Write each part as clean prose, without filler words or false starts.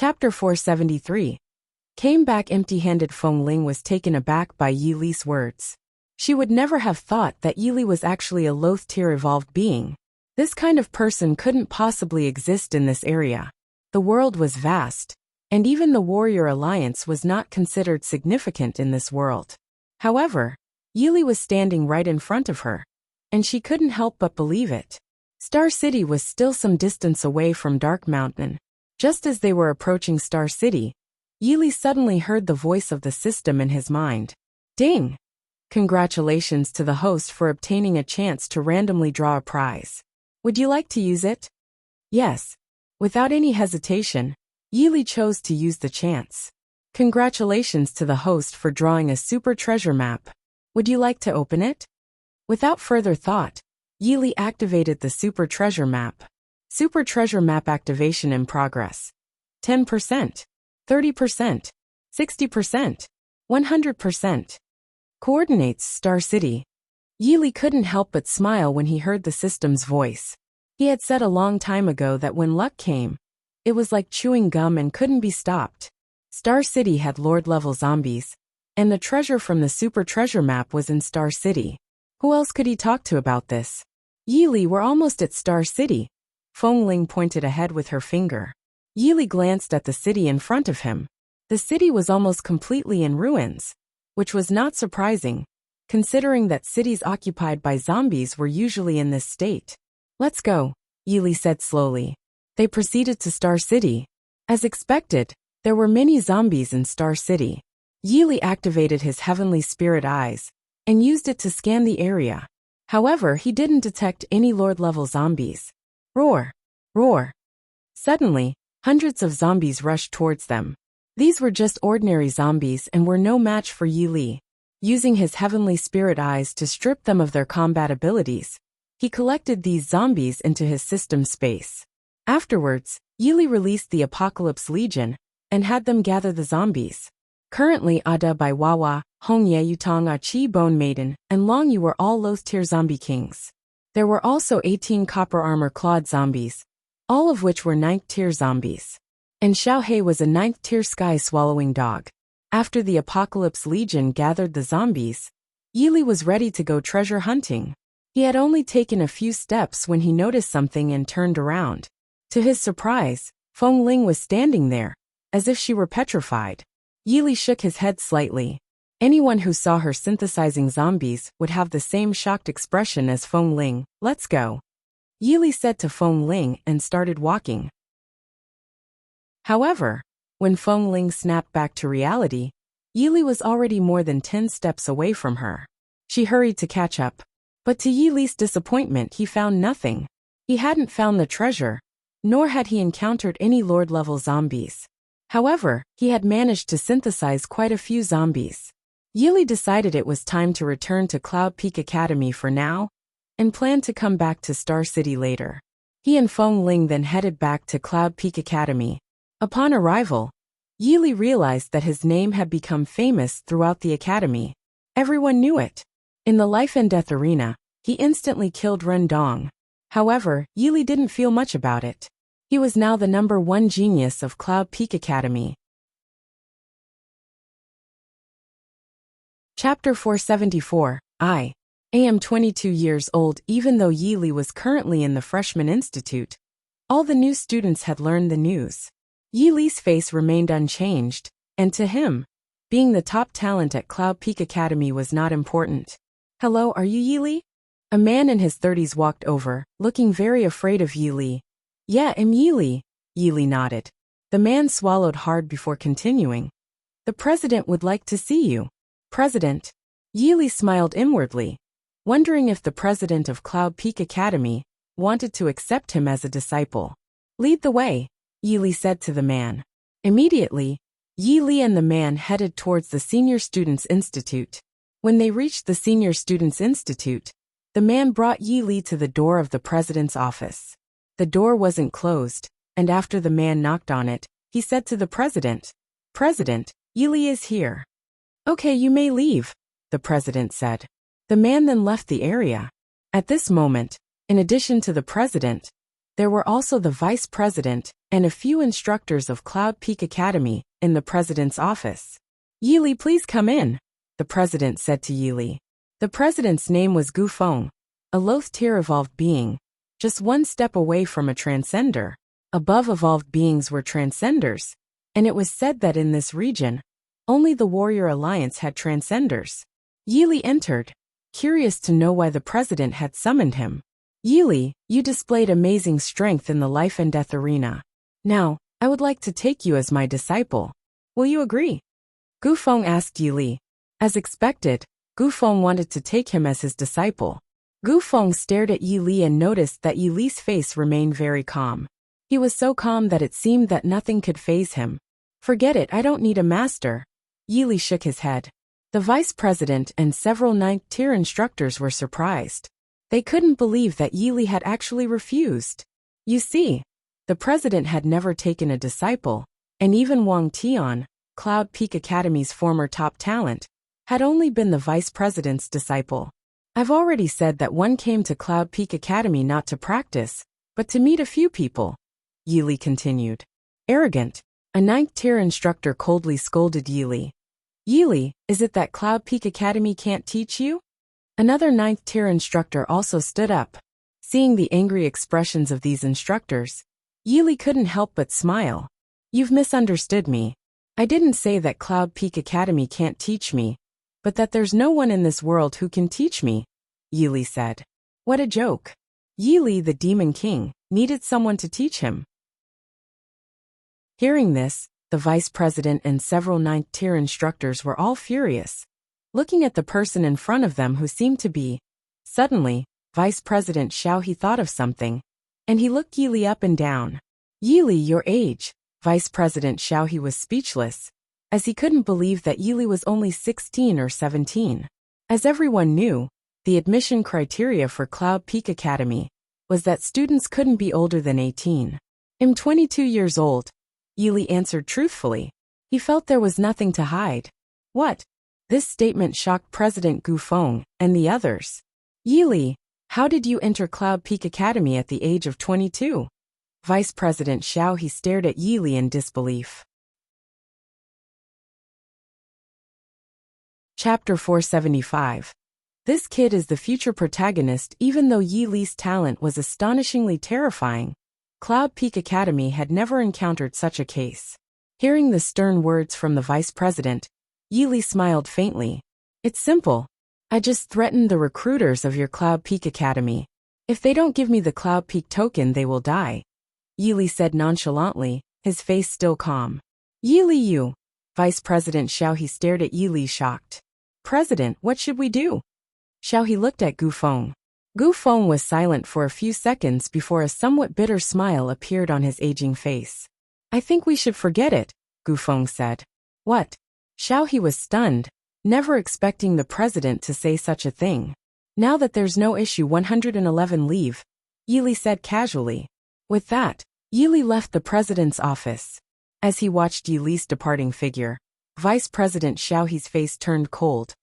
Chapter 473. Came back empty-handed. Feng Ling was taken aback by Yi Li's words. She would never have thought that Yi Li was actually a low-tier evolved being. This kind of person couldn't possibly exist in this area. The world was vast, and even the warrior alliance was not considered significant in this world. However, Yi Li was standing right in front of her, and she couldn't help but believe it. Star City was still some distance away from Dark Mountain. Just as they were approaching Star City, Yi Li suddenly heard the voice of the system in his mind. Ding! Congratulations to the host for obtaining a chance to randomly draw a prize. Would you like to use it? Yes. Without any hesitation, Yi Li chose to use the chance. Congratulations to the host for drawing a super treasure map. Would you like to open it? Without further thought, Yi Li activated the super treasure map. Super treasure map activation in progress. 10%, 30%, 60%, 100%. Coordinates Star City. Yi Li couldn't help but smile when he heard the system's voice. He had said a long time ago that when luck came, it was like chewing gum and couldn't be stopped. Star City had Lord-level zombies, and the treasure from the super treasure map was in Star City. Who else could he talk to about this? Yi Li, we're almost at Star City. Feng Ling pointed ahead with her finger. Yi Li glanced at the city in front of him. The city was almost completely in ruins, which was not surprising, considering that cities occupied by zombies were usually in this state. Let's go, Yi Li said slowly. They proceeded to Star City. As expected, there were many zombies in Star City. Yi Li activated his heavenly spirit eyes and used it to scan the area. However, he didn't detect any Lord-level zombies. Roar! Roar! Suddenly, hundreds of zombies rushed towards them. These were just ordinary zombies and were no match for Yi Li. Using his heavenly spirit eyes to strip them of their combat abilities, he collected these zombies into his system space. Afterwards, Yi Li released the Apocalypse Legion and had them gather the zombies. Currently Ada by Wawa, Hongye Yutong Chi Bone Maiden, and Long Yu were all low-tier zombie kings. There were also 18 copper armor clawed zombies, all of which were 9th-tier zombies. And Xiao Hei was a 9th-tier sky-swallowing dog. After the Apocalypse Legion gathered the zombies, Yi Li was ready to go treasure hunting. He had only taken a few steps when he noticed something and turned around. To his surprise, Feng Ling was standing there, as if she were petrified. Yi Li shook his head slightly. Anyone who saw her synthesizing zombies would have the same shocked expression as Feng Ling. Let's go, Yi Li said to Feng Ling and started walking. However, when Feng Ling snapped back to reality, Yi Li was already more than 10 steps away from her. She hurried to catch up. But to Yi Li's disappointment, he found nothing. He hadn't found the treasure, nor had he encountered any Lord-level zombies. However, he had managed to synthesize quite a few zombies. Yi Li decided it was time to return to Cloud Peak Academy for now, and planned to come back to Star City later. He and Feng Ling then headed back to Cloud Peak Academy. Upon arrival, Yi Li realized that his name had become famous throughout the academy. Everyone knew it. In the life and death arena, he instantly killed Ren Dong. However, Yi Li didn't feel much about it. He was now the #1 genius of Cloud Peak Academy. Chapter 474. I am 22 years old. Even though Yi Li was currently in the Freshman Institute, all the new students had learned the news. Yi Li's face remained unchanged, and to him, being the top talent at Cloud Peak Academy was not important. Hello, are you Yi Li? A man in his 30s walked over, looking very afraid of Yi Li. Yeah, I'm Yi Li. Yi Li nodded. The man swallowed hard before continuing. The president would like to see you. President? Yi Li smiled inwardly, wondering if the president of Cloud Peak Academy wanted to accept him as a disciple. Lead the way, Yi Li said to the man. Immediately, Yi Li and the man headed towards the Senior Students Institute. When they reached the Senior Students Institute, the man brought Yi Li to the door of the president's office. The door wasn't closed, and after the man knocked on it, he said to the president, President, Yi Li is here. Okay, you may leave, the president said. The man then left the area. At this moment, in addition to the president, There were also the vice president and a few instructors of Cloud Peak Academy in the president's office. "Yili, please come in," the president said to Yili. The president's name was Gu Feng, a low-tier evolved being, just one step away from a transcender. Above evolved beings were transcenders, and it was said that in this region, only the Warrior Alliance had transcenders. Yili entered, curious to know why the president had summoned him. "Yili, you displayed amazing strength in the life and death arena. Now, I would like to take you as my disciple. Will you agree?" Gu Feng asked Yili. As expected, Gu Feng wanted to take him as his disciple. Gu Feng stared at Yili and noticed that Yili's face remained very calm. He was so calm that it seemed that nothing could faze him. "Forget it, I don't need a master." Yili shook his head. The vice president and several ninth-tier instructors were surprised. They couldn't believe that Yili had actually refused. You see, the president had never taken a disciple, and even Wang Tian, Cloud Peak Academy's former top talent, had only been the vice president's disciple. "I've already said that one came to Cloud Peak Academy not to practice, but to meet a few people," Yili continued. "Arrogant," a ninth-tier instructor coldly scolded Yili. "Yili, is it that Cloud Peak Academy can't teach you?" Another ninth-tier instructor also stood up. Seeing the angry expressions of these instructors, Yili couldn't help but smile. "You've misunderstood me. I didn't say that Cloud Peak Academy can't teach me, but that there's no one in this world who can teach me," Yili said. What a joke. Yili, the Demon King, needed someone to teach him. Hearing this, the vice president and several ninth-tier instructors were all furious, looking at the person in front of them who seemed to be. Suddenly, Vice President Xiao He thought of something, and he looked Yili up and down. "Yili, your age." Vice President Xiao He was speechless, as he couldn't believe that Yili was only 16 or 17. As everyone knew, the admission criteria for Cloud Peak Academy was that students couldn't be older than 18. "I'm 22 years old," Yili answered truthfully. He felt there was nothing to hide. "What?" This statement shocked President Gu Feng and the others. "Yili, how did you enter Cloud Peak Academy at the age of 22? Vice President Xiao He stared at Yili in disbelief. Chapter 475. This kid is the future protagonist. Even though Yili's talent was astonishingly terrifying, Cloud Peak Academy had never encountered such a case. Hearing the stern words from the vice president, Yili smiled faintly. "It's simple. I just threatened the recruiters of your Cloud Peak Academy. If they don't give me the Cloud Peak token, they will die," Yili said nonchalantly, his face still calm. "Yili, you." Vice President Xiao He stared at Yili shocked. "President, what should we do?" Xiao He looked at Gu Feng. Gu Feng was silent for a few seconds before a somewhat bitter smile appeared on his aging face. "I think we should forget it," Gu Feng said. "What?" Xiao He was stunned, never expecting the president to say such a thing. "Now that there's no issue 111 leave," Yili said casually. With that, Yili left the president's office. As he watched Yili's departing figure, Vice President Xiao He's face turned cold.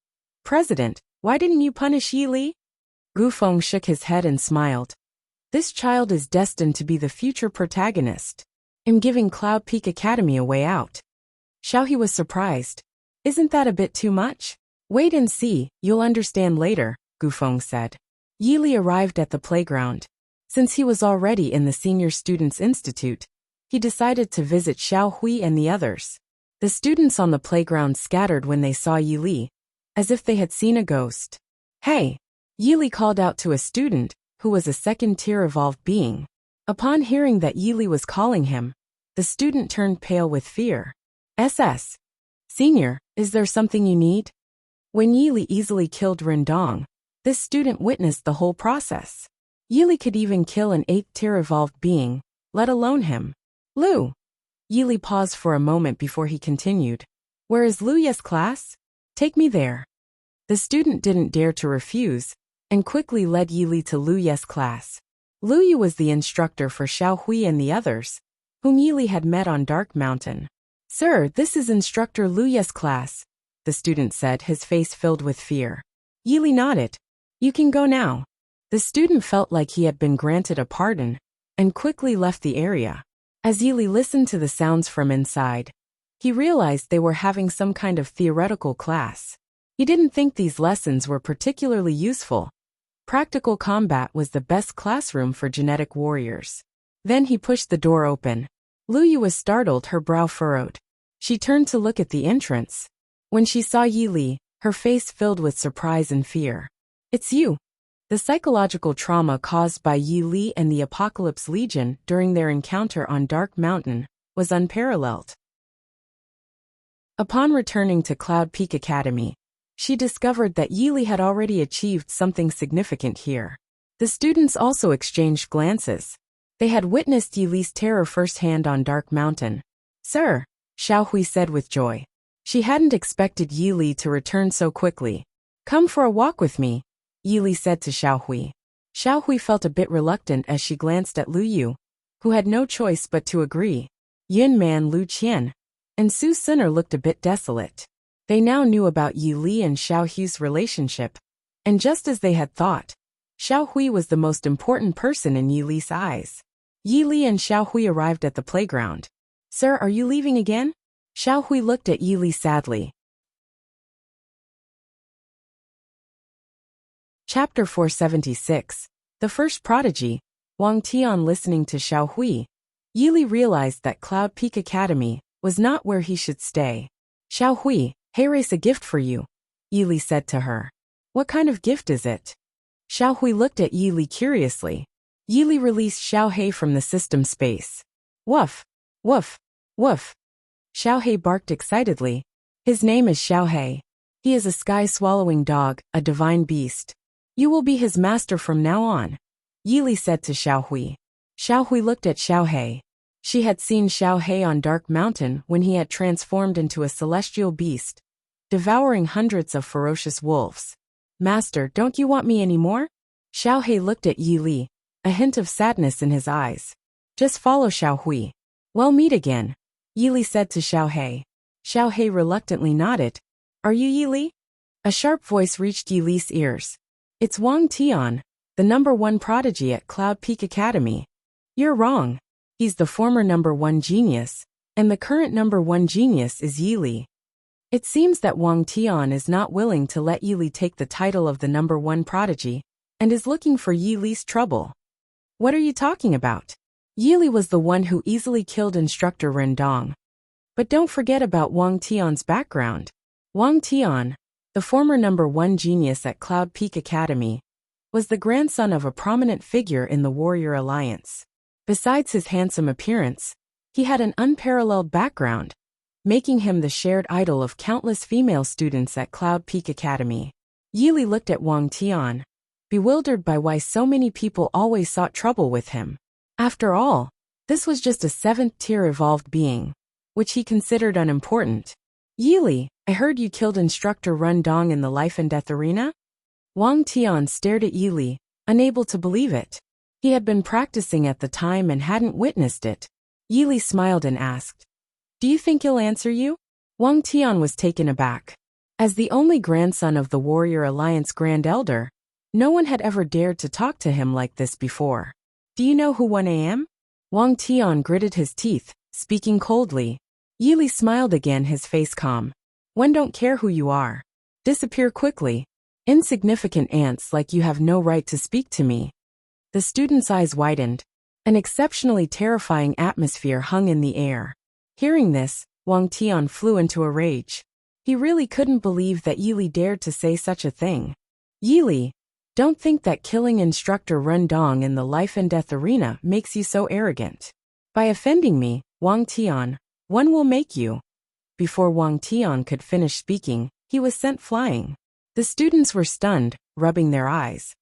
"President, why didn't you punish Yili?" Gu Feng shook his head and smiled. "This child is destined to be the future protagonist. I'm giving Cloud Peak Academy a way out." Xiao He was surprised. "Isn't that a bit too much?" "Wait and see, you'll understand later," Gu Feng said. Yili arrived at the playground. Since he was already in the Senior Students' Institute, he decided to visit Xiao Hui and the others. The students on the playground scattered when they saw Yili, as if they had seen a ghost. "Hey!" Yili called out to a student, who was a second-tier evolved being. Upon hearing that Yili was calling him, the student turned pale with fear. "SS. Senior, is there something you need?" When Yili easily killed Rendong, this student witnessed the whole process. Yili could even kill an 8th-tier evolved being, let alone him. "Lu." Yili paused for a moment before he continued. "Where is Luya's class? Take me there." The student didn't dare to refuse, and quickly led Yili to Luya's class. Luya was the instructor for Xiao Hui and the others, whom Yili had met on Dark Mountain. "Sir, this is Instructor Luya's class," the student said, his face filled with fear. Yili nodded. "You can go now." The student felt like he had been granted a pardon, and quickly left the area. As Yili listened to the sounds from inside, he realized they were having some kind of theoretical class. He didn't think these lessons were particularly useful. Practical combat was the best classroom for genetic warriors. Then he pushed the door open. Lu Yu was startled, her brow furrowed. She turned to look at the entrance. When she saw Yili, her face filled with surprise and fear. "It's you." The psychological trauma caused by Yi Li and the Apocalypse Legion during their encounter on Dark Mountain was unparalleled. Upon returning to Cloud Peak Academy, she discovered that Yi Li had already achieved something significant here. The students also exchanged glances. They had witnessed Yi Li's terror firsthand on Dark Mountain. "Sir," Xiao Hui said with joy. She hadn't expected Yi Li to return so quickly. "Come for a walk with me," Yi Li said to Xiao Hui. Xiao Hui felt a bit reluctant as she glanced at Lu Yu, who had no choice but to agree. Yun Man Lu Qian and Su Sinner looked a bit desolate. They now knew about Yi Li and Xiao Hui's relationship, and just as they had thought, Xiao Hui was the most important person in Yi Li's eyes. Yi Li and Xiao Hui arrived at the playground. "Sir, are you leaving again?" Xiao Hui looked at Yi Li sadly. Chapter 476. The First Prodigy. Wang Tian listening to Xiao Hui. Yi Li realized that Cloud Peak Academy was not where he should stay. "Xiao Hui, here's a gift for you," Yi Li said to her. "What kind of gift is it?" Xiao Hui looked at Yi Li curiously. Yi Li released Xiao He from the system space. "Woof, woof, woof." Xiao He barked excitedly. "His name is Xiao He. He is a sky-swallowing dog, a divine beast. You will be his master from now on," Yi Li said to Xiao Hui. Xiao Hui looked at Xiao He. She had seen Xiao He on Dark Mountain when he had transformed into a celestial beast, devouring hundreds of ferocious wolves. "Master, don't you want me anymore?" Xiao He looked at Yi Li, a hint of sadness in his eyes. "Just follow Xiao Hui. We'll meet again," Yi Li said to Xiao He. Xiao He reluctantly nodded. "Are you Yi Li?" A sharp voice reached Yi Li's ears. "It's Wang Tian, the #1 prodigy at Cloud Peak Academy." "You're wrong. He's the former #1 genius, and the current #1 genius is Yi Li." It seems that Wang Tian is not willing to let Yi Li take the title of the #1 prodigy, and is looking for Yi Li's trouble. "What are you talking about? Yi Li was the one who easily killed instructor Rendong. But don't forget about Wang Tian's background. Wang Tian, the former #1 genius at Cloud Peak Academy, was the grandson of a prominent figure in the Warrior Alliance. Besides his handsome appearance, he had an unparalleled background, making him the shared idol of countless female students at Cloud Peak Academy." Yi Li looked at Wang Tian, bewildered by why so many people always sought trouble with him. After all, this was just a 7th-tier evolved being, which he considered unimportant. "Yi Li, I heard you killed instructor Rendong in the life and death arena?" Wang Tian stared at Yi Li, unable to believe it. He had been practicing at the time and hadn't witnessed it. Yi Li smiled and asked, "Do you think he'll answer you?" Wang Tian was taken aback. As the only grandson of the Warrior Alliance Grand Elder, no one had ever dared to talk to him like this before. "Do you know who 1 am?" Wang Tian gritted his teeth, speaking coldly. Yi Li smiled again, his face calm. "One don't care who you are. Disappear quickly. Insignificant ants like you have no right to speak to me." The student's eyes widened. An exceptionally terrifying atmosphere hung in the air. Hearing this, Wang Tian flew into a rage. He really couldn't believe that Yi Li dared to say such a thing. "Yi Li, don't think that killing instructor Rendong in the life and death arena makes you so arrogant. By offending me, Wang Tian, one will make you." Before Wang Tian could finish speaking, he was sent flying. The students were stunned, rubbing their eyes.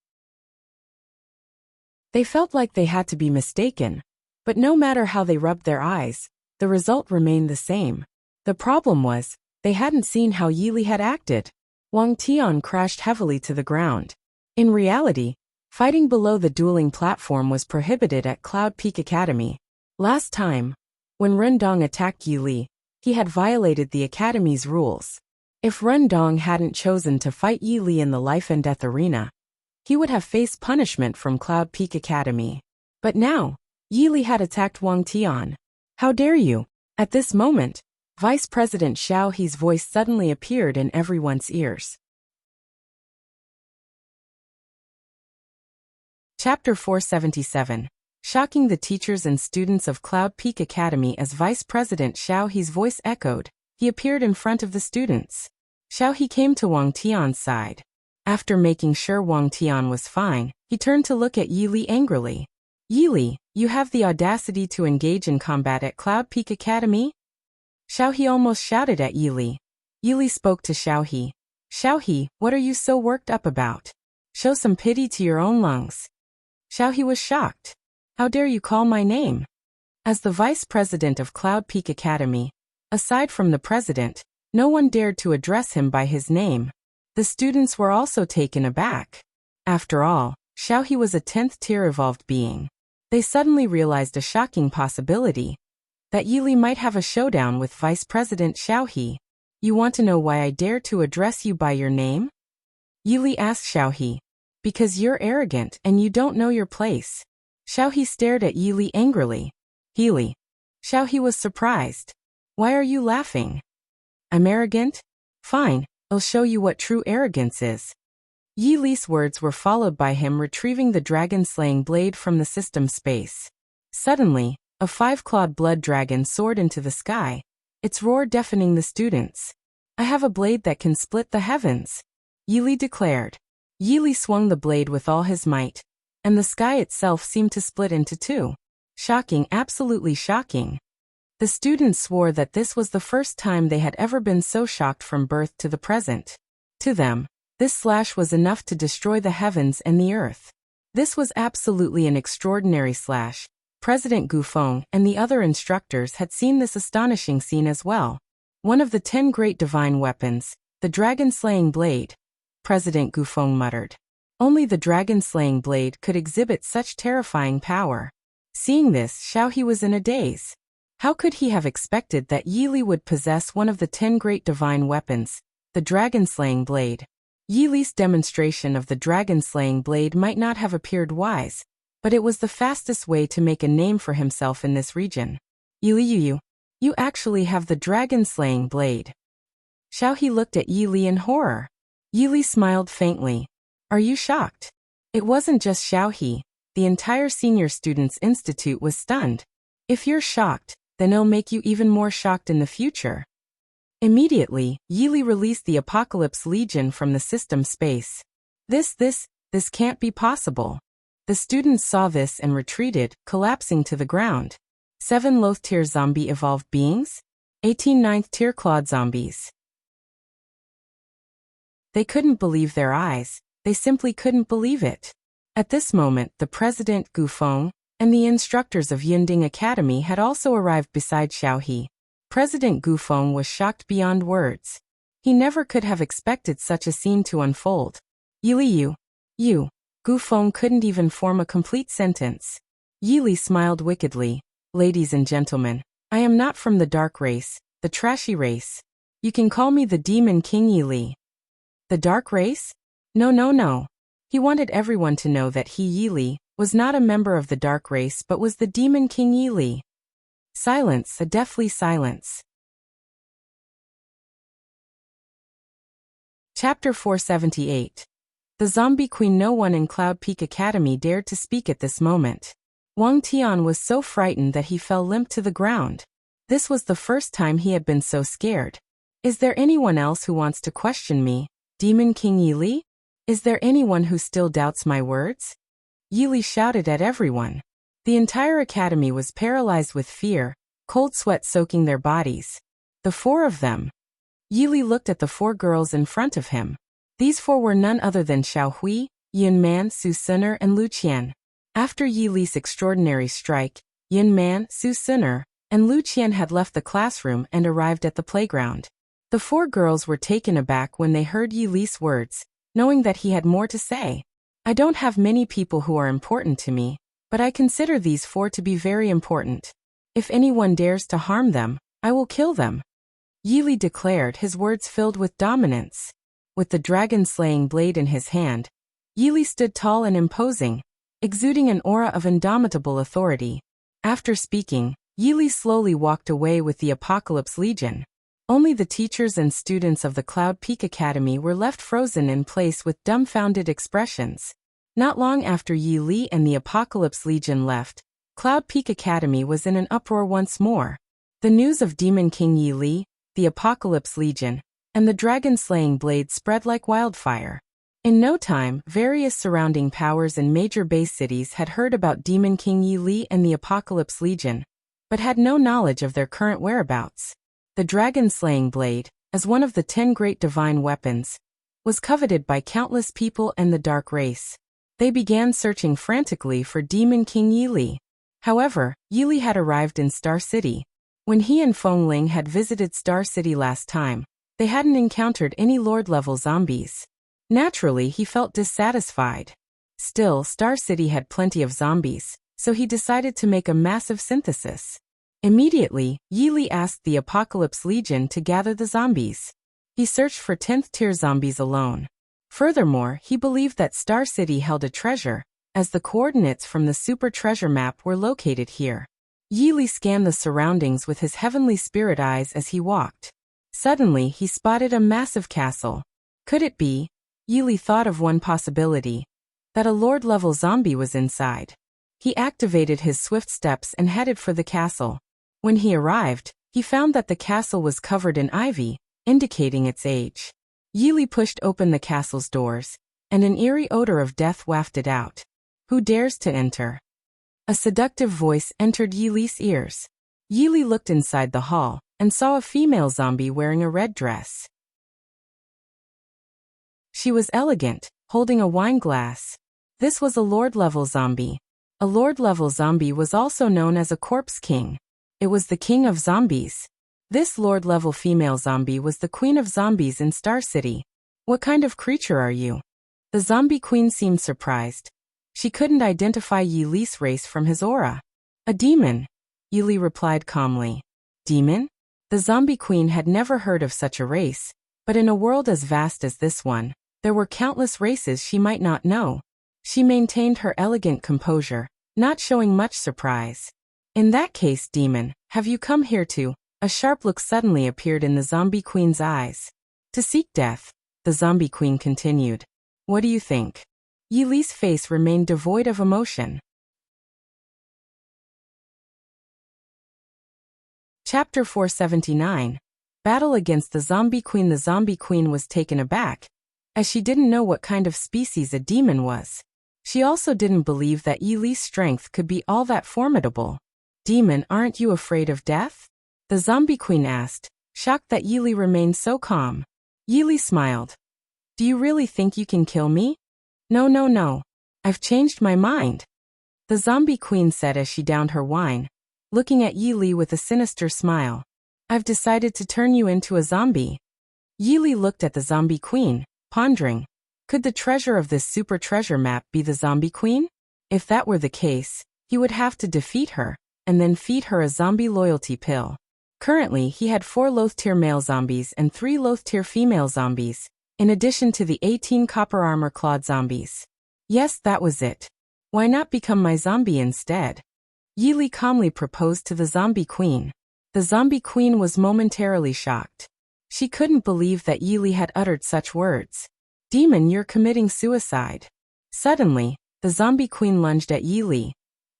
They felt like they had to be mistaken, but no matter how they rubbed their eyes, the result remained the same. The problem was, they hadn't seen how Yi Li had acted. Wang Tian crashed heavily to the ground. In reality, fighting below the dueling platform was prohibited at Cloud Peak Academy. Last time, when Rendong attacked Yi Li, he had violated the Academy's rules. If Rendong hadn't chosen to fight Yi Li in the life and death arena, he would have faced punishment from Cloud Peak Academy. But now, Yi Li had attacked Wang Tian. How dare you? At this moment, Vice President Xiao He's voice suddenly appeared in everyone's ears. Chapter 477. Shocking the teachers and students of Cloud Peak Academy. As Vice President Xiao He's voice echoed, he appeared in front of the students. Xiao He came to Wang Tian's side. After making sure Wang Tian was fine, he turned to look at Yi Li angrily. Yi Li, you have the audacity to engage in combat at Cloud Peak Academy? Xiao He almost shouted at Yi Li. Yi Li spoke to Xiao He. Xiao He, what are you so worked up about? Show some pity to your own lungs. Xiao He was shocked. How dare you call my name? As the vice president of Cloud Peak Academy, aside from the president, no one dared to address him by his name. The students were also taken aback. After all, Xiao He was a 10th tier evolved being. They suddenly realized a shocking possibility. That Yi Li might have a showdown with Vice President Xiao He. You want to know why I dare to address you by your name? Yi Li asked Xiao He. Because you're arrogant and you don't know your place. Xiao He stared at Yi Li angrily. Yi Li. Xiao He was surprised. Why are you laughing? I'm arrogant? Fine, I'll show you what true arrogance is. Yi Li's words were followed by him retrieving the dragon-slaying blade from the system space. Suddenly, a 5-clawed blood dragon soared into the sky, its roar deafening the students. I have a blade that can split the heavens, Yi Li declared. Yi Li swung the blade with all his might, and the sky itself seemed to split into two. Shocking, absolutely shocking. The students swore that this was the first time they had ever been so shocked from birth to the present. To them, this slash was enough to destroy the heavens and the earth. This was absolutely an extraordinary slash. President Gufeng and the other instructors had seen this astonishing scene as well. One of the 10 great divine weapons, the dragon-slaying blade, President Gufeng muttered. Only the dragon-slaying blade could exhibit such terrifying power. Seeing this, Xiao He was in a daze. How could he have expected that Yi Li would possess one of the 10 great divine weapons, the dragon-slaying blade? Yi Li's demonstration of the dragon-slaying blade might not have appeared wise, but it was the fastest way to make a name for himself in this region. Yi Li, you actually have the dragon-slaying blade. Xiao He looked at Yi Li in horror. Yi Li smiled faintly. Are you shocked? It wasn't just Xiao He. The entire Senior Students Institute was stunned. If you're shocked, then it'll make you even more shocked in the future. Immediately, Yi Li released the Apocalypse Legion from the system space. This can't be possible. The students saw this and retreated, collapsing to the ground. 7 low-tier zombie evolved beings? 18 9th-tier clawed zombies. They couldn't believe their eyes. They simply couldn't believe it. At this moment, the President Gufeng and the instructors of Yunding Academy had also arrived beside Xiao He. President Gufeng was shocked beyond words. He never could have expected such a scene to unfold. Yi Li, you. Gufeng couldn't even form a complete sentence. Yi Li smiled wickedly. Ladies and gentlemen, I am not from the dark race, the trashy race. You can call me the Demon King Yi Li. The dark race? No. He wanted everyone to know that he, Yi Li, was not a member of the dark race but was the Demon King Yi Li. Silence, a deathly silence. Chapter 478. The Zombie Queen. No one in Cloud Peak Academy dared to speak at this moment. Wang Tian was so frightened that he fell limp to the ground. This was the first time he had been so scared. Is there anyone else who wants to question me, Demon King Yi Li? Is there anyone who still doubts my words? Yi Li shouted at everyone. The entire academy was paralyzed with fear, cold sweat soaking their bodies. The 4 of them. Yi Li looked at the 4 girls in front of him. These 4 were none other than Xiao Hui, Yun Man, Su Suner, and Lu Qian. After Yi Li's extraordinary strike, Yun Man, Su Suner, and Lu Qian had left the classroom and arrived at the playground. The 4 girls were taken aback when they heard Yi Li's words, knowing that he had more to say. I don't have many people who are important to me, but I consider these 4 to be very important. If anyone dares to harm them, I will kill them. Yi Li declared, his words filled with dominance. With the dragon-slaying blade in his hand, Yi Li stood tall and imposing, exuding an aura of indomitable authority. After speaking, Yili slowly walked away with the Apocalypse Legion. Only the teachers and students of the Cloud Peak Academy were left frozen in place with dumbfounded expressions. Not long after Yi Li and the Apocalypse Legion left, Cloud Peak Academy was in an uproar once more. The news of Demon King Yi Li, the Apocalypse Legion, and the dragon-slaying blade spread like wildfire. In no time, various surrounding powers and major base cities had heard about Demon King Yi Li and the Apocalypse Legion, but had no knowledge of their current whereabouts. The dragon-slaying blade, as one of the 10 great divine weapons, was coveted by countless people and the dark race. They began searching frantically for Demon King Yi Li. However, Yi Li had arrived in Star City. When he and Feng Ling had visited Star City last time, they hadn't encountered any Lord-level zombies. Naturally, he felt dissatisfied. Still, Star City had plenty of zombies, so he decided to make a massive synthesis. Immediately, Yi Li asked the Apocalypse Legion to gather the zombies. He searched for 10th tier zombies alone. Furthermore, he believed that Star City held a treasure, as the coordinates from the super treasure map were located here. Yi Li scanned the surroundings with his heavenly spirit eyes as he walked. Suddenly, he spotted a massive castle. Could it be? Yi Li thought of one possibility, that a Lord-level zombie was inside. He activated his swift steps and headed for the castle. When he arrived, he found that the castle was covered in ivy, indicating its age. Yi Li pushed open the castle's doors, and an eerie odor of death wafted out. Who dares to enter? A seductive voice entered Yi Li's ears. Yi Li looked inside the hall, and saw a female zombie wearing a red dress. She was elegant, holding a wine glass. This was a Lord-level zombie. A Lord-level zombie was also known as a corpse king. It was the king of zombies. This Lord-level female zombie was the queen of zombies in Star City. What kind of creature are you? The zombie queen seemed surprised. She couldn't identify Yi Li's race from his aura. A demon, Yi Li replied calmly. Demon? The zombie queen had never heard of such a race, but in a world as vast as this one, there were countless races she might not know. She maintained her elegant composure, not showing much surprise. In that case, demon, have you come here to? A sharp look suddenly appeared in the zombie queen's eyes. To seek death, the zombie queen continued. What do you think? Yi Li's face remained devoid of emotion. Chapter 479. Battle against the zombie queen. The zombie queen was taken aback, as she didn't know what kind of species a demon was. She also didn't believe that Yi Li's strength could be all that formidable. Demon, aren't you afraid of death? The zombie queen asked, shocked that Yi Li remained so calm. Yi Li smiled. Do you really think you can kill me? No. I've changed my mind. The zombie queen said as she downed her wine, looking at Yi Li with a sinister smile. I've decided to turn you into a zombie. Yi Li looked at the zombie queen, pondering. Could the treasure of this super treasure map be the zombie queen? If that were the case, he would have to defeat her, and then feed her a zombie loyalty pill. Currently, he had 4 low-tier male zombies and 3 low-tier female zombies, in addition to the 18 copper armor-clawed zombies. Yes, that was it. Why not become my zombie instead? Yi Li calmly proposed to the zombie queen. The zombie queen was momentarily shocked. She couldn't believe that Yi Li had uttered such words. Demon, you're committing suicide. Suddenly, the zombie queen lunged at Yi Li.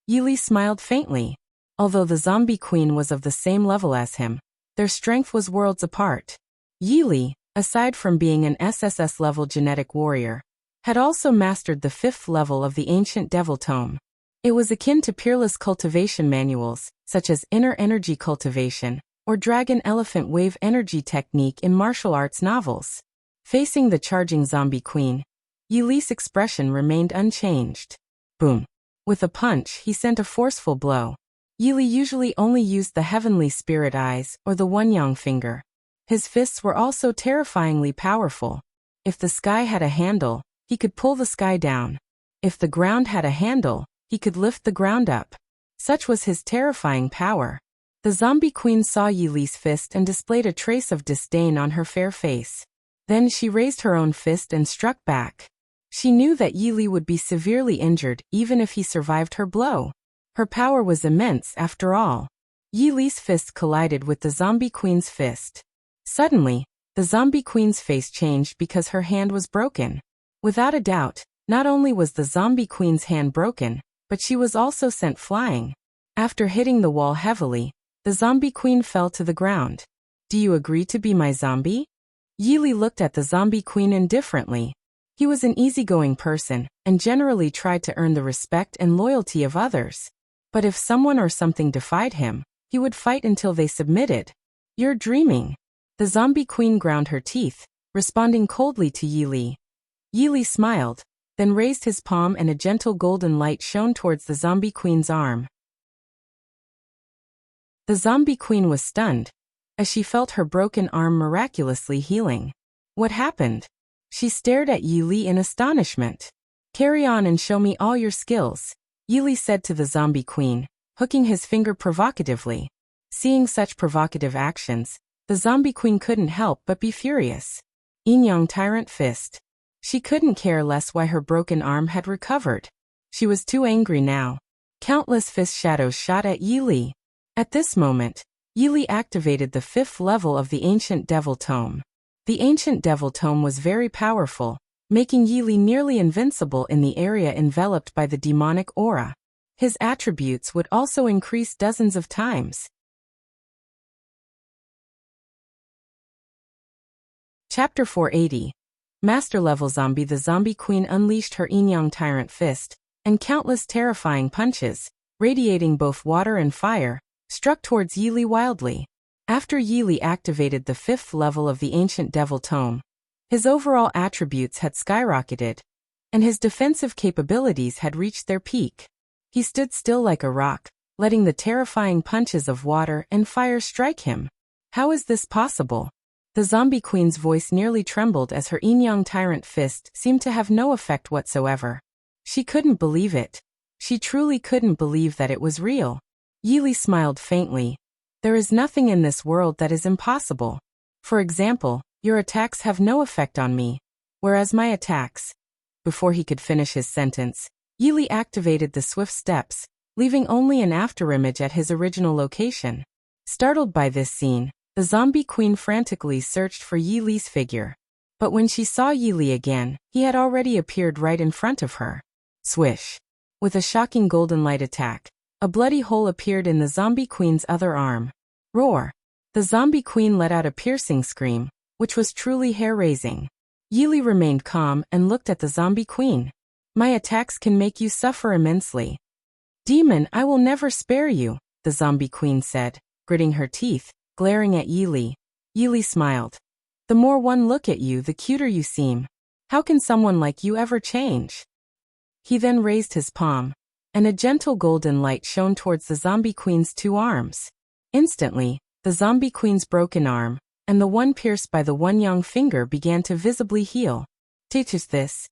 Yi Li smiled faintly. Although the zombie queen was of the same level as him, their strength was worlds apart. Yi Li, aside from being an SSS-level genetic warrior, had also mastered the 5th level of the ancient Devil Tome. It was akin to peerless cultivation manuals, such as inner energy cultivation, or dragon elephant wave energy technique in martial arts novels. Facing the charging zombie queen, Yi Li's expression remained unchanged. Boom. With a punch, he sent a forceful blow. Yi Li usually only used the heavenly spirit eyes or the One-Yang finger. His fists were also terrifyingly powerful. If the sky had a handle, he could pull the sky down. If the ground had a handle, he could lift the ground up. Such was his terrifying power. The zombie queen saw Yi Li's fist and displayed a trace of disdain on her fair face. Then she raised her own fist and struck back. She knew that Yi Li would be severely injured even if he survived her blow. Her power was immense after all. Yi Li's fist collided with the zombie queen's fist. Suddenly, the zombie queen's face changed because her hand was broken. Without a doubt, not only was the zombie queen's hand broken, but she was also sent flying. After hitting the wall heavily, the zombie queen fell to the ground. Do you agree to be my zombie? Yi Li looked at the zombie queen indifferently. He was an easygoing person, and generally tried to earn the respect and loyalty of others. But if someone or something defied him, he would fight until they submitted. You're dreaming. The zombie queen ground her teeth, responding coldly to Yi Li. Yi Li smiled, then raised his palm and a gentle golden light shone towards the zombie queen's arm. The zombie queen was stunned, as she felt her broken arm miraculously healing. What happened? She stared at Yi Li in astonishment. Carry on and show me all your skills, Yi Li said to the zombie queen, hooking his finger provocatively. Seeing such provocative actions, the zombie queen couldn't help but be furious. Yin-Yang Tyrant Fist. She couldn't care less why her broken arm had recovered. She was too angry now. Countless fist shadows shot at Yi Li. At this moment, Yi Li activated the 5th level of the Ancient Devil Tome. The Ancient Devil Tome was very powerful, making Yi Li nearly invincible in the area enveloped by the demonic aura. His attributes would also increase dozens of times. Chapter 480. Master Level Zombie. The zombie queen unleashed her Yin-Yang Tyrant Fist, and countless terrifying punches, radiating both water and fire, struck towards Yi Li wildly. After Yi Li activated the 5th level of the Ancient Devil Tome, his overall attributes had skyrocketed, and his defensive capabilities had reached their peak. He stood still like a rock, letting the terrifying punches of water and fire strike him. How is this possible? The zombie queen's voice nearly trembled as her Yin-Yang Tyrant Fist seemed to have no effect whatsoever. She couldn't believe it. She truly couldn't believe that it was real. Yi Li smiled faintly. There is nothing in this world that is impossible. For example, your attacks have no effect on me, whereas my attacks. Before he could finish his sentence, Yi Li activated the swift steps, leaving only an afterimage at his original location. Startled by this scene, the zombie queen frantically searched for Yi Li's figure. But when she saw Yi Li again, he had already appeared right in front of her. Swish! With a shocking golden light attack, a bloody hole appeared in the zombie queen's other arm. Roar! The zombie queen let out a piercing scream, which was truly hair-raising. Yi Li remained calm and looked at the zombie queen. My attacks can make you suffer immensely. Demon, I will never spare you, the zombie queen said, gritting her teeth, glaring at Yi Li. Yi Li smiled. The more one look at you, the cuter you seem. How can someone like you ever change? He then raised his palm, and a gentle golden light shone towards the zombie queen's 2 arms. Instantly, the zombie queen's broken arm, and the one pierced by the one young finger began to visibly heal. Teaches this.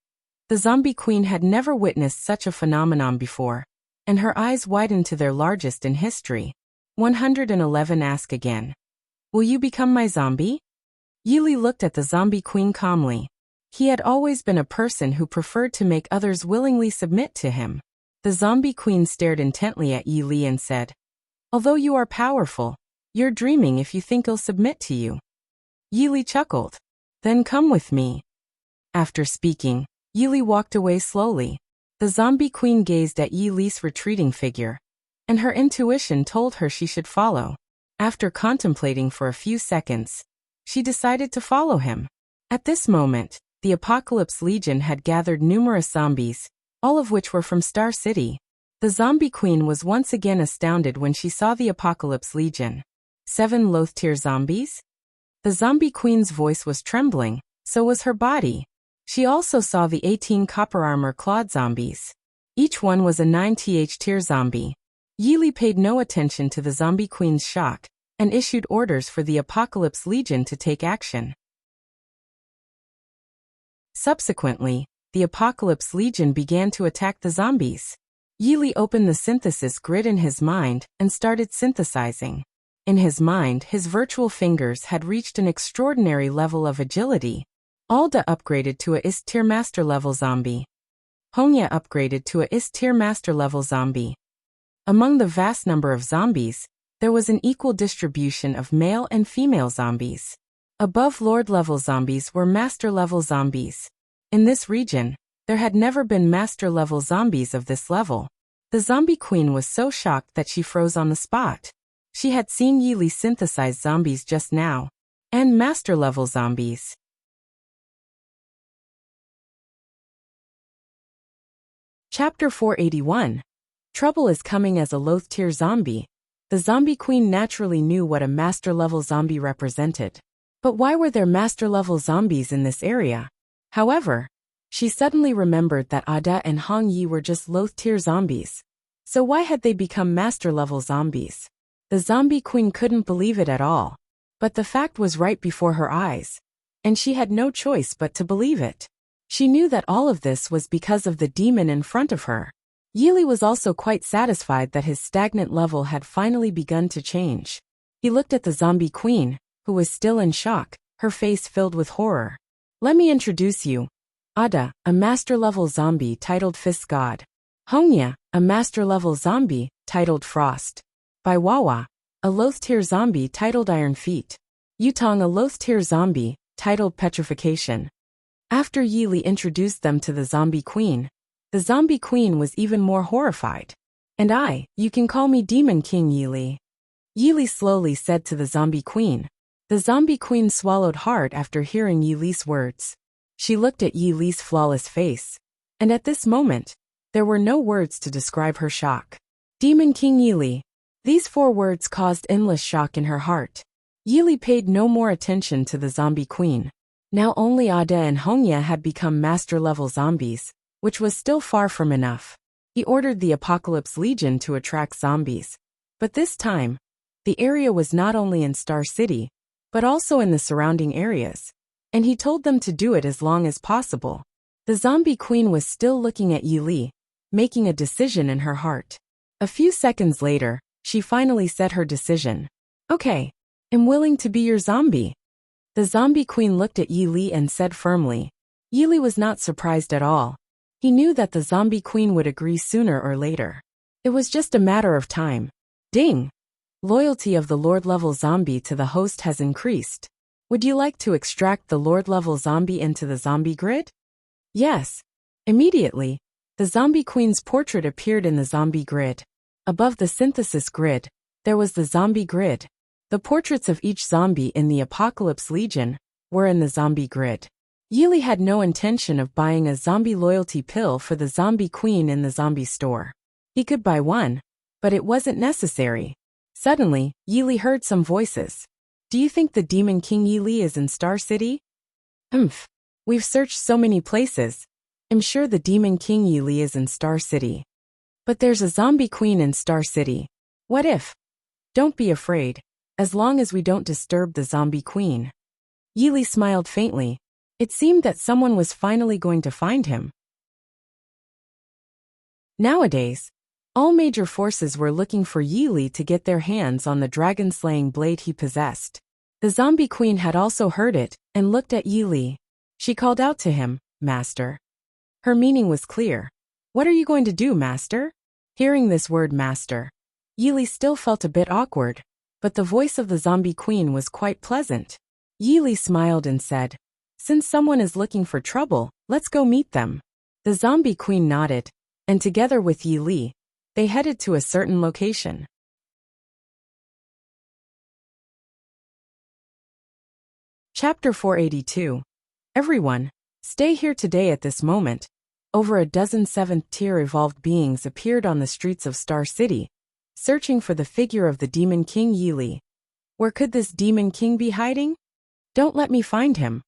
The zombie queen had never witnessed such a phenomenon before, and her eyes widened to their largest in history. 111. Ask again. Will you become my zombie? Yi Li looked at the zombie queen calmly. He had always been a person who preferred to make others willingly submit to him. The zombie queen stared intently at Yi Li and said, Although you are powerful, you're dreaming if you think I'll submit to you. Yi Li chuckled. Then come with me. After speaking, Yi Li walked away slowly. The zombie queen gazed at Yi Li's retreating figure, and her intuition told her she should follow. After contemplating for a few seconds, she decided to follow him. At this moment, the Apocalypse Legion had gathered numerous zombies, all of which were from Star City. The zombie queen was once again astounded when she saw the Apocalypse Legion. 7 low-tier zombies? The zombie queen's voice was trembling, so was her body. She also saw the 18 copper armor clawed zombies. Each one was a 9th tier zombie. Yi Li paid no attention to the zombie queen's shock, and issued orders for the Apocalypse Legion to take action. Subsequently, the Apocalypse Legion began to attack the zombies. Yi Li opened the synthesis grid in his mind and started synthesizing. In his mind, his virtual fingers had reached an extraordinary level of agility. Alda upgraded to a S-tier master level zombie. Hongya upgraded to a S-tier master level zombie. Among the vast number of zombies, there was an equal distribution of male and female zombies. Above Lord-level zombies were Master-level zombies. In this region, there had never been Master-level zombies of this level. The zombie queen was so shocked that she froze on the spot. She had seen Yili synthesize zombies just now, and Master-level zombies. Chapter 481. Trouble is coming as a low-tier zombie. The zombie queen naturally knew what a Master-level zombie represented. But why were there Master-level zombies in this area? However, she suddenly remembered that Ada and Hong Yi were just low-tier zombies. So why had they become Master-level zombies? The zombie queen couldn't believe it at all. But the fact was right before her eyes, and she had no choice but to believe it. She knew that all of this was because of the demon in front of her. Yili was also quite satisfied that his stagnant level had finally begun to change. He looked at the zombie queen, who was still in shock, her face filled with horror. Let me introduce you. Ada, a Master-level zombie titled Fist God. Hongya, a Master-level zombie titled Frost. Baiwawa, a low-tier zombie titled Iron Feet. Yutong, a low-tier zombie titled Petrification. After Yili introduced them to the zombie queen, the zombie queen was even more horrified. And you can call me Demon King Yili. Yili slowly said to the zombie queen. The zombie queen swallowed hard after hearing Yili's words. She looked at Yili's flawless face, and at this moment, there were no words to describe her shock. Demon King Yili. These 4 words caused endless shock in her heart. Yili paid no more attention to the zombie queen. Now only Ada and Hongya had become Master-level zombies, which was still far from enough. He ordered the Apocalypse Legion to attract zombies. But this time, the area was not only in Star City, but also in the surrounding areas. And he told them to do it as long as possible. The zombie queen was still looking at Yili, making a decision in her heart. A few seconds later, she finally said her decision. Okay, I'm willing to be your zombie. The zombie queen looked at Yili and said firmly. Yili was not surprised at all. He knew that the zombie queen would agree sooner or later. It was just a matter of time. Ding! Loyalty of the Lord-level zombie to the host has increased. Would you like to extract the Lord-level zombie into the zombie grid? Yes. Immediately, the zombie queen's portrait appeared in the zombie grid. Above the synthesis grid, there was the zombie grid. The portraits of each zombie in the Apocalypse Legion were in the zombie grid. Yili had no intention of buying a zombie loyalty pill for the zombie queen in the zombie store. He could buy one, but it wasn't necessary. Suddenly, Yili heard some voices. Do you think the Demon King Yili is in Star City? We've searched so many places. I'm sure the Demon King Yili is in Star City. But there's a zombie queen in Star City. What if? Don't be afraid, as long as we don't disturb the zombie queen. Yili smiled faintly. It seemed that someone was finally going to find him. Nowadays, all major forces were looking for Yili to get their hands on the dragon-slaying blade he possessed. The zombie queen had also heard it and looked at Yili. She called out to him, Master. Her meaning was clear. What are you going to do, Master? Hearing this word Master, Yili still felt a bit awkward, but the voice of the zombie queen was quite pleasant. Yili smiled and said, Since someone is looking for trouble, let's go meet them. The zombie queen nodded, and together with Yili, they headed to a certain location. Chapter 482. Everyone, stay here today. At this moment, over a dozen 7th-tier evolved beings appeared on the streets of Star City, searching for the figure of the Demon King Yili. Where could this Demon King be hiding? Don't let me find him.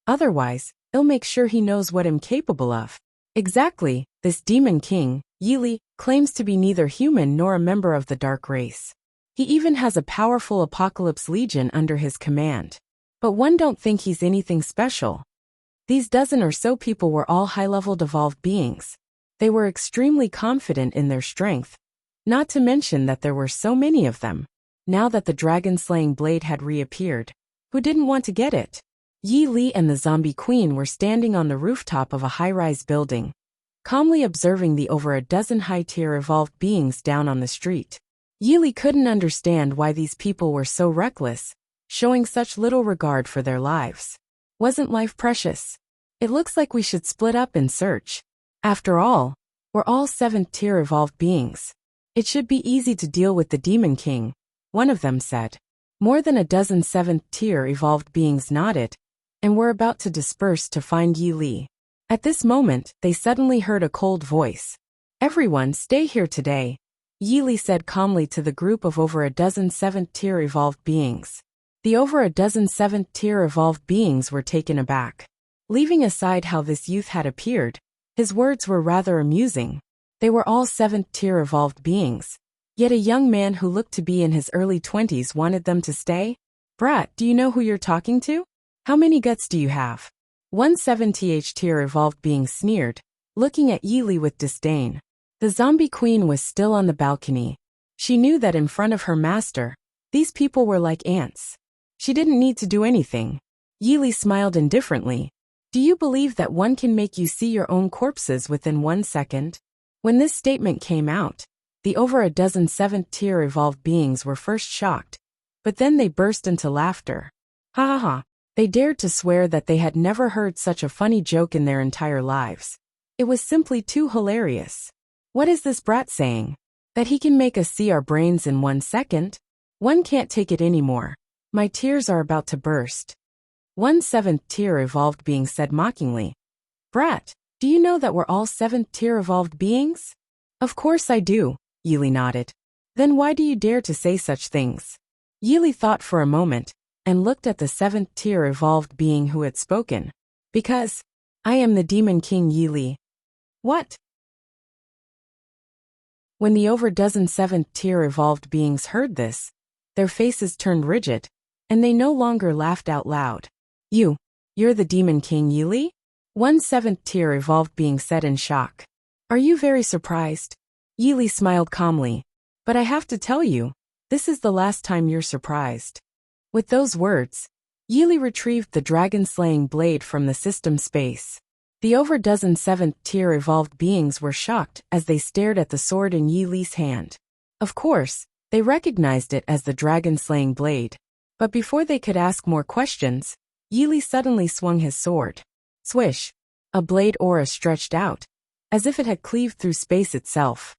Otherwise, I'll make sure he knows what I'm capable of. Exactly, this Demon King, Yili, claims to be neither human nor a member of the Dark Race. He even has a powerful Apocalypse Legion under his command. But one don't think he's anything special. These dozen or so people were all high-level evolved beings. They were extremely confident in their strength, not to mention that there were so many of them. Now that the dragon-slaying blade had reappeared, who didn't want to get it? Yi Li and the zombie queen were standing on the rooftop of a high-rise building. calmly observing the over a dozen high-tier evolved beings down on the street. Yili couldn't understand why these people were so reckless, showing such little regard for their lives. Wasn't life precious? It looks like we should split up and search. After all, we're all 7th-tier evolved beings. It should be easy to deal with the Demon King, one of them said. More than a dozen 7th-tier evolved beings nodded, and were about to disperse to find Yili. At this moment, they suddenly heard a cold voice. Everyone stay here today, Yili said calmly to the group of over a dozen 7th-tier evolved beings. The over a dozen 7th-tier evolved beings were taken aback. Leaving aside how this youth had appeared, his words were rather amusing. They were all 7th-tier evolved beings. Yet a young man who looked to be in his early 20s wanted them to stay? Brat, do you know who you're talking to? How many guts do you have? One 7th-tier evolved being sneered, looking at Yili with disdain. The zombie queen was still on the balcony. She knew that in front of her master, these people were like ants. She didn't need to do anything. Yili smiled indifferently. Do you believe that one can make you see your own corpses within 1 second? When this statement came out, the over a dozen 7th-tier evolved beings were first shocked, but then they burst into laughter. Ha ha ha. They dared to swear that they had never heard such a funny joke in their entire lives. It was simply too hilarious. What is this brat saying? That he can make us see our brains in 1 second? One can't take it anymore. My tears are about to burst. One 7th-tier evolved being said mockingly. Brat, do you know that we're all 7th-tier evolved beings? Of course I do, Yili nodded. Then why do you dare to say such things? Yili thought for a moment, and looked at the 7th-tier evolved being who had spoken. Because I am the Demon King Yili. What? When the over dozen 7th-tier evolved beings heard this, their faces turned rigid, and they no longer laughed out loud. You're the Demon King Yili? One 7th-tier evolved being said in shock. Are you very surprised? Yili smiled calmly. But I have to tell you, this is the last time you're surprised. With those words, Yili retrieved the dragon-slaying blade from the system space. The over dozen 7th-tier evolved beings were shocked as they stared at the sword in Yili's hand. Of course, they recognized it as the dragon-slaying blade. But before they could ask more questions, Yili suddenly swung his sword. Swish! A blade aura stretched out, as if it had cleaved through space itself.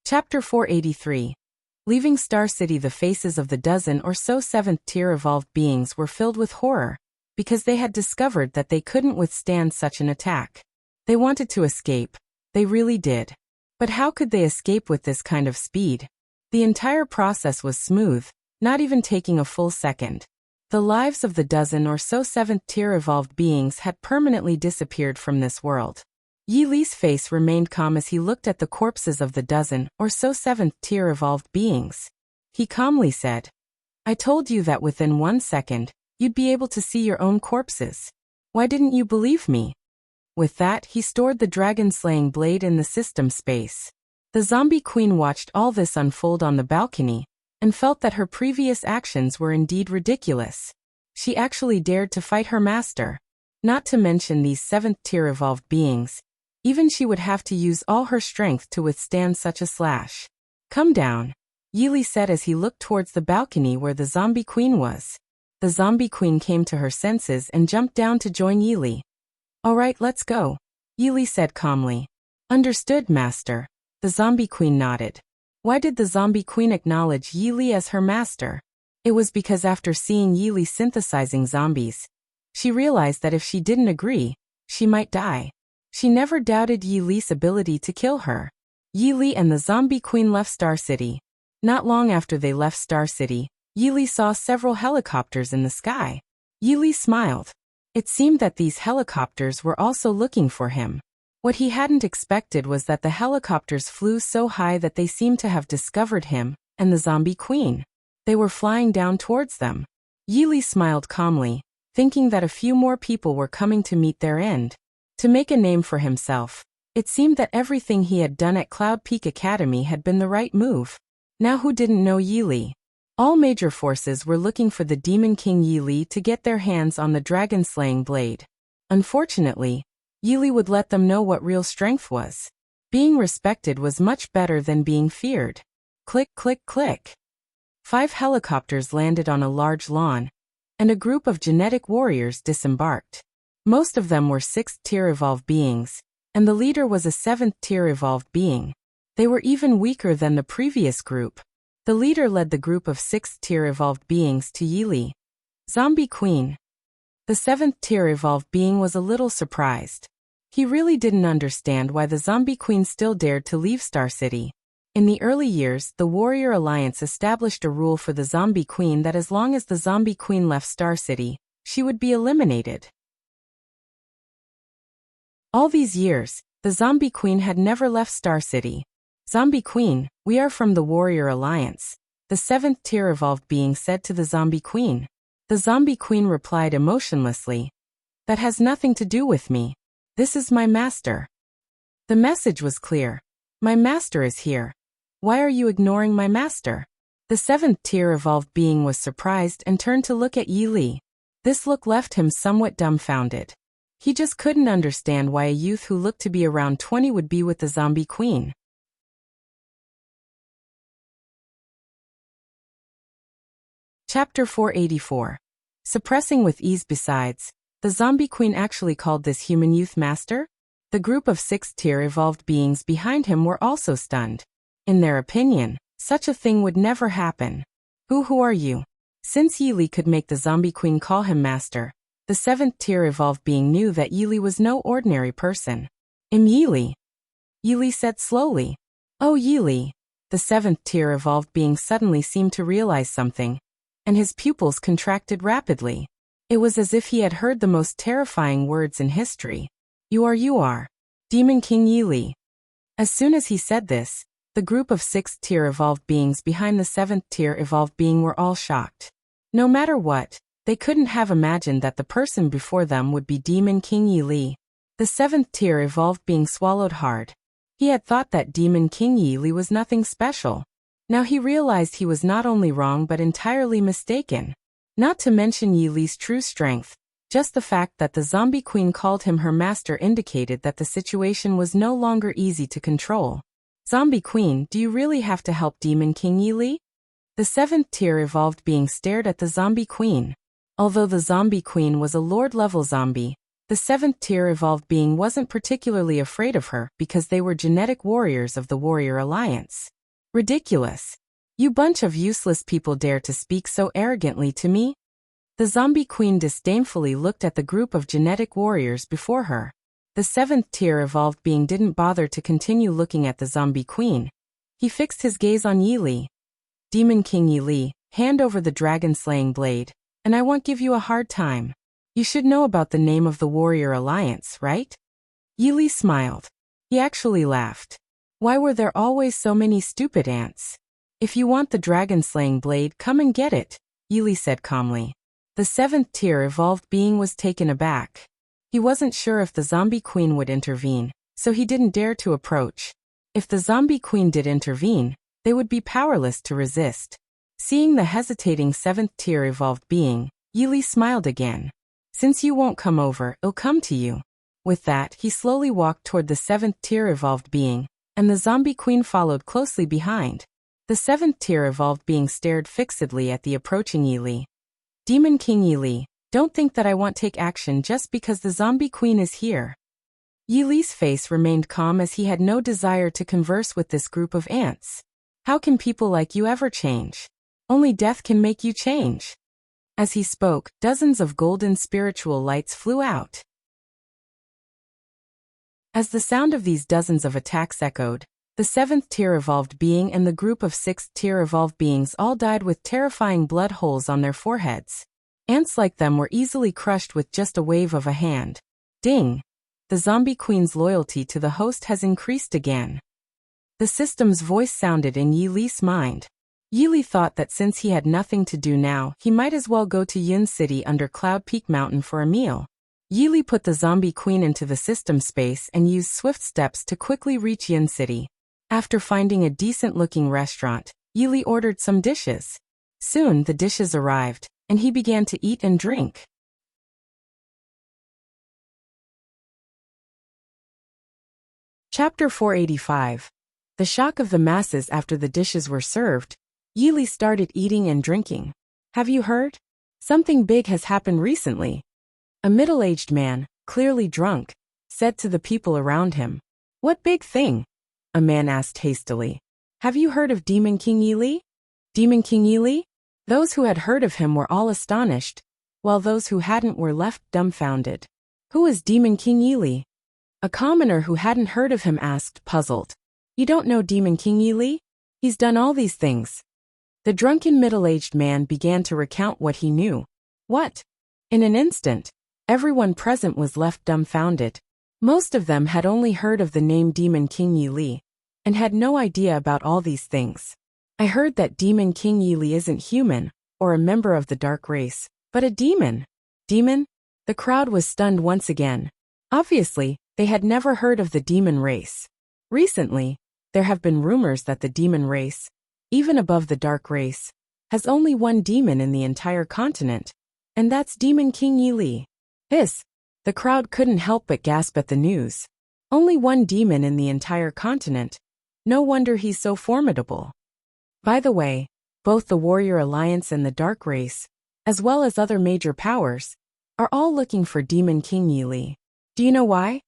Chapter 483. Leaving Star City, the faces of the dozen or so 7th-tier evolved beings were filled with horror, because they had discovered that they couldn't withstand such an attack. They wanted to escape. They really did. But how could they escape with this kind of speed? The entire process was smooth, not even taking a full second. The lives of the dozen or so 7th-tier evolved beings had permanently disappeared from this world. Yili's face remained calm as he looked at the corpses of the dozen or so 7th-tier evolved beings. He calmly said, I told you that within 1 second, you'd be able to see your own corpses. Why didn't you believe me? With that, he stored the dragon-slaying blade in the system space. The zombie queen watched all this unfold on the balcony, and felt that her previous actions were indeed ridiculous. She actually dared to fight her master. Not to mention these 7th-tier evolved beings. Even she would have to use all her strength to withstand such a slash. Come down, Yili said as he looked towards the balcony where the zombie queen was. The zombie queen came to her senses and jumped down to join Yili. All right, let's go, Yili said calmly. Understood, master. The zombie queen nodded. Why did the zombie queen acknowledge Yili as her master? It was because after seeing Yili synthesizing zombies, she realized that if she didn't agree, she might die. She never doubted Yili's ability to kill her. Yili and the zombie queen left Star City. Not long after they left Star City, Yili saw several helicopters in the sky. Yili smiled. It seemed that these helicopters were also looking for him. What he hadn't expected was that the helicopters flew so high that they seemed to have discovered him and the zombie queen. They were flying down towards them. Yili smiled calmly, thinking that a few more people were coming to meet their end. To make a name for himself, it seemed that everything he had done at Cloud Peak Academy had been the right move. Now who didn't know Yili? All major forces were looking for the Demon King Yili to get their hands on the dragon-slaying blade. Unfortunately, Yili would let them know what real strength was. Being respected was much better than being feared. Click, click, click. 5 helicopters landed on a large lawn, and a group of genetic warriors disembarked. Most of them were 6th-tier evolved beings, and the leader was a 7th-tier evolved being. They were even weaker than the previous group. The leader led the group of 6th-tier evolved beings to Yili. Zombie Queen. The 7th-tier evolved being was a little surprised. He really didn't understand why the Zombie Queen still dared to leave Star City. In the early years, the Warrior Alliance established a rule for the Zombie Queen that as long as the Zombie Queen left Star City, she would be eliminated. All these years, the Zombie Queen had never left Star City. Zombie Queen, we are from the Warrior Alliance, the 7th-tier evolved being said to the Zombie Queen. The Zombie Queen replied emotionlessly, "That has nothing to do with me. This is my master." The message was clear. My master is here. Why are you ignoring my master? The 7th-tier evolved being was surprised and turned to look at Yili. This look left him somewhat dumbfounded. He just couldn't understand why a youth who looked to be around 20 would be with the Zombie Queen. Chapter 484. Suppressing with ease. Besides, the Zombie Queen actually called this human youth master? The group of 6th-tier evolved beings behind him were also stunned. In their opinion, such a thing would never happen. Who are you? Since Yili could make the Zombie Queen call him master, the 7th-tier evolved being knew that Yili was no ordinary person. Yili. Yili said slowly. Oh Yili. The 7th-tier evolved being suddenly seemed to realize something, and his pupils contracted rapidly. It was as if he had heard the most terrifying words in history. You are. Demon King Yili. As soon as he said this, the group of 6th-tier evolved beings behind the 7th-tier evolved being were all shocked. No matter what, they couldn't have imagined that the person before them would be Demon King Yili. The 7th-tier evolved being swallowed hard. He had thought that Demon King Yili was nothing special. Now he realized he was not only wrong but entirely mistaken. Not to mention Yili's true strength. Just the fact that the Zombie Queen called him her master indicated that the situation was no longer easy to control. Zombie Queen, do you really have to help Demon King Yili? The 7th-tier evolved being stared at the Zombie Queen. Although the Zombie Queen was a Lord-level zombie, the 7th-tier evolved being wasn't particularly afraid of her because they were genetic warriors of the Warrior Alliance. Ridiculous. You bunch of useless people dare to speak so arrogantly to me? The Zombie Queen disdainfully looked at the group of genetic warriors before her. The 7th-tier evolved being didn't bother to continue looking at the Zombie Queen. He fixed his gaze on Yili. Demon King Yili, hand over the dragon-slaying blade, and I won't give you a hard time. You should know about the name of the Warrior Alliance, right? Yili smiled. He actually laughed. Why were there always so many stupid ants? If you want the dragon-slaying blade, come and get it, Yili said calmly. The 7th-tier evolved being was taken aback. He wasn't sure if the Zombie Queen would intervene, so he didn't dare to approach. If the Zombie Queen did intervene, they would be powerless to resist. Seeing the hesitating 7th-tier evolved being, Yili smiled again. Since you won't come over, I'll come to you. With that, he slowly walked toward the 7th-tier evolved being, and the Zombie Queen followed closely behind. The 7th-tier evolved being stared fixedly at the approaching Yili. Demon King Yili, don't think that I won't take action just because the Zombie Queen is here. Yili's face remained calm as he had no desire to converse with this group of ants. How can people like you ever change? Only death can make you change. As he spoke, dozens of golden spiritual lights flew out. As the sound of these dozens of attacks echoed, the 7th-tier evolved being and the group of 6th-tier evolved beings all died with terrifying blood holes on their foreheads. Ants like them were easily crushed with just a wave of a hand. Ding! The Zombie Queen's loyalty to the host has increased again. The system's voice sounded in Yili's mind. Yili thought that since he had nothing to do now, he might as well go to Yun City under Cloud Peak Mountain for a meal. Yili put the Zombie Queen into the system space and used swift steps to quickly reach Yun City. After finding a decent-looking restaurant, Yili ordered some dishes. Soon the dishes arrived, and he began to eat and drink. Chapter 485. The shock of the masses after the dishes were served. Yili started eating and drinking. Have you heard? Something big has happened recently. A middle-aged man, clearly drunk, said to the people around him. What big thing? A man asked hastily. Have you heard of Demon King Yili? Demon King Yili? Those who had heard of him were all astonished, while those who hadn't were left dumbfounded. Who is Demon King Yili? A commoner who hadn't heard of him asked, puzzled. You don't know Demon King Yili? He's done all these things. The drunken middle-aged man began to recount what he knew. What? In an instant, everyone present was left dumbfounded. Most of them had only heard of the name Demon King Yili, and had no idea about all these things. I heard that Demon King Yili isn't human, or a member of the dark race, but a demon. Demon? The crowd was stunned once again. Obviously, they had never heard of the demon race. Recently, there have been rumors that the demon race, even above the dark race, has only one demon in the entire continent, and that's Demon King Yili. The crowd couldn't help but gasp at the news. Only one demon in the entire continent. No wonder he's so formidable. By the way, both the Warrior Alliance and the Dark Race, as well as other major powers, are all looking for Demon King Yili. Do you know why?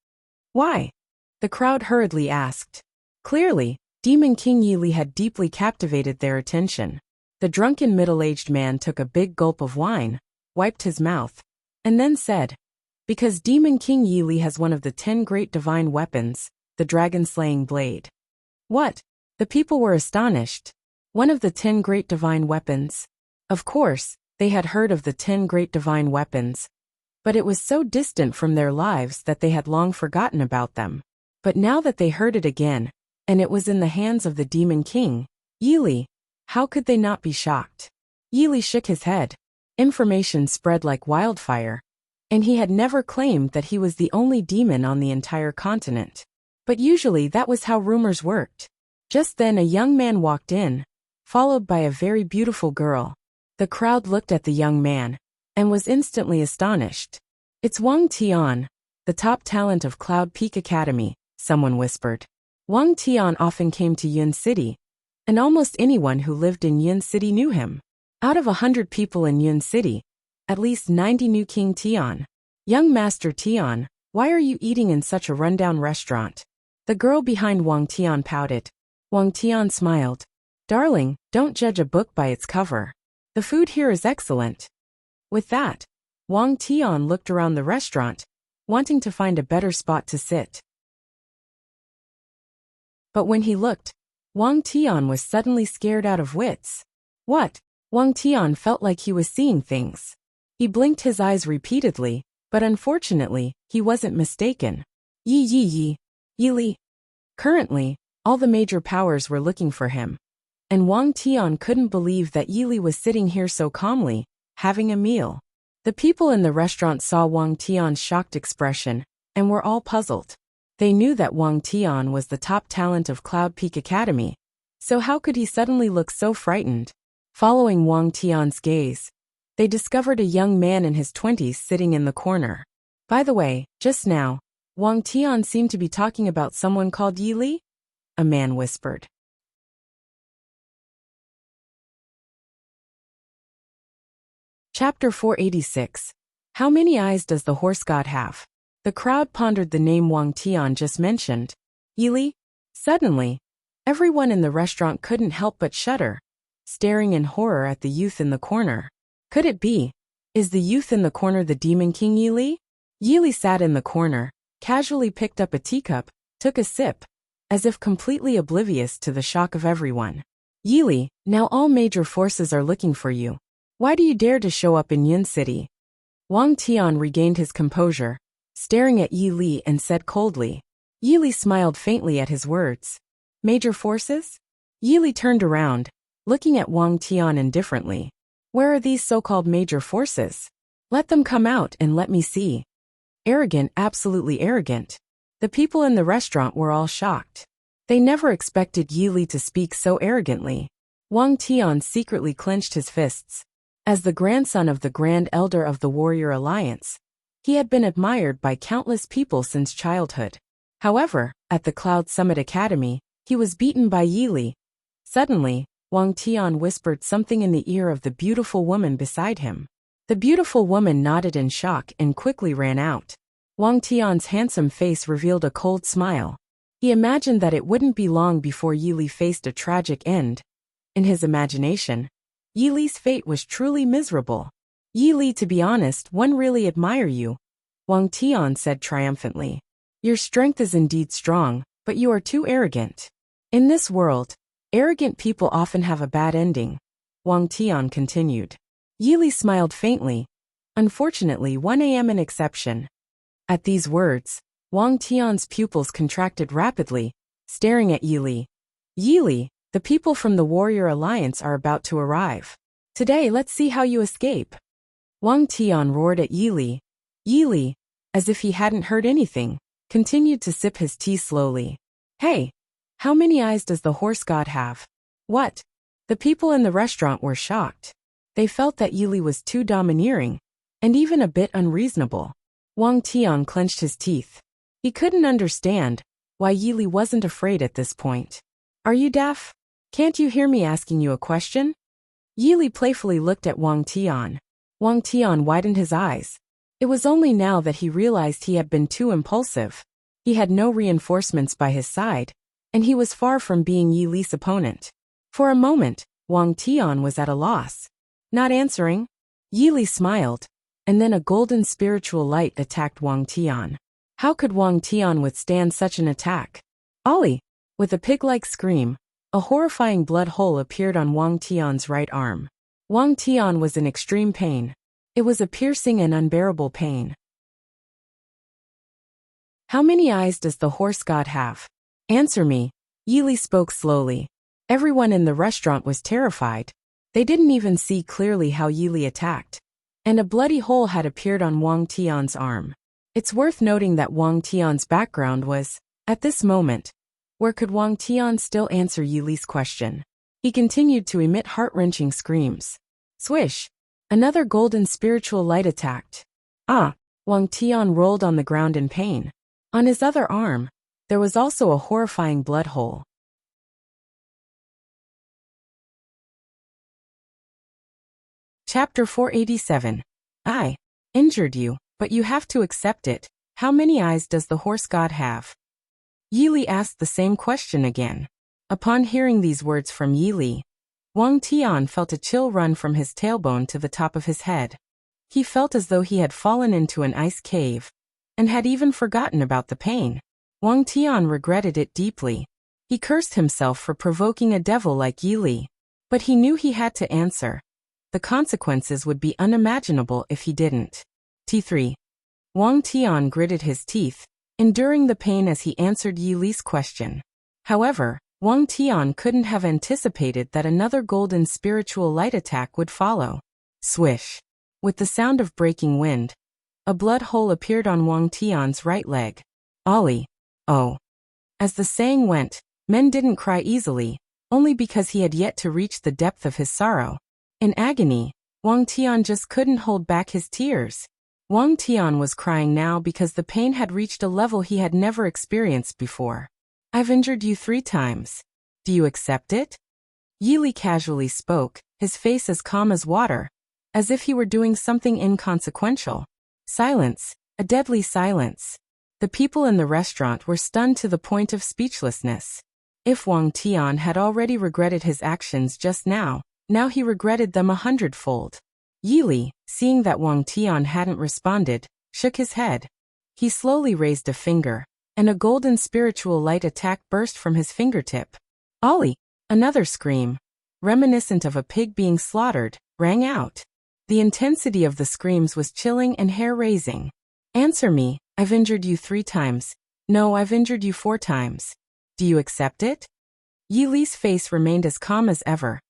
Why? The crowd hurriedly asked. Clearly, Demon King Yili had deeply captivated their attention. The drunken middle-aged man took a big gulp of wine, wiped his mouth, and then said, because Demon King Yili has one of the 10 great divine weapons, the dragon-slaying blade. What? The people were astonished. One of the 10 great divine weapons. Of course, they had heard of the 10 great divine weapons, but it was so distant from their lives that they had long forgotten about them. But now that they heard it again, and it was in the hands of the Demon King, Yili, how could they not be shocked? Yili shook his head. Information spread like wildfire, and he had never claimed that he was the only demon on the entire continent. But usually that was how rumors worked. Just then a young man walked in, followed by a very beautiful girl. The crowd looked at the young man, and was instantly astonished. It's Wang Tian, the top talent of Cloud Peak Academy, someone whispered. Wang Tian often came to Yun City, and almost anyone who lived in Yun City knew him. Out of 100 people in Yun City, at least 90 knew King Tian. Young Master Tian, why are you eating in such a rundown restaurant? The girl behind Wang Tian pouted. Wang Tian smiled. Darling, don't judge a book by its cover. The food here is excellent. With that, Wang Tian looked around the restaurant, wanting to find a better spot to sit. But when he looked, Wang Tian was suddenly scared out of wits. What? Wang Tian felt like he was seeing things. He blinked his eyes repeatedly, but unfortunately, he wasn't mistaken. Yili. Currently, all the major powers were looking for him, and Wang Tian couldn't believe that Yili was sitting here so calmly, having a meal. The people in the restaurant saw Wang Tian's shocked expression, and were all puzzled. They knew that Wang Tian was the top talent of Cloud Peak Academy, so how could he suddenly look so frightened? Following Wang Tian's gaze, they discovered a young man in his 20s sitting in the corner. By the way, just now, Wang Tian seemed to be talking about someone called Yili? A man whispered. Chapter 486. How many eyes does the horse god have? The crowd pondered the name Wang Tian just mentioned. Yili? Suddenly, everyone in the restaurant couldn't help but shudder, staring in horror at the youth in the corner. Could it be? Is the youth in the corner the Demon King Yili? Yili sat in the corner, casually picked up a teacup, took a sip, as if completely oblivious to the shock of everyone. Yili, now all major forces are looking for you. Why do you dare to show up in Yun City? Wang Tian regained his composure, staring at Yili and said coldly. Yili smiled faintly at his words. Major forces? Yili turned around, looking at Wang Tian indifferently. Where are these so-called major forces? Let them come out and let me see. Arrogant, absolutely arrogant. The people in the restaurant were all shocked. They never expected Yili to speak so arrogantly. Wang Tian secretly clenched his fists. As the grandson of the Grand Elder of the Warrior Alliance, he had been admired by countless people since childhood. However, at the Cloud Summit Academy, he was beaten by Yi Li. Suddenly, Wang Tian whispered something in the ear of the beautiful woman beside him. The beautiful woman nodded in shock and quickly ran out. Wang Tian's handsome face revealed a cold smile. He imagined that it wouldn't be long before Yi Li faced a tragic end. In his imagination, Yi Li's fate was truly miserable. Yi Li, to be honest, one really admire you, Wang Tian said triumphantly. Your strength is indeed strong, but you are too arrogant. In this world, arrogant people often have a bad ending, Wang Tian continued. Yi Li smiled faintly. Unfortunately, 1 am an exception. At these words, Wang Tian's pupils contracted rapidly, staring at Yi Li. Yi Li, the people from the Warrior Alliance are about to arrive. Today, let's see how you escape. Wang Tian roared at Yi Li. Yi Li, as if he hadn't heard anything, continued to sip his tea slowly. Hey, how many eyes does the horse god have? What? The people in the restaurant were shocked. They felt that Yi Li was too domineering, and even a bit unreasonable. Wang Tian clenched his teeth. He couldn't understand why Yi Li wasn't afraid at this point. Are you deaf? Can't you hear me asking you a question? Yi Li playfully looked at Wang Tian. Wang Tian widened his eyes. It was only now that he realized he had been too impulsive. He had no reinforcements by his side, and he was far from being Yi Li's opponent. For a moment, Wang Tian was at a loss. Not answering, Yi Li smiled, and then a golden spiritual light attacked Wang Tian. How could Wang Tian withstand such an attack? Ollie! With a pig-like scream, a horrifying blood hole appeared on Wang Tian's right arm. Wang Tian was in extreme pain. It was a piercing and unbearable pain. How many eyes does the horse god have? Answer me, Yi Li spoke slowly. Everyone in the restaurant was terrified. They didn't even see clearly how Yi Li attacked. And a bloody hole had appeared on Wang Tian's arm. It's worth noting that Wang Tian's background was, at this moment, where could Wang Tian still answer Yi Li's question? He continued to emit heart-wrenching screams. Swish! Another golden spiritual light attacked. Ah! Wang Tian rolled on the ground in pain. On his other arm, there was also a horrifying blood hole. Chapter 487. I injured you, but you have to accept it. How many eyes does the horse god have? Yi Li asked the same question again. Upon hearing these words from Yi Li, Wang Tian felt a chill run from his tailbone to the top of his head. He felt as though he had fallen into an ice cave, and had even forgotten about the pain. Wang Tian regretted it deeply. He cursed himself for provoking a devil like Yi Li. But he knew he had to answer. The consequences would be unimaginable if he didn't. T3. Wang Tian gritted his teeth, enduring the pain as he answered Yi Li's question. However, Wang Tian couldn't have anticipated that another golden spiritual light attack would follow. Swish! With the sound of breaking wind, a blood hole appeared on Wang Tian's right leg. Ollie! Oh! As the saying went, men didn't cry easily, only because he had yet to reach the depth of his sorrow. In agony, Wang Tian just couldn't hold back his tears. Wang Tian was crying now because the pain had reached a level he had never experienced before. I've injured you 3 times. Do you accept it? Yi Li casually spoke, his face as calm as water, as if he were doing something inconsequential. Silence, a deadly silence. The people in the restaurant were stunned to the point of speechlessness. If Wang Tian had already regretted his actions just now he regretted them 100-fold. Yi Li, seeing that Wang Tian hadn't responded, shook his head. He slowly raised a finger, and a golden spiritual light attack burst from his fingertip. Ollie! Another scream, reminiscent of a pig being slaughtered, rang out. The intensity of the screams was chilling and hair-raising. Answer me, I've injured you 3 times. No, I've injured you 4 times. Do you accept it? Yi Li's face remained as calm as ever,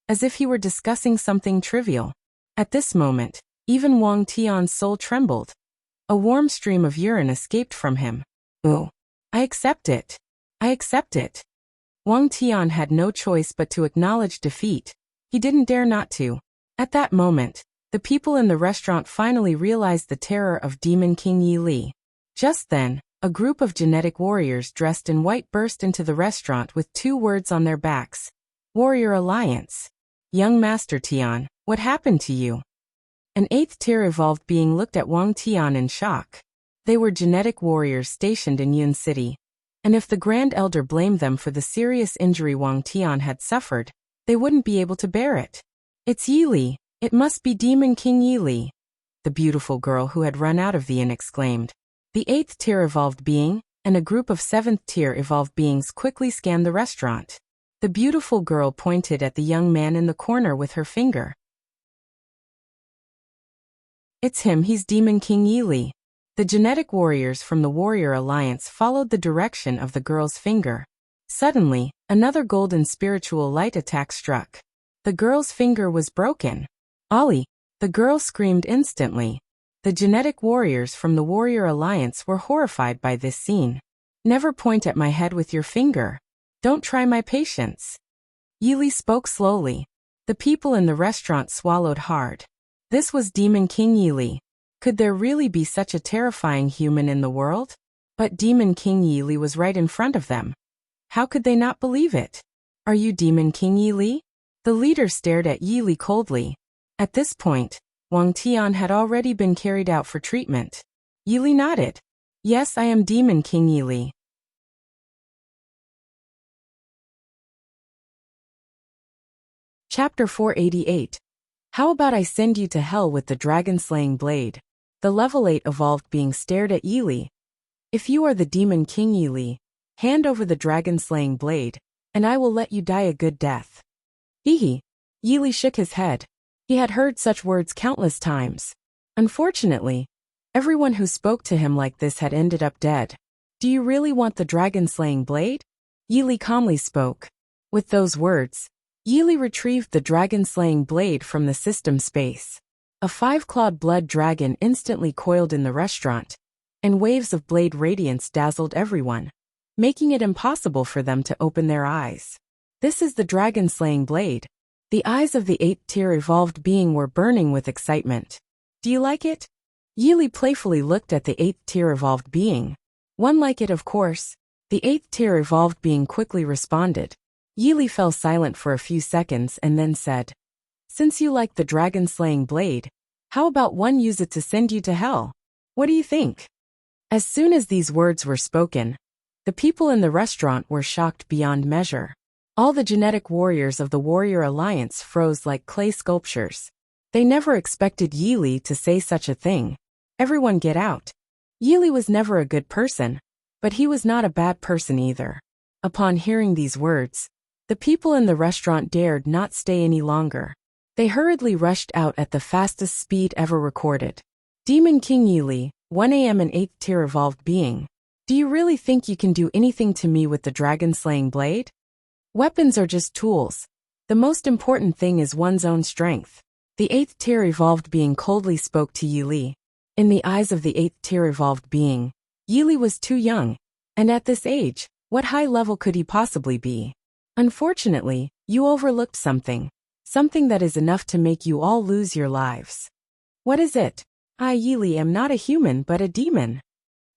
as if he were discussing something trivial. At this moment, even Wang Tian's soul trembled. A warm stream of urine escaped from him. Oh, I accept it. I accept it. Wang Tian had no choice but to acknowledge defeat. He didn't dare not to. At that moment, the people in the restaurant finally realized the terror of Demon King Yi Li. Just then, a group of genetic warriors dressed in white burst into the restaurant with 2 words on their backs. Warrior Alliance. Young Master Tian, what happened to you? An 8th tier evolved being looked at Wang Tian in shock. They were genetic warriors stationed in Yun City. And if the Grand Elder blamed them for the serious injury Wang Tian had suffered, they wouldn't be able to bear it. It's Yi Li. It must be Demon King Yi Li. The beautiful girl who had run out of the inn exclaimed. The 8th tier evolved being, and a group of 7th tier evolved beings quickly scanned the restaurant. The beautiful girl pointed at the young man in the corner with her finger. It's him, he's Demon King Yi Li. The genetic warriors from the Warrior Alliance followed the direction of the girl's finger. Suddenly, another golden spiritual light attack struck. The girl's finger was broken. Ollie! The girl screamed instantly. The genetic warriors from the Warrior Alliance were horrified by this scene. Never point at my head with your finger. Don't try my patience. Yi Li spoke slowly. The people in the restaurant swallowed hard. This was Demon King Yi Li. Could there really be such a terrifying human in the world? But Demon King Yi Li was right in front of them. How could they not believe it? Are you Demon King Yi Li? The leader stared at Yi Li coldly. At this point, Wang Tian had already been carried out for treatment. Yi Li nodded. Yes, I am Demon King Yi Li. Chapter 488. How about I send you to hell with the dragon-slaying blade? The level 8 evolved being stared at Yi Li. If you are the Demon King Yi Li, hand over the dragon-slaying blade, and I will let you die a good death. Hee. Yi Li shook his head. He had heard such words countless times. Unfortunately, everyone who spoke to him like this had ended up dead. Do you really want the dragon-slaying blade? Yi Li calmly spoke. With those words, Yi Li retrieved the dragon-slaying blade from the system space. A 5-clawed blood dragon instantly coiled in the restaurant, and waves of blade radiance dazzled everyone, making it impossible for them to open their eyes. This is the dragon-slaying blade. The eyes of the 8th tier evolved being were burning with excitement. Do you like it? Yi Li playfully looked at the 8th tier evolved being. One like it, of course. The 8th tier evolved being quickly responded. Yi Li fell silent for a few seconds and then said, Since you like the dragon-slaying blade, how about one use it to send you to hell? What do you think? As soon as these words were spoken, the people in the restaurant were shocked beyond measure. All the genetic warriors of the Warrior Alliance froze like clay sculptures. They never expected Yi Li to say such a thing. Everyone get out. Yi Li was never a good person, but he was not a bad person either. Upon hearing these words, the people in the restaurant dared not stay any longer. They hurriedly rushed out at the fastest speed ever recorded. Demon King Yi Li, 1 AM an 8th tier evolved being. Do you really think you can do anything to me with the dragon-slaying blade? Weapons are just tools. The most important thing is one's own strength. The 8th tier evolved being coldly spoke to Yi Li. In the eyes of the 8th tier evolved being, Yi Li was too young, and at this age, what high level could he possibly be? Unfortunately, you overlooked something. Something that is enough to make you all lose your lives. What is it? I, Yi Li, am not a human but a demon.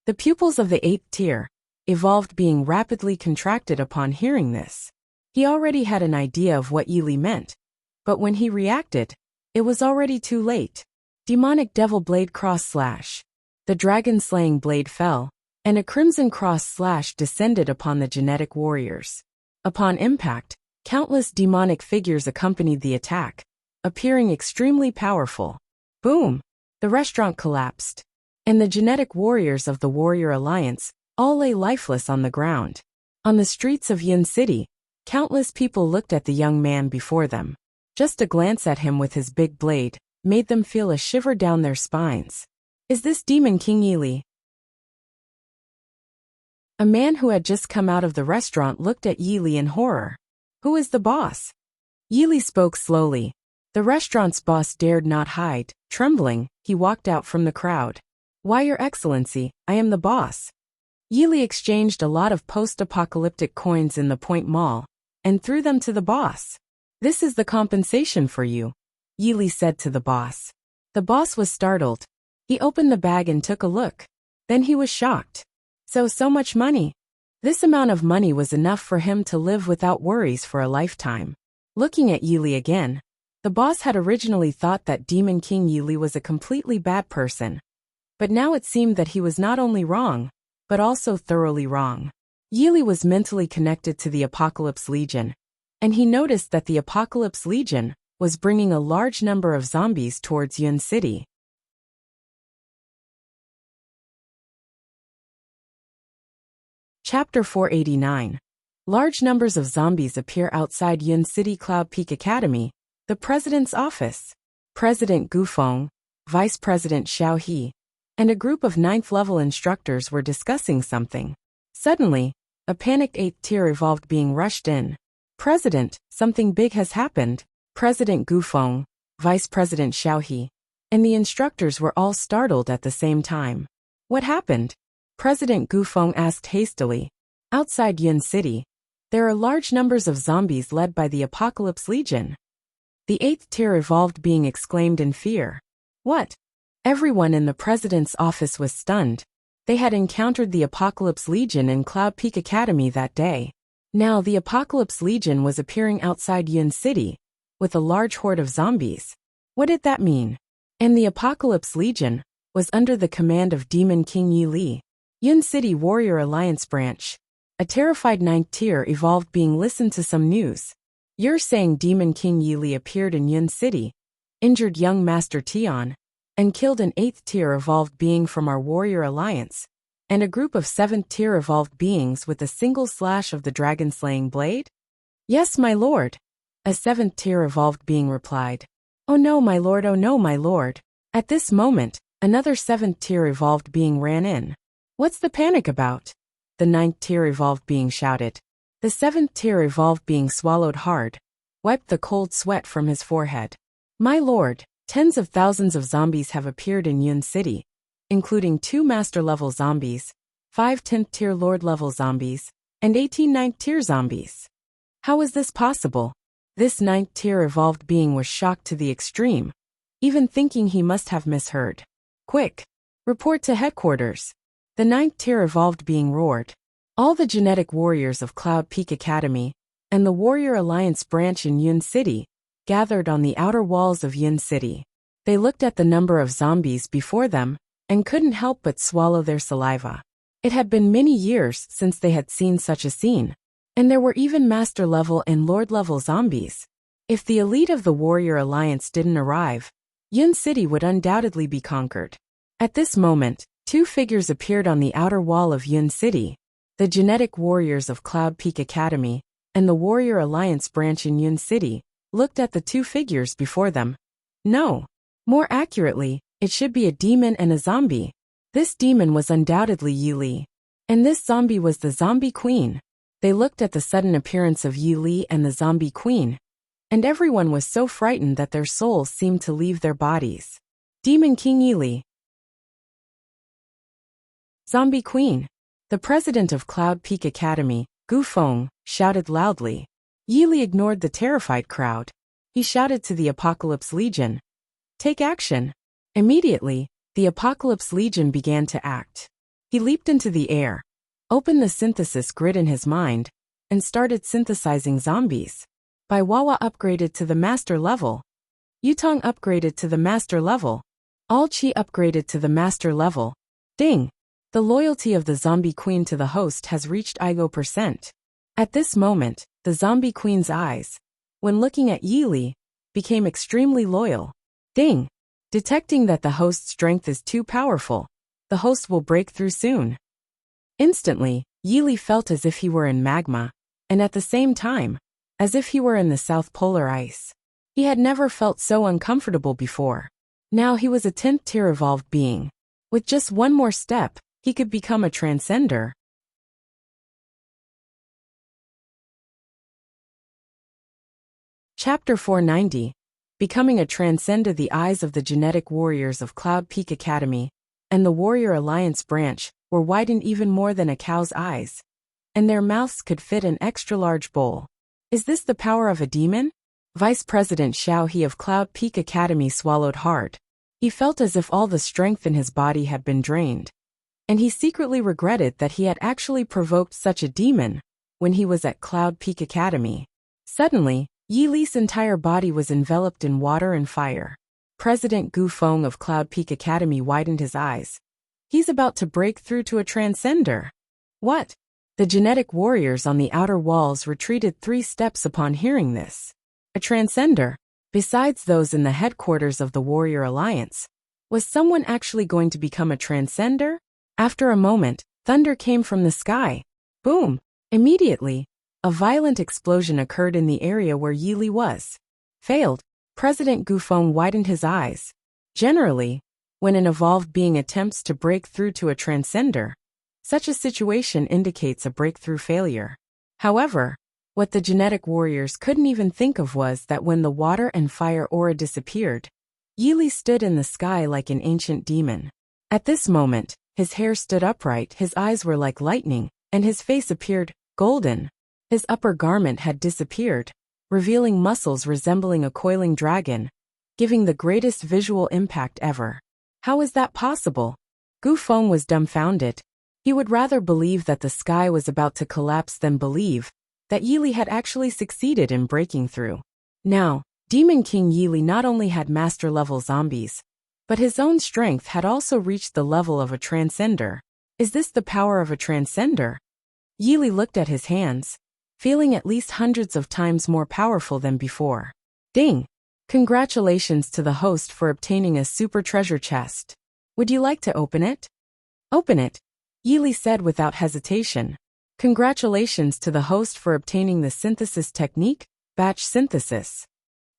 The pupils of the 8th tier, evolved being rapidly contracted upon hearing this. He already had an idea of what Yi Li meant, but when he reacted, it was already too late. Demonic Devil Blade Cross Slash. The dragon-slaying blade fell, and a crimson cross slash descended upon the genetic warriors. Upon impact, countless demonic figures accompanied the attack, appearing extremely powerful. Boom! The restaurant collapsed, and the genetic warriors of the Warrior Alliance all lay lifeless on the ground. On the streets of Yun City, countless people looked at the young man before them. Just a glance at him with his big blade made them feel a shiver down their spines. Is this Demon King Yi Li? A man who had just come out of the restaurant looked at Yi Li in horror. Who is the boss? Yi Li spoke slowly. The restaurant's boss dared not hide. Trembling, he walked out from the crowd. Why, Your Excellency, I am the boss. Yili exchanged a lot of post-apocalyptic coins in the Point Mall and threw them to the boss. "This is the compensation for you," Yili said to the boss. The boss was startled. He opened the bag and took a look. Then he was shocked. So much money. This amount of money was enough for him to live without worries for a lifetime. Looking at Yili again, the boss had originally thought that Demon King Yili was a completely bad person. But now it seemed that he was not only wrong, but also thoroughly wrong. Yili was mentally connected to the Apocalypse Legion, and he noticed that the Apocalypse Legion was bringing a large number of zombies towards Yun City. Chapter 489. Large numbers of zombies appear outside Yun City Cloud Peak Academy, the president's office. President Gu Feng, Vice President Xiao He, and a group of 9th-level instructors were discussing something. Suddenly, a panicked 8th-tier evolved being rushed in. "President, something big has happened." President Gu Feng, Vice President Xiao He, and the instructors were all startled at the same time. "What happened?" President Gu Feng asked hastily. "Outside Yun City, there are large numbers of zombies led by the Apocalypse Legion." The 8th-tier evolved being exclaimed in fear. "What?" Everyone in the president's office was stunned. They had encountered the Apocalypse Legion in Cloud Peak Academy that day. Now the Apocalypse Legion was appearing outside Yun City, with a large horde of zombies. What did that mean? And the Apocalypse Legion was under the command of Demon King Yili. Yun City Warrior Alliance Branch. A terrified 9th-tier evolved being listened to some news. "You're saying Demon King Yili appeared in Yun City, injured young Master Tian, and killed an 8th-tier evolved being from our Warrior Alliance, and a group of 7th-tier evolved beings with a single slash of the dragon-slaying blade?" "Yes, my lord," a 7th-tier evolved being replied. "Oh no, my lord, oh no, my lord." At this moment, another 7th-tier evolved being ran in. "What's the panic about?" the 9th-tier evolved being shouted. The 7th-tier evolved being swallowed hard, wiped the cold sweat from his forehead. "My lord, tens of thousands of zombies have appeared in Yun City, including 2 master-level zombies, 5 10th-tier lord-level zombies, and 18 9th-tier zombies. How is this possible?" This 9th-tier evolved being was shocked to the extreme, even thinking he must have misheard. "Quick! Report to headquarters!" The 9th-tier evolved being roared. All the genetic warriors of Cloud Peak Academy and the Warrior Alliance branch in Yun City gathered on the outer walls of Yun City. They looked at the number of zombies before them and couldn't help but swallow their saliva. It had been many years since they had seen such a scene, and there were even master-level and lord-level zombies. If the elite of the Warrior Alliance didn't arrive, Yun City would undoubtedly be conquered. At this moment, 2 figures appeared on the outer wall of Yun City. The genetic warriors of Cloud Peak Academy and the Warrior Alliance branch in Yun City looked at the 2 figures before them. No. More accurately, it should be a demon and a zombie. This demon was undoubtedly Yili, and this zombie was the Zombie Queen. They looked at the sudden appearance of Yili and the Zombie Queen, and everyone was so frightened that their souls seemed to leave their bodies. Demon King Yili. Zombie Queen. The president of Cloud Peak Academy, Gu Feng, shouted loudly. Yili ignored the terrified crowd. He shouted to the Apocalypse Legion, "Take action!" Immediately, the Apocalypse Legion began to act. He leaped into the air, opened the synthesis grid in his mind, and started synthesizing zombies. Bai Wawa upgraded to the master level. Yutong upgraded to the master level. All Chi upgraded to the master level. Ding! The loyalty of the Zombie Queen to the host has reached IGO%. At this moment, the Zombie Queen's eyes, when looking at Yili, became extremely loyal. Ding! Detecting that the host's strength is too powerful, the host will break through soon. Instantly, Yili felt as if he were in magma, and at the same time, as if he were in the South Polar ice. He had never felt so uncomfortable before. Now he was a 10th-tier evolved being. With just one more step, he could become a transcender. Chapter 490. Becoming a transcender. The eyes of the genetic warriors of Cloud Peak Academy and the Warrior Alliance branch were widened even more than a cow's eyes, and their mouths could fit an extra-large bowl. Is this the power of a demon? Vice President Xiao He of Cloud Peak Academy swallowed hard. He felt as if all the strength in his body had been drained, and he secretly regretted that he had actually provoked such a demon when he was at Cloud Peak Academy. Suddenly, Yi Li's entire body was enveloped in water and fire. President Gu Feng of Cloud Peak Academy widened his eyes. He's about to break through to a transcender. What? The genetic warriors on the outer walls retreated 3 steps upon hearing this. A transcender? Besides those in the headquarters of the Warrior Alliance, was someone actually going to become a transcender? After a moment, thunder came from the sky. Boom! Immediately, a violent explosion occurred in the area where Yi Li was. Failed. President Gu Feng widened his eyes. Generally, when an evolved being attempts to break through to a transcender, such a situation indicates a breakthrough failure. However, what the genetic warriors couldn't even think of was that when the water and fire aura disappeared, Yi Li stood in the sky like an ancient demon. At this moment, his hair stood upright, his eyes were like lightning, and his face appeared golden. His upper garment had disappeared, revealing muscles resembling a coiling dragon, giving the greatest visual impact ever. How is that possible? Gu Feng was dumbfounded. He would rather believe that the sky was about to collapse than believe that Yi Li had actually succeeded in breaking through. Now, Demon King Yi Li not only had master-level zombies, but his own strength had also reached the level of a transcender. Is this the power of a transcender? Yi Li looked at his hands, feeling at least hundreds of times more powerful than before. Ding! Congratulations to the host for obtaining a super treasure chest. Would you like to open it? Open it, Yi Li said without hesitation. Congratulations to the host for obtaining the synthesis technique, batch synthesis.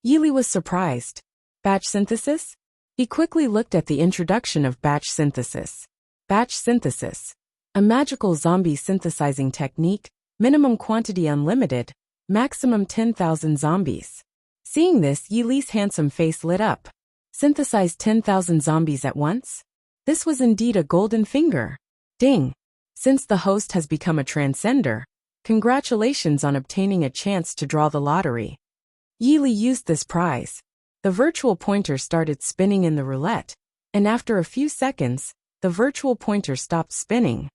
Yi Li was surprised. Batch synthesis? He quickly looked at the introduction of batch synthesis. Batch synthesis. A magical zombie synthesizing technique, minimum quantity unlimited, maximum 10,000 zombies. Seeing this, Yi Li's handsome face lit up. Synthesize 10,000 zombies at once? This was indeed a golden finger. Ding! Since the host has become a transcender, congratulations on obtaining a chance to draw the lottery. Yi Li used this prize. The virtual pointer started spinning in the roulette, and after a few seconds, the virtual pointer stopped spinning.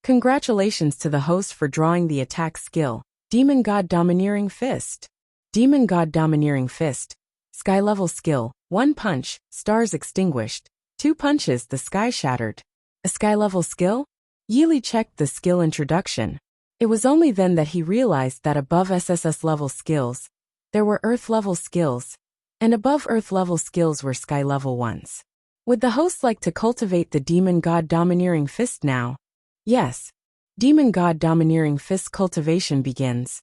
Congratulations to the host for drawing the attack skill, Demon God Domineering Fist. Demon God Domineering Fist. Sky level skill, 1 punch, stars extinguished. 2 punches, the sky shattered. A sky level skill? Yi Li checked the skill introduction. It was only then that he realized that above SSS level skills, there were Earth level skills, and above Earth level skills were sky level ones. Would the host like to cultivate the Demon God Domineering Fist now? Yes. Demon God Domineering Fist cultivation begins.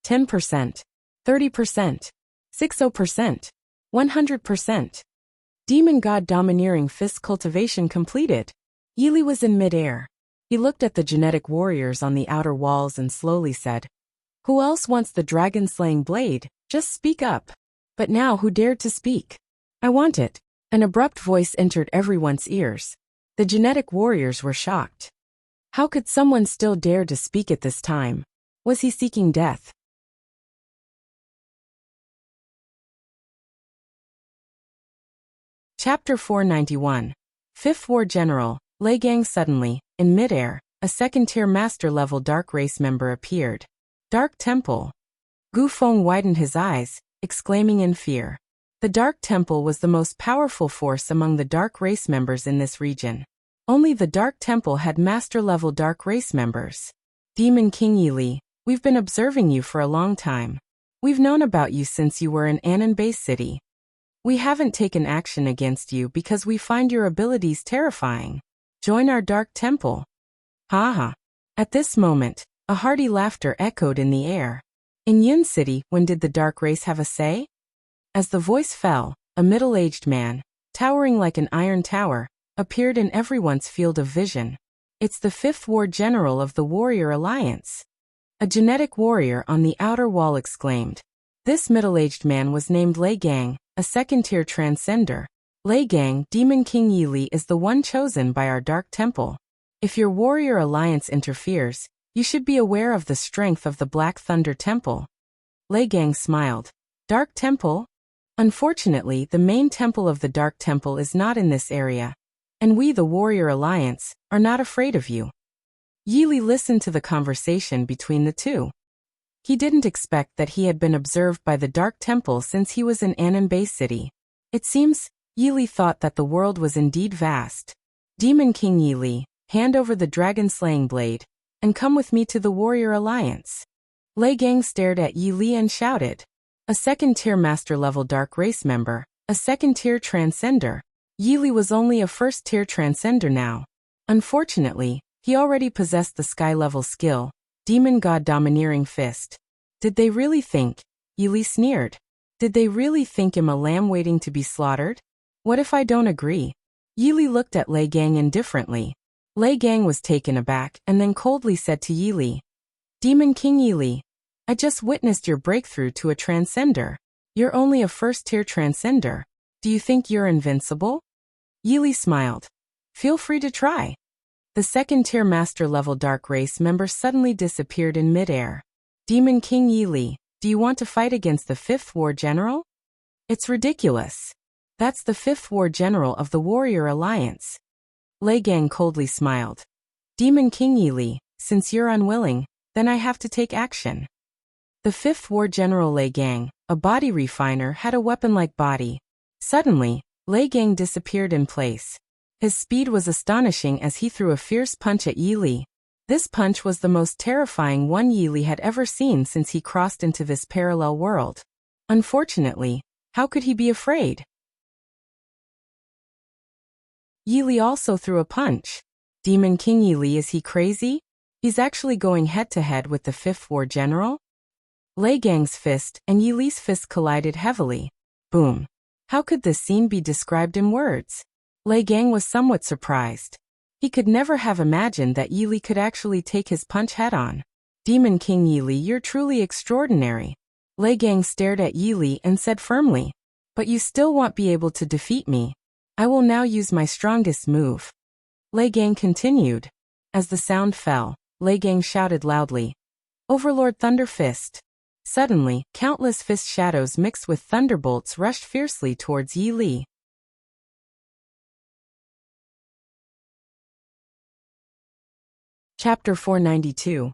10%, 30%, 60%, 100%. Demon God Domineering Fist cultivation completed. Yi Li was in midair. He looked at the genetic warriors on the outer walls and slowly said, "Who else wants the dragon-slaying blade? Just speak up." But now who dared to speak? "I want it." An abrupt voice entered everyone's ears. The genetic warriors were shocked. How could someone still dare to speak at this time? Was he seeking death? Chapter 491. Fifth War General, Lei Gang. Suddenly, in midair, a second-tier master-level Dark Race member appeared. Dark Temple. Gu Feng widened his eyes, exclaiming in fear. The Dark Temple was the most powerful force among the Dark Race members in this region. Only the Dark Temple had master-level Dark Race members. Demon King Yi Li, we've been observing you for a long time. We've known about you since you were in Annan Bay City. We haven't taken action against you because we find your abilities terrifying. Join our Dark Temple. Haha. At this moment, a hearty laughter echoed in the air. In Yun City, when did the Dark Race have a say? As the voice fell, a middle-aged man, towering like an iron tower, appeared in everyone's field of vision. It's the Fifth War General of the Warrior Alliance. A genetic warrior on the outer wall exclaimed. This middle-aged man was named Lei Gang, a second-tier transcender, Lei Gang, Demon King Yili is the one chosen by our Dark Temple. If your warrior alliance interferes, you should be aware of the strength of the Black Thunder Temple. Lei Gang smiled. Dark Temple? Unfortunately, the main temple of the Dark Temple is not in this area, and we, the Warrior Alliance, are not afraid of you. Yili listened to the conversation between the two. He didn't expect that he had been observed by the Dark Temple since he was in Ananbei City. It seems, Yili thought that the world was indeed vast. Demon King Yili, hand over the dragon-slaying blade, and come with me to the Warrior Alliance. Lei Gang stared at Yili and shouted. A second-tier master-level Dark Race member, a second-tier transcender. Yili was only a first-tier transcender now. Unfortunately, he already possessed the sky-level skill, Demon God Domineering Fist. Did they really think? Yili sneered. Did they really think him a lamb waiting to be slaughtered? What if I don't agree? Yili looked at Lei Gang indifferently. Lei Gang was taken aback and then coldly said to Yili, Demon King Yili, I just witnessed your breakthrough to a transcender. You're only a first-tier transcender. Do you think you're invincible? Yili smiled. Feel free to try. The second-tier master-level Dark Race member suddenly disappeared in midair. Demon King Yili, do you want to fight against the 5th War General? It's ridiculous. That's the 5th War General of the Warrior Alliance. Lei Gang coldly smiled. Demon King Yili, since you're unwilling, then I have to take action. The 5th War General Lei Gang, a body refiner, had a weapon-like body. Suddenly, Lei Gang disappeared in place. His speed was astonishing as he threw a fierce punch at Yili. This punch was the most terrifying one Yili had ever seen since he crossed into this parallel world. Unfortunately, how could he be afraid? Yili also threw a punch. Demon King Yili, is he crazy? He's actually going head-to-head with the 5th War General? Lei Gang's fist and Yili's fist collided heavily. Boom. How could this scene be described in words? Lei Gang was somewhat surprised. He could never have imagined that Yili could actually take his punch head-on. Demon King Yili, you're truly extraordinary. Lei Gang stared at Yili and said firmly, but you still won't be able to defeat me. I will now use my strongest move. Lei Gang continued. As the sound fell, Lei Gang shouted loudly, Overlord Thunder Fist. Suddenly, countless fist shadows mixed with thunderbolts rushed fiercely towards Yili. Chapter 492.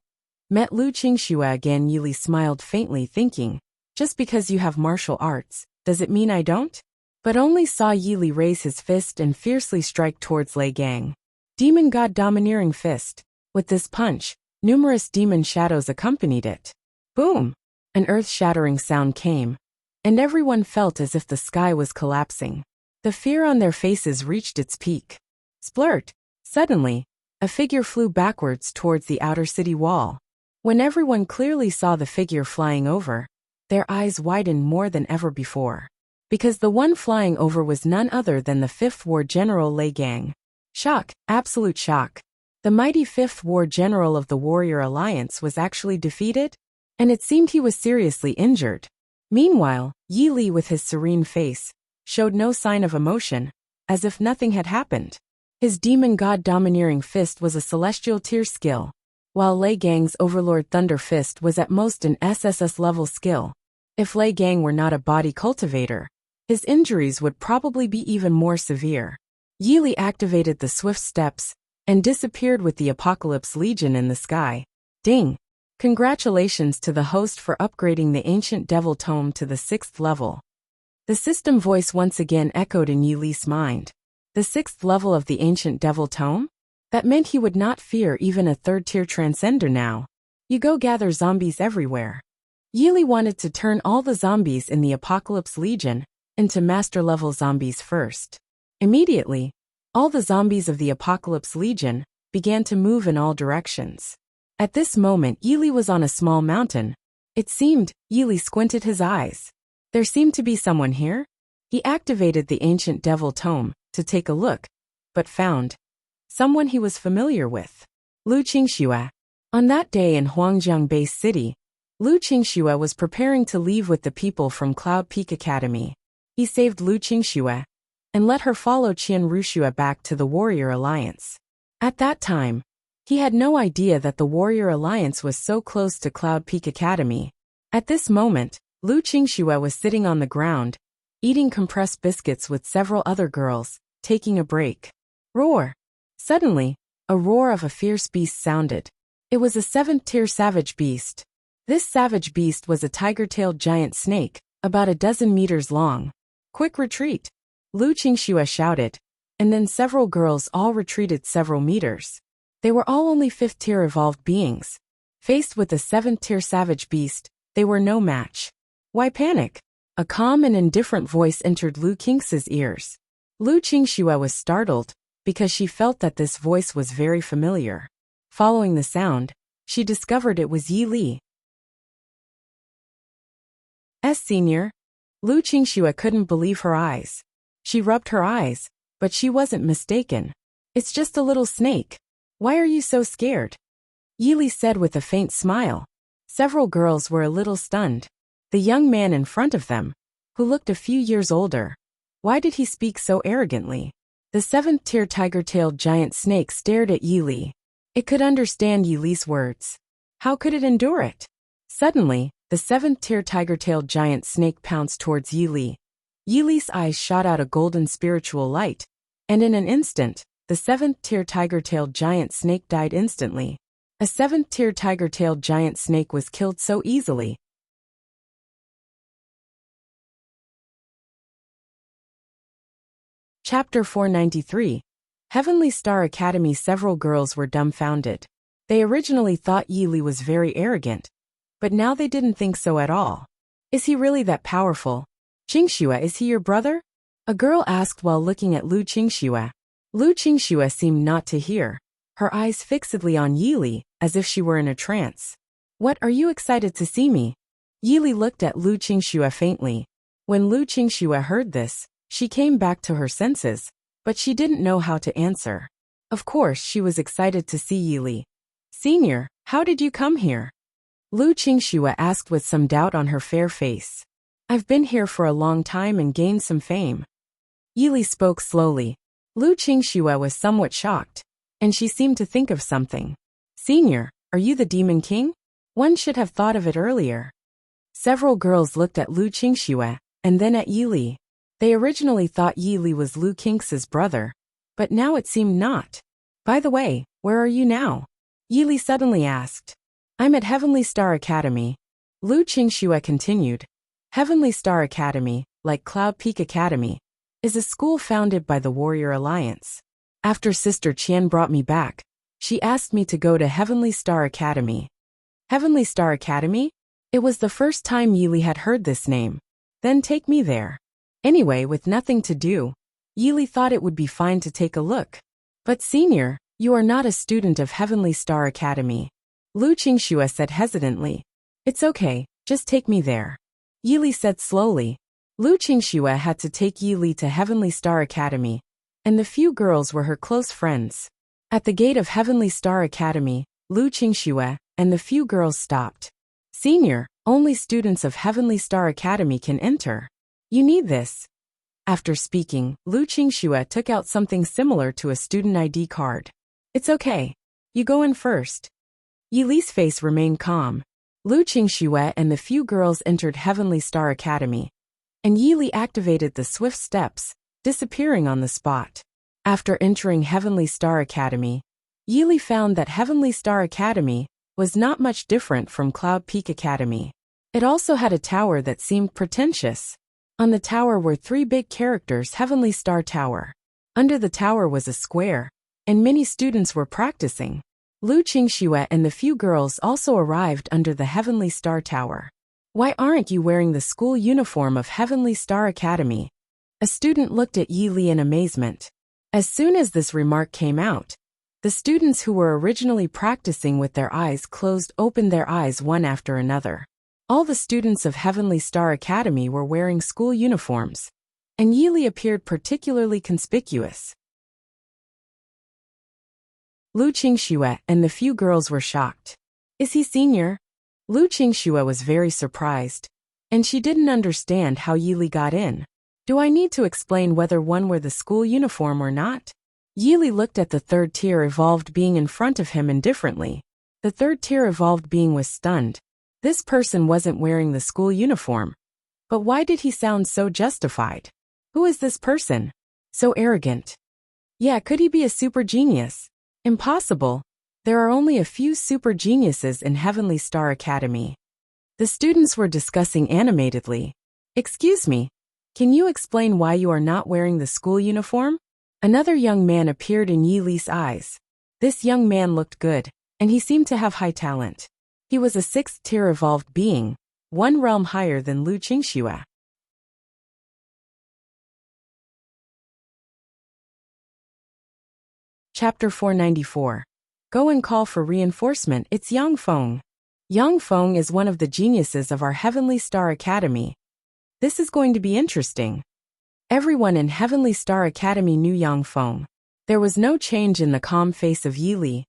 Met Lu Qingxue again. Yili smiled faintly, thinking, just because you have martial arts, does it mean I don't? But only saw Yili raise his fist and fiercely strike towards Lei Gang. Demon God Domineering Fist. With this punch, numerous demon shadows accompanied it. Boom! An earth-shattering sound came, and everyone felt as if the sky was collapsing. The fear on their faces reached its peak. Splurt! Suddenly, a figure flew backwards towards the outer city wall. When everyone clearly saw the figure flying over, their eyes widened more than ever before. Because the one flying over was none other than the 5th War General Lei Gang. Shock, absolute shock. The mighty 5th War General of the Warrior Alliance was actually defeated, and it seemed he was seriously injured. Meanwhile, Yili, with his serene face, showed no sign of emotion, as if nothing had happened. His Demon God Domineering Fist was a celestial tier skill, while Lei Gang's Overlord Thunder Fist was at most an SSS level skill. If Lei Gang were not a body cultivator, his injuries would probably be even more severe. Yili activated the swift steps and disappeared with the Apocalypse Legion in the sky. Ding! Congratulations to the host for upgrading the Ancient Devil Tome to the 6th level. The system voice once again echoed in Yili's mind. The 6th level of the Ancient Devil Tome? That meant he would not fear even a 3rd-tier transcender now. You go gather zombies everywhere. Yili wanted to turn all the zombies in the Apocalypse Legion into master-level zombies first. Immediately, all the zombies of the Apocalypse Legion began to move in all directions. At this moment, Yili was on a small mountain. It seemed, Yili squinted his eyes. There seemed to be someone here. He activated the Ancient Devil Tome to take a look, but found someone he was familiar with. Lu Qingxue. On that day in Huangjiang Base City, Lu Qingxue was preparing to leave with the people from Cloud Peak Academy. He saved Lu Qingxue, and let her follow Wuxia back to the Warrior Alliance. At that time, he had no idea that the Warrior Alliance was so close to Cloud Peak Academy. At this moment, Wuxia was sitting on the ground, eating compressed biscuits with several other girls, taking a break. Roar! Suddenly, a roar of a fierce beast sounded. It was a 7th-tier savage beast. This savage beast was a tiger-tailed giant snake, about a dozen meters long. Quick retreat! Wuxia shouted, and then several girls all retreated several meters. They were all only 5th-tier evolved beings. Faced with a 7th-tier savage beast, they were no match. Why panic? A calm and indifferent voice entered Wuxia's ears. Wuxia was startled, because she felt that this voice was very familiar. Following the sound, she discovered it was Yi Li. Senior. Wuxia couldn't believe her eyes. She rubbed her eyes, but she wasn't mistaken. It's just a little snake. Why are you so scared? Yi Li said with a faint smile. Several girls were a little stunned. The young man in front of them, who looked a few years older. Why did he speak so arrogantly? The 7th-tier tiger-tailed giant snake stared at Yi Li. It could understand Yi Li's words. How could it endure it? Suddenly, the 7th-tier tiger-tailed giant snake pounced towards Yi Li. Yi Li's eyes shot out a golden spiritual light, and in an instant, the 7th-tier tiger-tailed giant snake died instantly. A 7th-tier tiger-tailed giant snake was killed so easily. Chapter 493. Heavenly Star Academy. Several girls were dumbfounded. They originally thought Yi Li was very arrogant, but now they didn't think so at all. Is he really that powerful? Wuxia, is he your brother? A girl asked while looking at Wuxia. Wuxia seemed not to hear, her eyes fixedly on Yi Li, as if she were in a trance. What, are you excited to see me? Yi Li looked at Wuxia faintly. When Wuxia heard this, she came back to her senses, but she didn't know how to answer. Of course she was excited to see Yi Li. Senior, how did you come here? Wuxia asked with some doubt on her fair face. I've been here for a long time and gained some fame. Yi Li spoke slowly. Wuxia was somewhat shocked, and she seemed to think of something. Senior, are you the Demon King? One should have thought of it earlier. Several girls looked at Wuxia, and then at Yi Li. They originally thought Yi Li was Wuxia's brother, but now it seemed not. By the way, where are you now? Yi Li suddenly asked. I'm at Heavenly Star Academy. Wuxia continued. Heavenly Star Academy, like Cloud Peak Academy, is a school founded by the Warrior Alliance. After Sister Qian brought me back, she asked me to go to Heavenly Star Academy. Heavenly Star Academy? It was the first time Yi Li had heard this name. Then take me there. Anyway, with nothing to do, Yi Li thought it would be fine to take a look. But senior, you are not a student of Heavenly Star Academy. Wuxia said hesitantly. It's okay, just take me there. Yi Li said slowly. Wuxia had to take Yi Li to Heavenly Star Academy, and the few girls were her close friends. At the gate of Heavenly Star Academy, Wuxia and the few girls stopped. Senior, only students of Heavenly Star Academy can enter. You need this. After speaking, Wuxia took out something similar to a student ID card. It's okay. You go in first. Yi Li's face remained calm. Wuxia and the few girls entered Heavenly Star Academy, and Yi Li activated the swift steps, disappearing on the spot. After entering Heavenly Star Academy, Yi Li found that Heavenly Star Academy was not much different from Cloud Peak Academy. It also had a tower that seemed pretentious. On the tower were 3 big characters: Heavenly Star Tower. Under the tower was a square, and many students were practicing. Wuxia and the few girls also arrived under the Heavenly Star Tower. Why aren't you wearing the school uniform of Heavenly Star Academy? A student looked at Yi Li in amazement. As soon as this remark came out, the students who were originally practicing with their eyes closed opened their eyes one after another. All the students of Heavenly Star Academy were wearing school uniforms, and Yi Li appeared particularly conspicuous. Wuxia and the few girls were shocked. Is he senior? Wuxia was very surprised, and she didn't understand how Yi Li got in. Do I need to explain whether one wore the school uniform or not? Yili looked at the third-tier evolved being in front of him indifferently. The third-tier evolved being was stunned. This person wasn't wearing the school uniform. But why did he sound so justified? Who is this person? So arrogant. Yeah, could he be a super genius? Impossible. There are only a few super geniuses in Heavenly Star Academy. The students were discussing animatedly. Excuse me. Can you explain why you are not wearing the school uniform? Another young man appeared in Yili's eyes. This young man looked good, and he seemed to have high talent. He was a 6th-tier evolved being, one realm higher than Lu Qingxue. Chapter 494. Go and call for reinforcement. It's Yang Feng. Yang Feng is one of the geniuses of our Heavenly Star Academy. This is going to be interesting. Everyone in Heavenly Star Academy knew Yang Feng. There was no change in the calm face of Yili,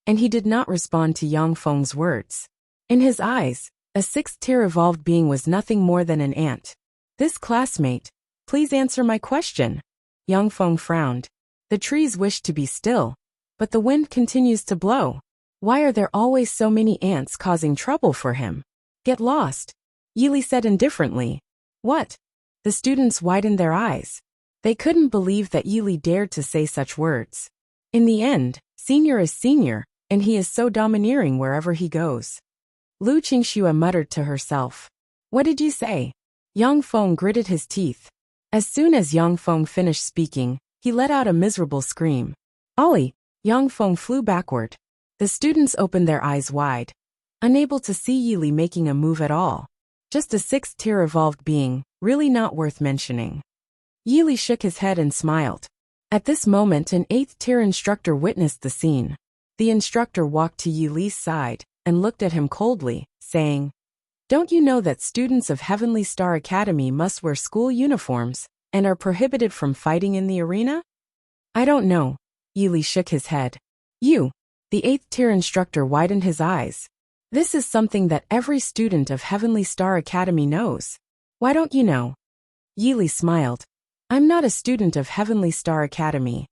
and he did not respond to Yang Feng's words. In his eyes, a 6th-tier evolved being was nothing more than an ant. This classmate, please answer my question. Yang Feng frowned. The trees wished to be still, but the wind continues to blow. Why are there always so many ants causing trouble for him? Get lost. Yili said indifferently. What? The students widened their eyes. They couldn't believe that Yili dared to say such words. In the end, senior is senior, and he is so domineering wherever he goes. Lu Qingxue muttered to herself. What did you say? Yang Feng gritted his teeth. As soon as Yang Feng finished speaking, he let out a miserable scream. Ollie! Yang Feng flew backward. The students opened their eyes wide, unable to see Yili making a move at all. Just a 6th-tier evolved being, really not worth mentioning. Yili shook his head and smiled. At this moment, an 8th-tier instructor witnessed the scene. The instructor walked to Yili's side and looked at him coldly, saying, Don't you know that students of Heavenly Star Academy must wear school uniforms and are prohibited from fighting in the arena? I don't know. Yili shook his head. You. The 8th-tier instructor widened his eyes. This is something that every student of Heavenly Star Academy knows. Why don't you know? Yili smiled. I'm not a student of Heavenly Star Academy.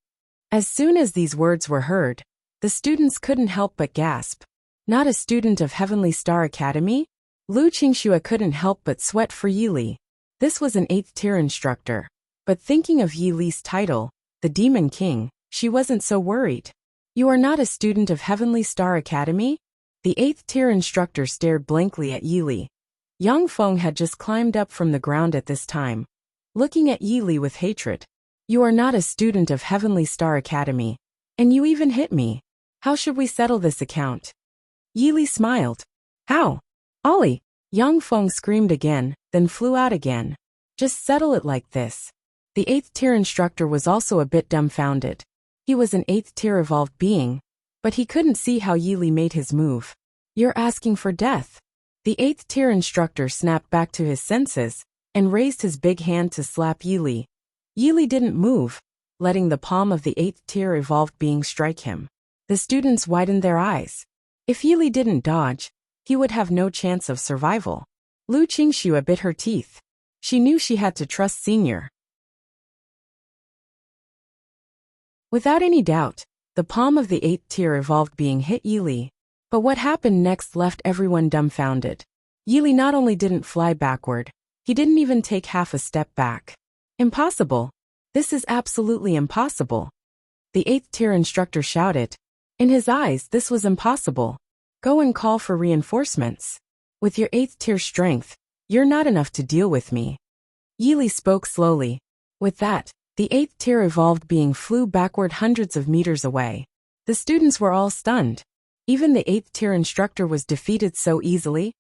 As soon as these words were heard, the students couldn't help but gasp. Not a student of Heavenly Star Academy? Lu Qingxue couldn't help but sweat for Yili. This was an 8th-tier instructor. But thinking of Yili's title, the Demon King, she wasn't so worried. You are not a student of Heavenly Star Academy? The 8th-tier instructor stared blankly at Yili. Yang Feng had just climbed up from the ground at this time, looking at Yili with hatred. You are not a student of Heavenly Star Academy. And you even hit me. How should we settle this account? Yili smiled. How? Ollie! Yang Feng screamed again, then flew out again. Just settle it like this. The 8th-tier instructor was also a bit dumbfounded. He was an 8th-tier evolved being, but he couldn't see how Yili made his move. You're asking for death. The 8th-tier instructor snapped back to his senses and raised his big hand to slap Yili. Yili didn't move, letting the palm of the 8th-tier evolved being strike him. The students widened their eyes. If Yili didn't dodge, he would have no chance of survival. Lu Qingxue bit her teeth. She knew she had to trust Senior. Without any doubt, the palm of the 8th-tier evolved being hit Yili. But what happened next left everyone dumbfounded. Yili not only didn't fly backward, he didn't even take half a step back. Impossible. This is absolutely impossible. The 8th-tier instructor shouted. In his eyes, this was impossible. Go and call for reinforcements. With your 8th-tier strength, you're not enough to deal with me. Yili spoke slowly. With that, the 8th-tier evolved being flew backward hundreds of meters away. The students were all stunned. Even the 8th-tier instructor was defeated so easily.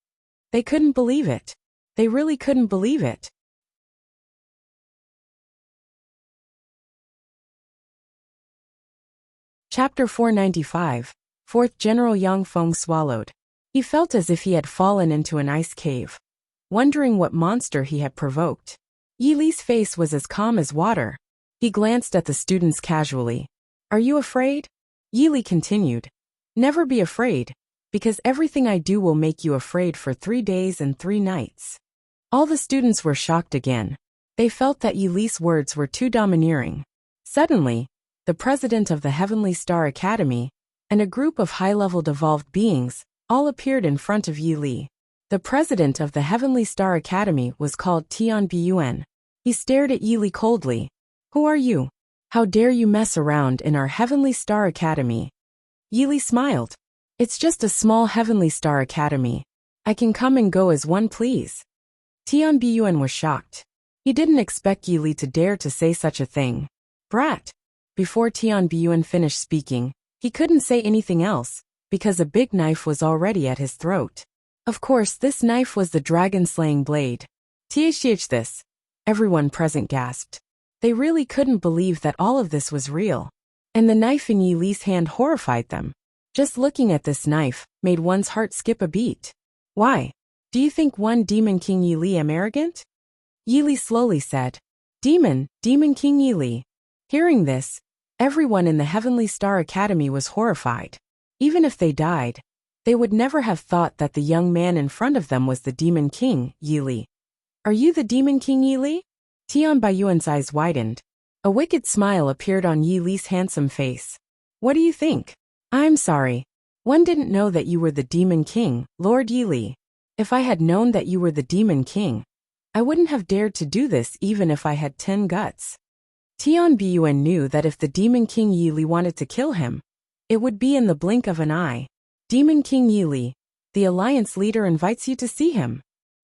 They couldn't believe it. They really couldn't believe it. Chapter 495. 4th General Yang Feng swallowed. He felt as if he had fallen into an ice cave, wondering what monster he had provoked. Yili's face was as calm as water. He glanced at the students casually. Are you afraid? Yili continued. Never be afraid, because everything I do will make you afraid for 3 days and 3 nights. All the students were shocked again. They felt that Yili's words were too domineering. Suddenly, the president of the Heavenly Star Academy and a group of high-level devolved beings all appeared in front of Yili. The president of the Heavenly Star Academy was called Tianbiyuan. He stared at Yili coldly. "Who are you? How dare you mess around in our Heavenly Star Academy?" Yili smiled. "It's just a small Heavenly Star Academy. I can come and go as one please." Tianbiyuan was shocked. He didn't expect Yili to dare to say such a thing. "Brat." Before Tianbiyuan finished speaking, he couldn't say anything else, because a big knife was already at his throat. Of course, this knife was the dragon-slaying blade. "Th this." Everyone present gasped. They really couldn't believe that all of this was real. And the knife in Yili's hand horrified them. Just looking at this knife made one's heart skip a beat. "Why? Do you think one Demon King Yili am arrogant?" Yili slowly said. Demon King Yili." Hearing this, everyone in the Heavenly Star Academy was horrified. Even if they died, they would never have thought that the young man in front of them was the Demon King, Yili. "Are you the Demon King Yili?" Tianbiyuan's eyes widened. A wicked smile appeared on Yili's handsome face. "What do you think?" "I'm sorry. One didn't know that you were the Demon King, Lord Yili. If I had known that you were the Demon King, I wouldn't have dared to do this even if I had 10 guts." Tianbiyuan knew that if the Demon King Yili wanted to kill him, it would be in the blink of an eye. "Demon King Yili, the Alliance leader invites you to see him."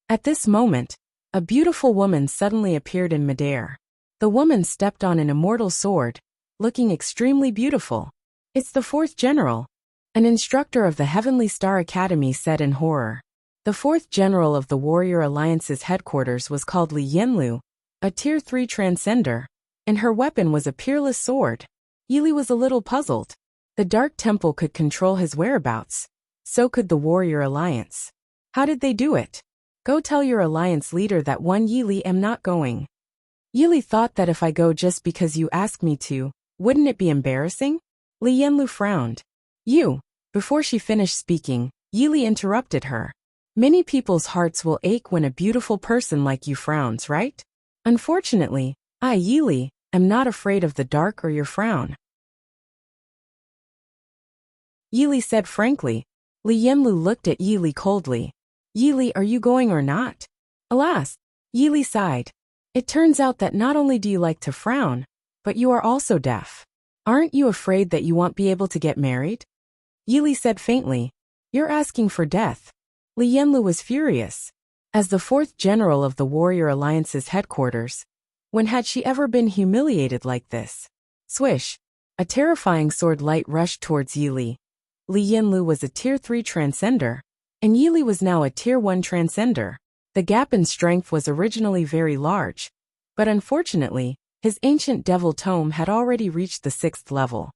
At this moment, a beautiful woman suddenly appeared in midair. The woman stepped on an immortal sword, looking extremely beautiful. "It's the fourth general," an instructor of the Heavenly Star Academy said in horror. The fourth general of the Warrior Alliance's headquarters was called Li Yanlu, a Tier 3 transcender, and her weapon was a peerless sword. Yili was a little puzzled. The Dark Temple could control his whereabouts. So could the Warrior Alliance. How did they do it? "Go tell your Alliance leader that one Yili am not going." Yili thought that if I go just because you ask me to, wouldn't it be embarrassing? Li Yanlu frowned. "You." Before she finished speaking, Yili interrupted her. "Many people's hearts will ache when a beautiful person like you frowns, right? Unfortunately, I, Yili, am not afraid of the dark or your frown." Yili said frankly. Li Yanlu looked at Yili coldly. "Yili, are you going or not?" "Alas," Yili sighed. "It turns out that not only do you like to frown, but you are also deaf. Aren't you afraid that you won't be able to get married?" Yili said faintly. "You're asking for death." Li Yanlu was furious. As the fourth general of the Warrior Alliance's headquarters, when had she ever been humiliated like this? Swish! A terrifying sword light rushed towards Yili. Li Yanlu was a Tier 3 transcender, and Yili was now a Tier 1 transcender. The gap in strength was originally very large, but unfortunately, his ancient devil tome had already reached the 6th level.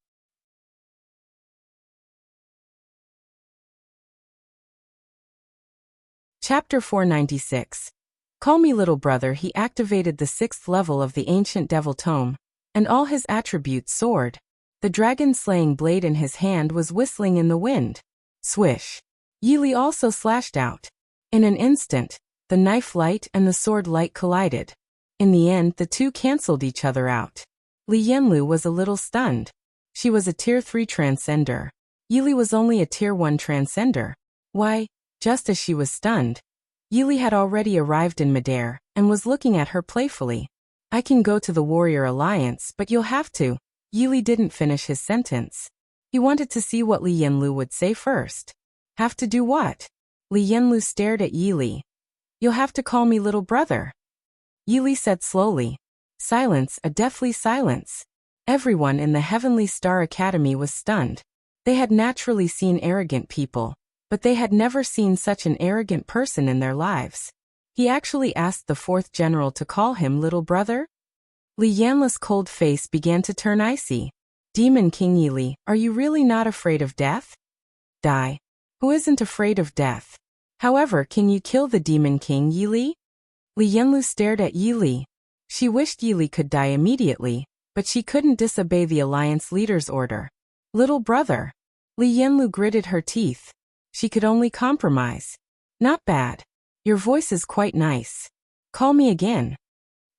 Chapter 496. Call me little brother. He activated the 6th level of the ancient devil tome, and all his attributes soared. The dragon-slaying blade in his hand was whistling in the wind. Swish! Yili also slashed out. In an instant, the knife light and the sword light collided. In the end, the two cancelled each other out. Li Yanlu was a little stunned. She was a Tier 3 transcender. Yili was only a Tier 1 transcender. Why, just as she was stunned, Yili had already arrived in midair and was looking at her playfully. "I can go to the Warrior Alliance, but you'll have to." Yili didn't finish his sentence. He wanted to see what Li Yanlu would say first. "Have to do what?" Li Yanlu stared at Yili. "You'll have to call me little brother." Yili said slowly. Silence, a deathly silence. Everyone in the Heavenly Star Academy was stunned. They had naturally seen arrogant people, but they had never seen such an arrogant person in their lives. He actually asked the fourth general to call him little brother? Li Yanlu's cold face began to turn icy. "Demon King Yili, are you really not afraid of death?" "Die. Who isn't afraid of death? However, can you kill the Demon King Yili?" Li Yanlu stared at Yili. She wished Yili could die immediately, but she couldn't disobey the Alliance leader's order. "Little brother." Li Yanlu gritted her teeth. She could only compromise. "Not bad. Your voice is quite nice. Call me again."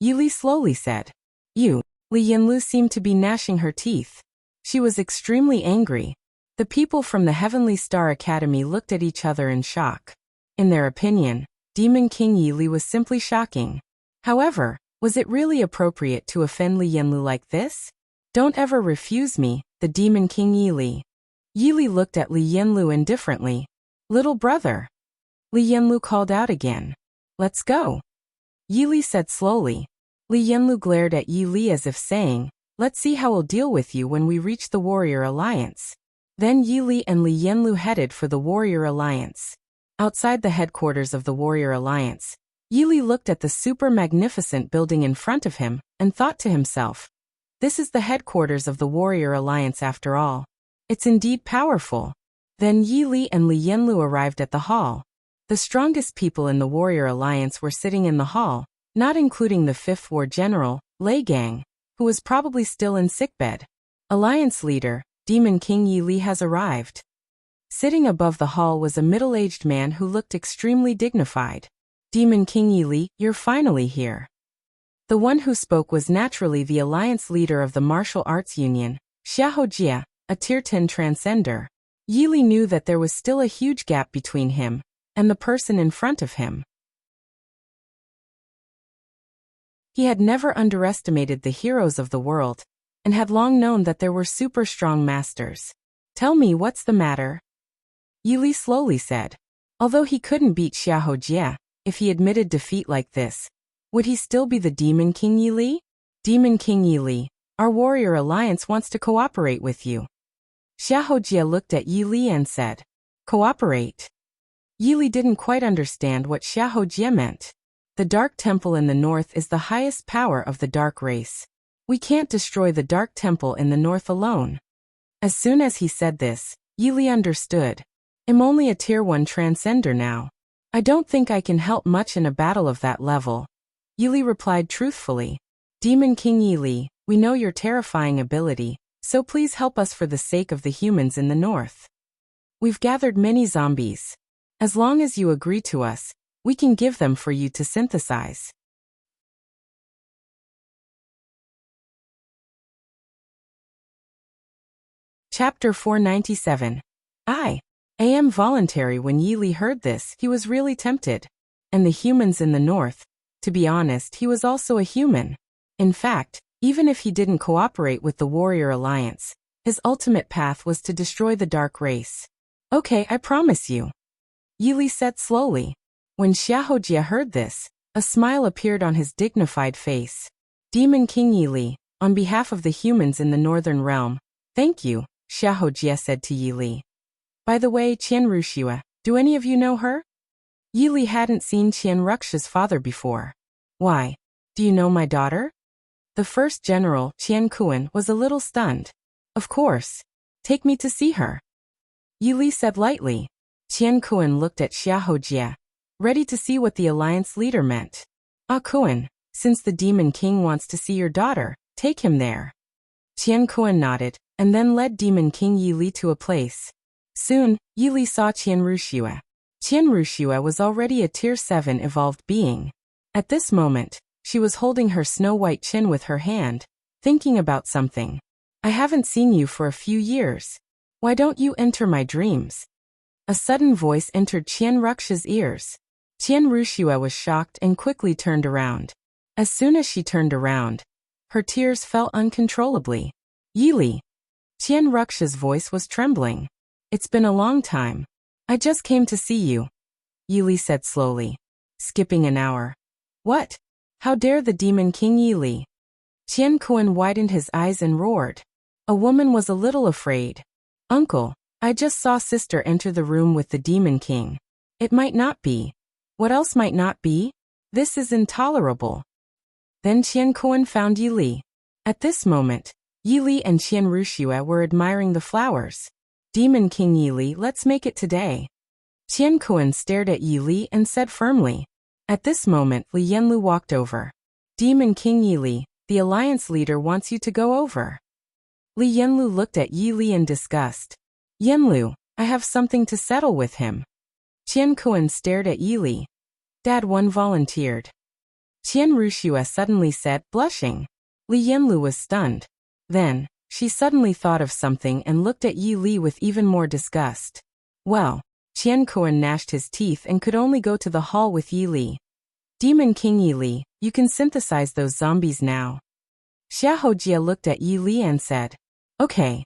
Yili slowly said. You. Li Yanlu seemed to be gnashing her teeth. She was extremely angry. The people from the Heavenly Star Academy looked at each other in shock. In their opinion, Demon King Yili was simply shocking. However, was it really appropriate to offend Li Yanlu like this? Don't ever refuse me, the Demon King Yili. Yili looked at Li Yanlu indifferently. Little brother. Li Yanlu called out again. Let's go. Yili said slowly. Li Yanlu glared at Yili as if saying, let's see how we'll deal with you when we reach the Warrior Alliance. Then Yili and Li Yanlu headed for the Warrior Alliance. Outside the headquarters of the Warrior Alliance, Yili looked at the super magnificent building in front of him and thought to himself, this is the headquarters of the Warrior Alliance after all. It's indeed powerful. Then Yili and Li Yanlu arrived at the hall. The strongest people in the Warrior Alliance were sitting in the hall, not including the 5th War General, Lei Gang, who was probably still in sickbed. Alliance leader, Demon King Yili has arrived. Sitting above the hall was a middle-aged man who looked extremely dignified. Demon King Yili, you're finally here. The one who spoke was naturally the alliance leader of the martial arts union, Xiahou, a Tier 10 transcender. Yili knew that there was still a huge gap between him and the person in front of him. He had never underestimated the heroes of the world and had long known that there were super strong masters. Tell me what's the matter? Yili slowly said. Although he couldn't beat Xiahou, if he admitted defeat like this, would he still be the Demon King Yili? Demon King Yili, our Warrior Alliance wants to cooperate with you. Xiahou looked at Yili and said, cooperate? Yili didn't quite understand what Xiahou meant. The Dark Temple in the north is the highest power of the Dark race. We can't destroy the Dark Temple in the north alone. As soon as he said this, Yili understood. I'm only a Tier 1 transcender now. I don't think I can help much in a battle of that level. Yili replied truthfully. Demon King Yili, we know your terrifying ability, so please help us for the sake of the humans in the north. We've gathered many zombies. As long as you agree to us, we can give them for you to synthesize. Chapter 497. I am voluntary. When Yili heard this, he was really tempted. And the humans in the north, to be honest, he was also a human. In fact, even if he didn't cooperate with the Warrior Alliance, his ultimate path was to destroy the Dark race. Okay, I promise you. Yili said slowly. When Xiahou heard this, a smile appeared on his dignified face. Demon King Yili, on behalf of the humans in the Northern Realm, thank you, Xiahou said to Yili. By the way, Wuxia, do any of you know her? Yili hadn't seen Wuxia's father before. Why? Do you know my daughter? The first general, Qian was a little stunned. Of course. Take me to see her. Yili said lightly. Qian looked at Xiahou, ready to see what the alliance leader meant. Kun, since the Demon King wants to see your daughter, take him there. Qian nodded, and then led Demon King Yili to a place. Soon, Yili saw Wuxia. Wuxia was already a Tier 7 evolved being. At this moment, she was holding her snow-white chin with her hand, thinking about something. I haven't seen you for a few years. Why don't you enter my dreams? A sudden voice entered Wuxia's ears. Wuxia was shocked and quickly turned around. As soon as she turned around, her tears fell uncontrollably. Yili. Wuxia's voice was trembling. It's been a long time. I just came to see you. Yili said slowly. Skipping an hour. What? How dare the Demon King Yili? Qian widened his eyes and roared. A woman was a little afraid. Uncle, I just saw sister enter the room with the Demon King. It might not be. What else might not be? This is intolerable. Then Qian found Yili. At this moment, Yili and Wuxia were admiring the flowers. Demon King Yili, let's make it today. Qian stared at Yili and said firmly. At this moment, Li Yanlu walked over. Demon King Yili, the alliance leader wants you to go over. Li Yanlu looked at Yili in disgust. Yanlu, I have something to settle with him. Qian stared at Yili. Dad one volunteered. Qian Ruxia suddenly said, blushing. Li Yanlu was stunned. Then, she suddenly thought of something and looked at Yi Li with even more disgust. Well, Qian Kuan gnashed his teeth and could only go to the hall with Yi Li. Demon King Yi Li, you can synthesize those zombies now. Xiahou looked at Yi Li and said, okay.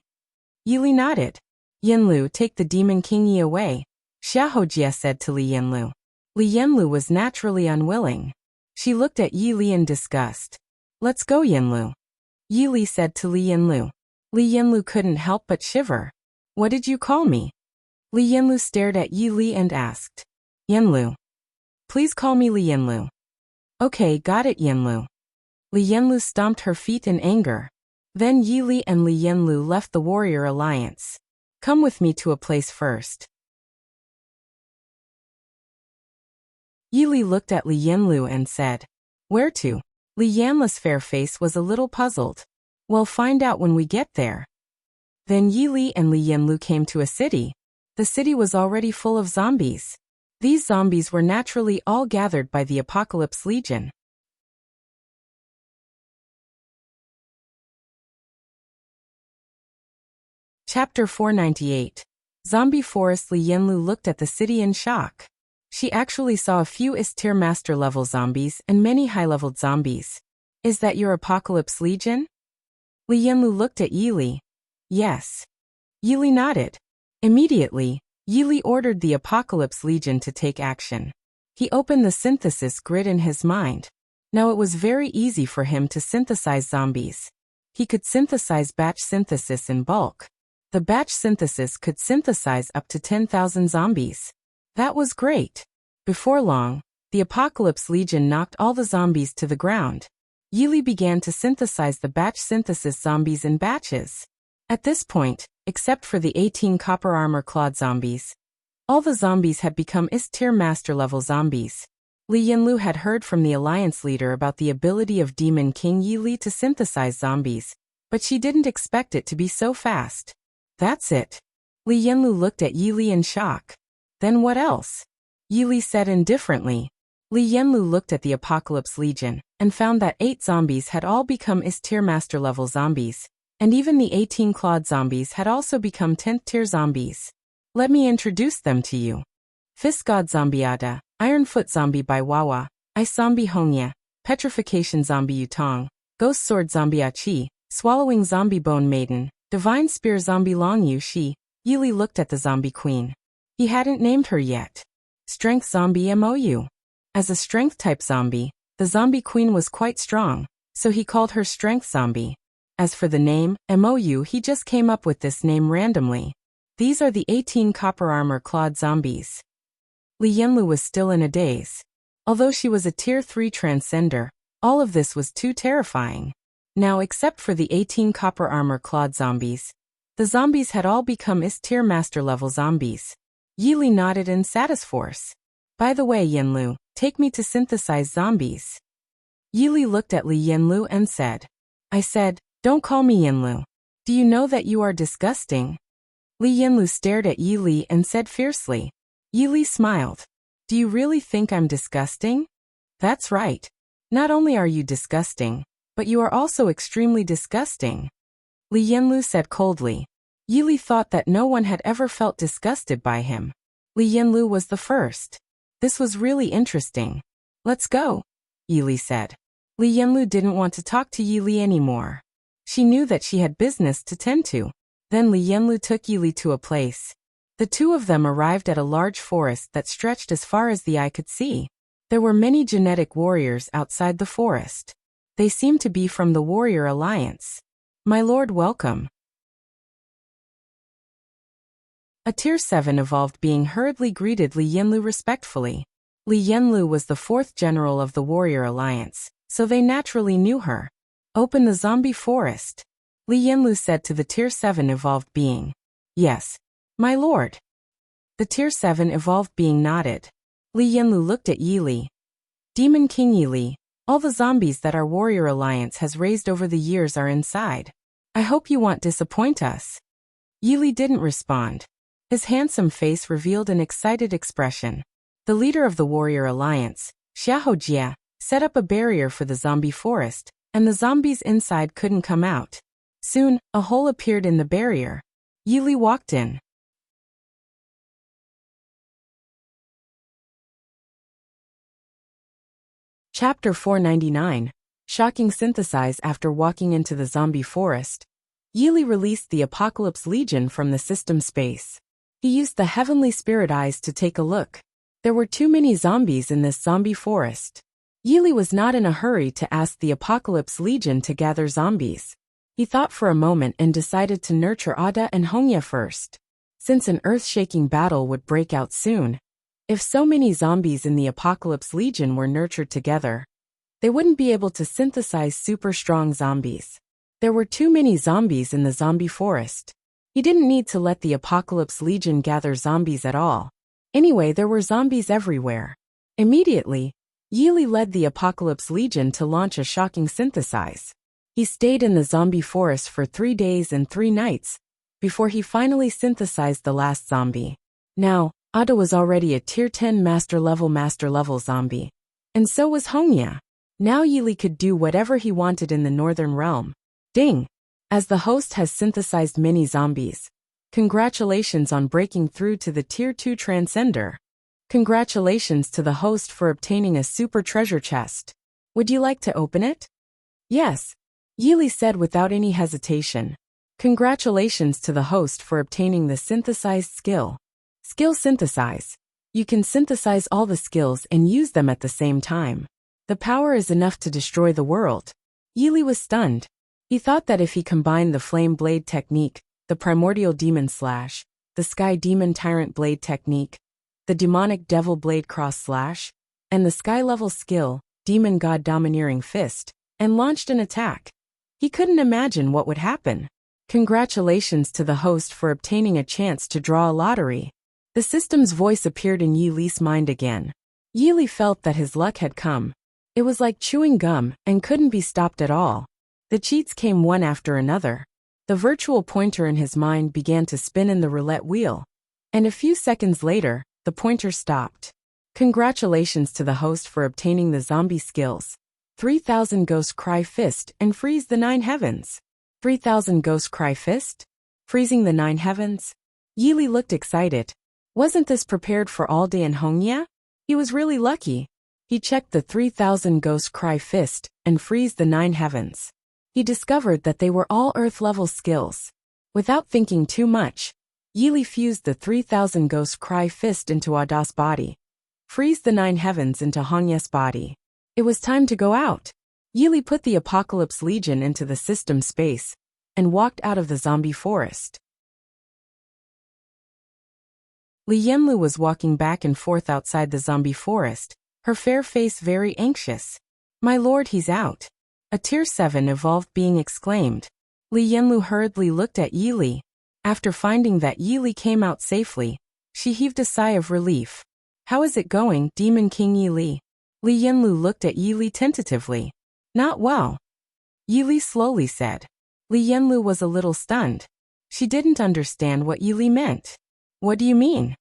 Yi Li nodded. Yanlu, take the Demon King Yi away, Xiahou said to Li Yanlu. Li Yanlu was naturally unwilling. She looked at Yi Li in disgust. Let's go, Yanlu. Yi Li said to Li Yanlu. Li Yanlu couldn't help but shiver. What did you call me? Li Yanlu stared at Yi Li and asked. Yanlu. Please call me Li Yanlu. Okay, got it, Yanlu. Li Yanlu stomped her feet in anger. Then Yi Li and Li Yanlu left the warrior alliance. Come with me to a place first. Yi Li looked at Li Yanlu and said, where to? Li Yanlu's fair face was a little puzzled. We'll find out when we get there. Then Yi Li and Li Yanlu came to a city. The city was already full of zombies. These zombies were naturally all gathered by the Apocalypse Legion. Chapter 498. Zombie Forest. Li Yanlu looked at the city in shock. She actually saw a few S-tier master-level zombies and many high-leveled zombies. Is that your Apocalypse Legion? Li Yanlu looked at Yi Li. Yes. Yi Li nodded. Immediately, Yi Li ordered the Apocalypse Legion to take action. He opened the synthesis grid in his mind. Now it was very easy for him to synthesize zombies. He could synthesize batch synthesis in bulk. The batch synthesis could synthesize up to 10,000 zombies. That was great. Before long, the Apocalypse Legion knocked all the zombies to the ground. Yi Li began to synthesize the batch synthesis zombies in batches. At this point, except for the 18 copper armor-clawed zombies, all the zombies had become S-tier master-level zombies. Li Yanlu had heard from the Alliance leader about the ability of Demon King Yi Li to synthesize zombies, but she didn't expect it to be so fast. That's it. Li Yanlu looked at Yi Li in shock. Then what else? Yi Li said indifferently. Li Yanlu looked at the Apocalypse Legion and found that 8 zombies had all become S-tier master-level zombies, and even the 18 clawed zombies had also become 10th tier zombies. Let me introduce them to you. Fist God Zombie Ada, Ironfoot Zombie Bai Wawa, Ice Zombie Hongya, Petrification Zombie Yutong, Ghost Sword Zombie Achi, Swallowing Zombie Bone Maiden, Divine Spear Zombie Long Yu Shi. Yi Li looked at the Zombie Queen. He hadn't named her yet. Strength Zombie Mou. As a strength-type zombie, the Zombie Queen was quite strong, so he called her Strength Zombie. As for the name, Mou, he just came up with this name randomly. These are the 18 copper armor-clawed zombies. Li Yanlu was still in a daze. Although she was a Tier 3 transcender, all of this was too terrifying. Now, except for the 18 copper armor-clawed zombies, the zombies had all become S-tier master-level zombies. Yi Li nodded in satisforce. By the way, Yanlu, take me to synthesize zombies. Yi Li looked at Li Yanlu and said, I said, don't call me Yanlu. Do you know that you are disgusting? Li Yanlu stared at Yi Li and said fiercely. Yi Li smiled. Do you really think I'm disgusting? That's right. Not only are you disgusting, but you are also extremely disgusting. Li Yanlu said coldly. Yi Li thought that no one had ever felt disgusted by him. Li Yanlu was the first. This was really interesting. Let's go, Yi Li said. Li Yanlu didn't want to talk to Yi Li anymore. She knew that she had business to tend to. Then Li Yanlu took Yi Li to a place. The two of them arrived at a large forest that stretched as far as the eye could see. There were many genetic warriors outside the forest. They seemed to be from the Warrior Alliance. My lord, welcome. A Tier 7 evolved being hurriedly greeted Li Yanlu respectfully. Li Yanlu was the 4th general of the Warrior Alliance, so they naturally knew her. Open the zombie forest. Li Yanlu said to the Tier 7 evolved being. Yes, my lord. The Tier 7 evolved being nodded. Li Yanlu looked at Yi Li. Demon King Yi Li, all the zombies that our Warrior Alliance has raised over the years are inside. I hope you won't disappoint us. Yi Li didn't respond. His handsome face revealed an excited expression. The leader of the Warrior Alliance, Xiahou set up a barrier for the zombie forest, and the zombies inside couldn't come out. Soon, a hole appeared in the barrier. Yili walked in. Chapter 499. Shocking synthesize. After walking into the zombie forest, Yili released the Apocalypse Legion from the system space. He used the heavenly spirit eyes to take a look. There were too many zombies in this zombie forest. Yili was not in a hurry to ask the Apocalypse Legion to gather zombies. He thought for a moment and decided to nurture Ada and Hongya first. Since an earth-shaking battle would break out soon, if so many zombies in the Apocalypse Legion were nurtured together, they wouldn't be able to synthesize super strong zombies. There were too many zombies in the zombie forest. He didn't need to let the Apocalypse Legion gather zombies at all. Anyway, there were zombies everywhere. Immediately, Yili led the Apocalypse Legion to launch a shocking synthesize. He stayed in the zombie forest for 3 days and 3 nights before he finally synthesized the last zombie. Now, Ada was already a tier 10 master level zombie. And so was Hongya. Now Yili could do whatever he wanted in the Northern Realm. Ding! As the host has synthesized many zombies. Congratulations on breaking through to the tier 2 transcender. Congratulations to the host for obtaining a super treasure chest. Would you like to open it? Yes, Yili said without any hesitation. Congratulations to the host for obtaining the synthesized skill. Skill synthesize. You can synthesize all the skills and use them at the same time. The power is enough to destroy the world. Yili was stunned. He thought that if he combined the Flame Blade technique, the Primordial Demon Slash, the Sky Demon Tyrant Blade technique, the Demonic Devil Blade Cross Slash, and the Sky level skill, Demon God Domineering Fist, and launched an attack, he couldn't imagine what would happen. Congratulations to the host for obtaining a chance to draw a lottery. The system's voice appeared in Yili's mind again. Yili felt that his luck had come. It was like chewing gum and couldn't be stopped at all. The cheats came one after another. The virtual pointer in his mind began to spin in the roulette wheel. And a few seconds later, the pointer stopped. Congratulations to the host for obtaining the zombie skills. 3000 Ghost Cry Fist and Freeze the 9 Heavens. 3000 Ghost Cry Fist? Freezing the 9 Heavens? Yili looked excited. Wasn't this prepared for all day in Hongya? He was really lucky. He checked the 3000 Ghost Cry Fist and Freeze the 9 Heavens. He discovered that they were all Earth-level skills. Without thinking too much, Yili fused the 3000 Ghost Cry Fist into Ada's body. Freeze the 9 Heavens into Hongya's body. It was time to go out. Yili put the Apocalypse Legion into the system space and walked out of the zombie forest. Li Yanlu was walking back and forth outside the zombie forest, her fair face very anxious. My lord, he's out. A tier 7 evolved being exclaimed. Li Yanlu hurriedly looked at Yili. After finding that Yili came out safely, she heaved a sigh of relief. How is it going, Demon King Yili? Li Yanlu looked at Yili tentatively. Not well. Yili slowly said. Li Yanlu was a little stunned. She didn't understand what Yili meant. What do you mean?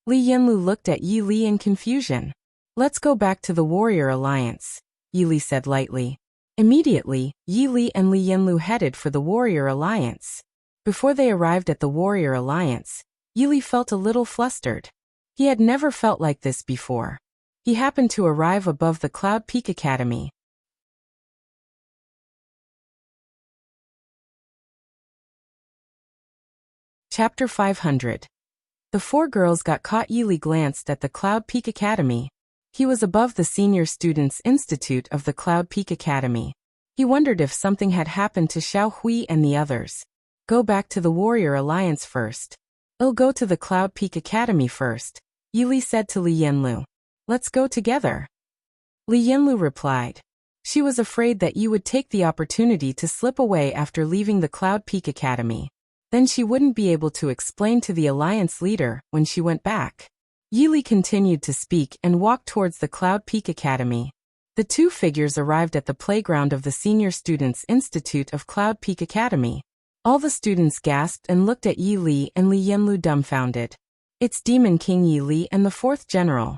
Li Yanlu looked at Yili in confusion. Let's go back to the Warrior Alliance, Yili said lightly. Immediately, Yili and Li Yanlu headed for the Warrior Alliance. Before they arrived at the Warrior Alliance, Yili felt a little flustered. He had never felt like this before. He happened to arrive above the Cloud Peak Academy. Chapter 500. The 4 girls got caught. Yili glanced at the Cloud Peak Academy. He was above the Senior Students' Institute of the Cloud Peak Academy. He wondered if something had happened to Xiao Hui and the others. Go back to the Warrior Alliance first. I'll go to the Cloud Peak Academy first, Yili said to Li Yanlu. Let's go together. Li Yanlu replied. She was afraid that Yi would take the opportunity to slip away after leaving the Cloud Peak Academy. Then she wouldn't be able to explain to the Alliance leader when she went back. Yili continued to speak and walked towards the Cloud Peak Academy. The 2 figures arrived at the playground of the Senior Students' Institute of Cloud Peak Academy. All the students gasped and looked at Yili and Li Yanlu dumbfounded. It's Demon King Yili and the 4th General.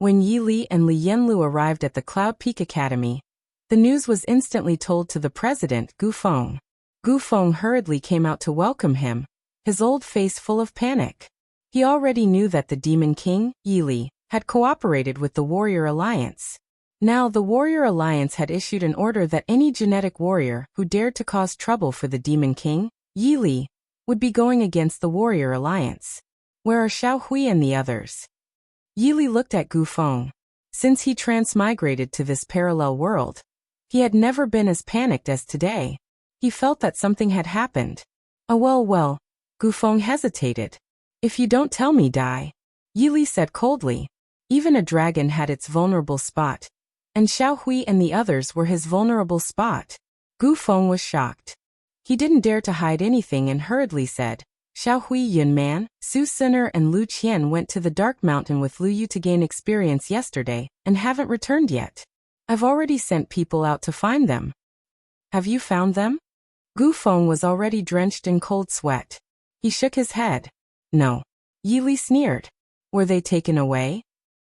When Yi Li and Li Yanlu arrived at the Cloud Peak Academy, the news was instantly told to the president, Gu Feng. Gu Feng hurriedly came out to welcome him, his old face full of panic. He already knew that the Demon King, Yi Li, had cooperated with the Warrior Alliance. Now the Warrior Alliance had issued an order that any genetic warrior who dared to cause trouble for the Demon King, Yi Li, would be going against the Warrior Alliance. Where are Xiao Hui and the others? Yi Li looked at Gu Feng. Since he transmigrated to this parallel world, he had never been as panicked as today. He felt that something had happened. Oh well, Gu Feng hesitated. If you don't tell me, die. Yi Li said coldly. Even a dragon had its vulnerable spot, and Xiao Hui and the others were his vulnerable spot. Gu Feng was shocked. He didn't dare to hide anything and hurriedly said, Xiao Hui, Yun Man, Su Sinner and Lu Qian went to the Dark Mountain with Lu Yu to gain experience yesterday and haven't returned yet. I've already sent people out to find them. Have you found them? Gu Feng was already drenched in cold sweat. He shook his head. No. Yi Li sneered. Were they taken away?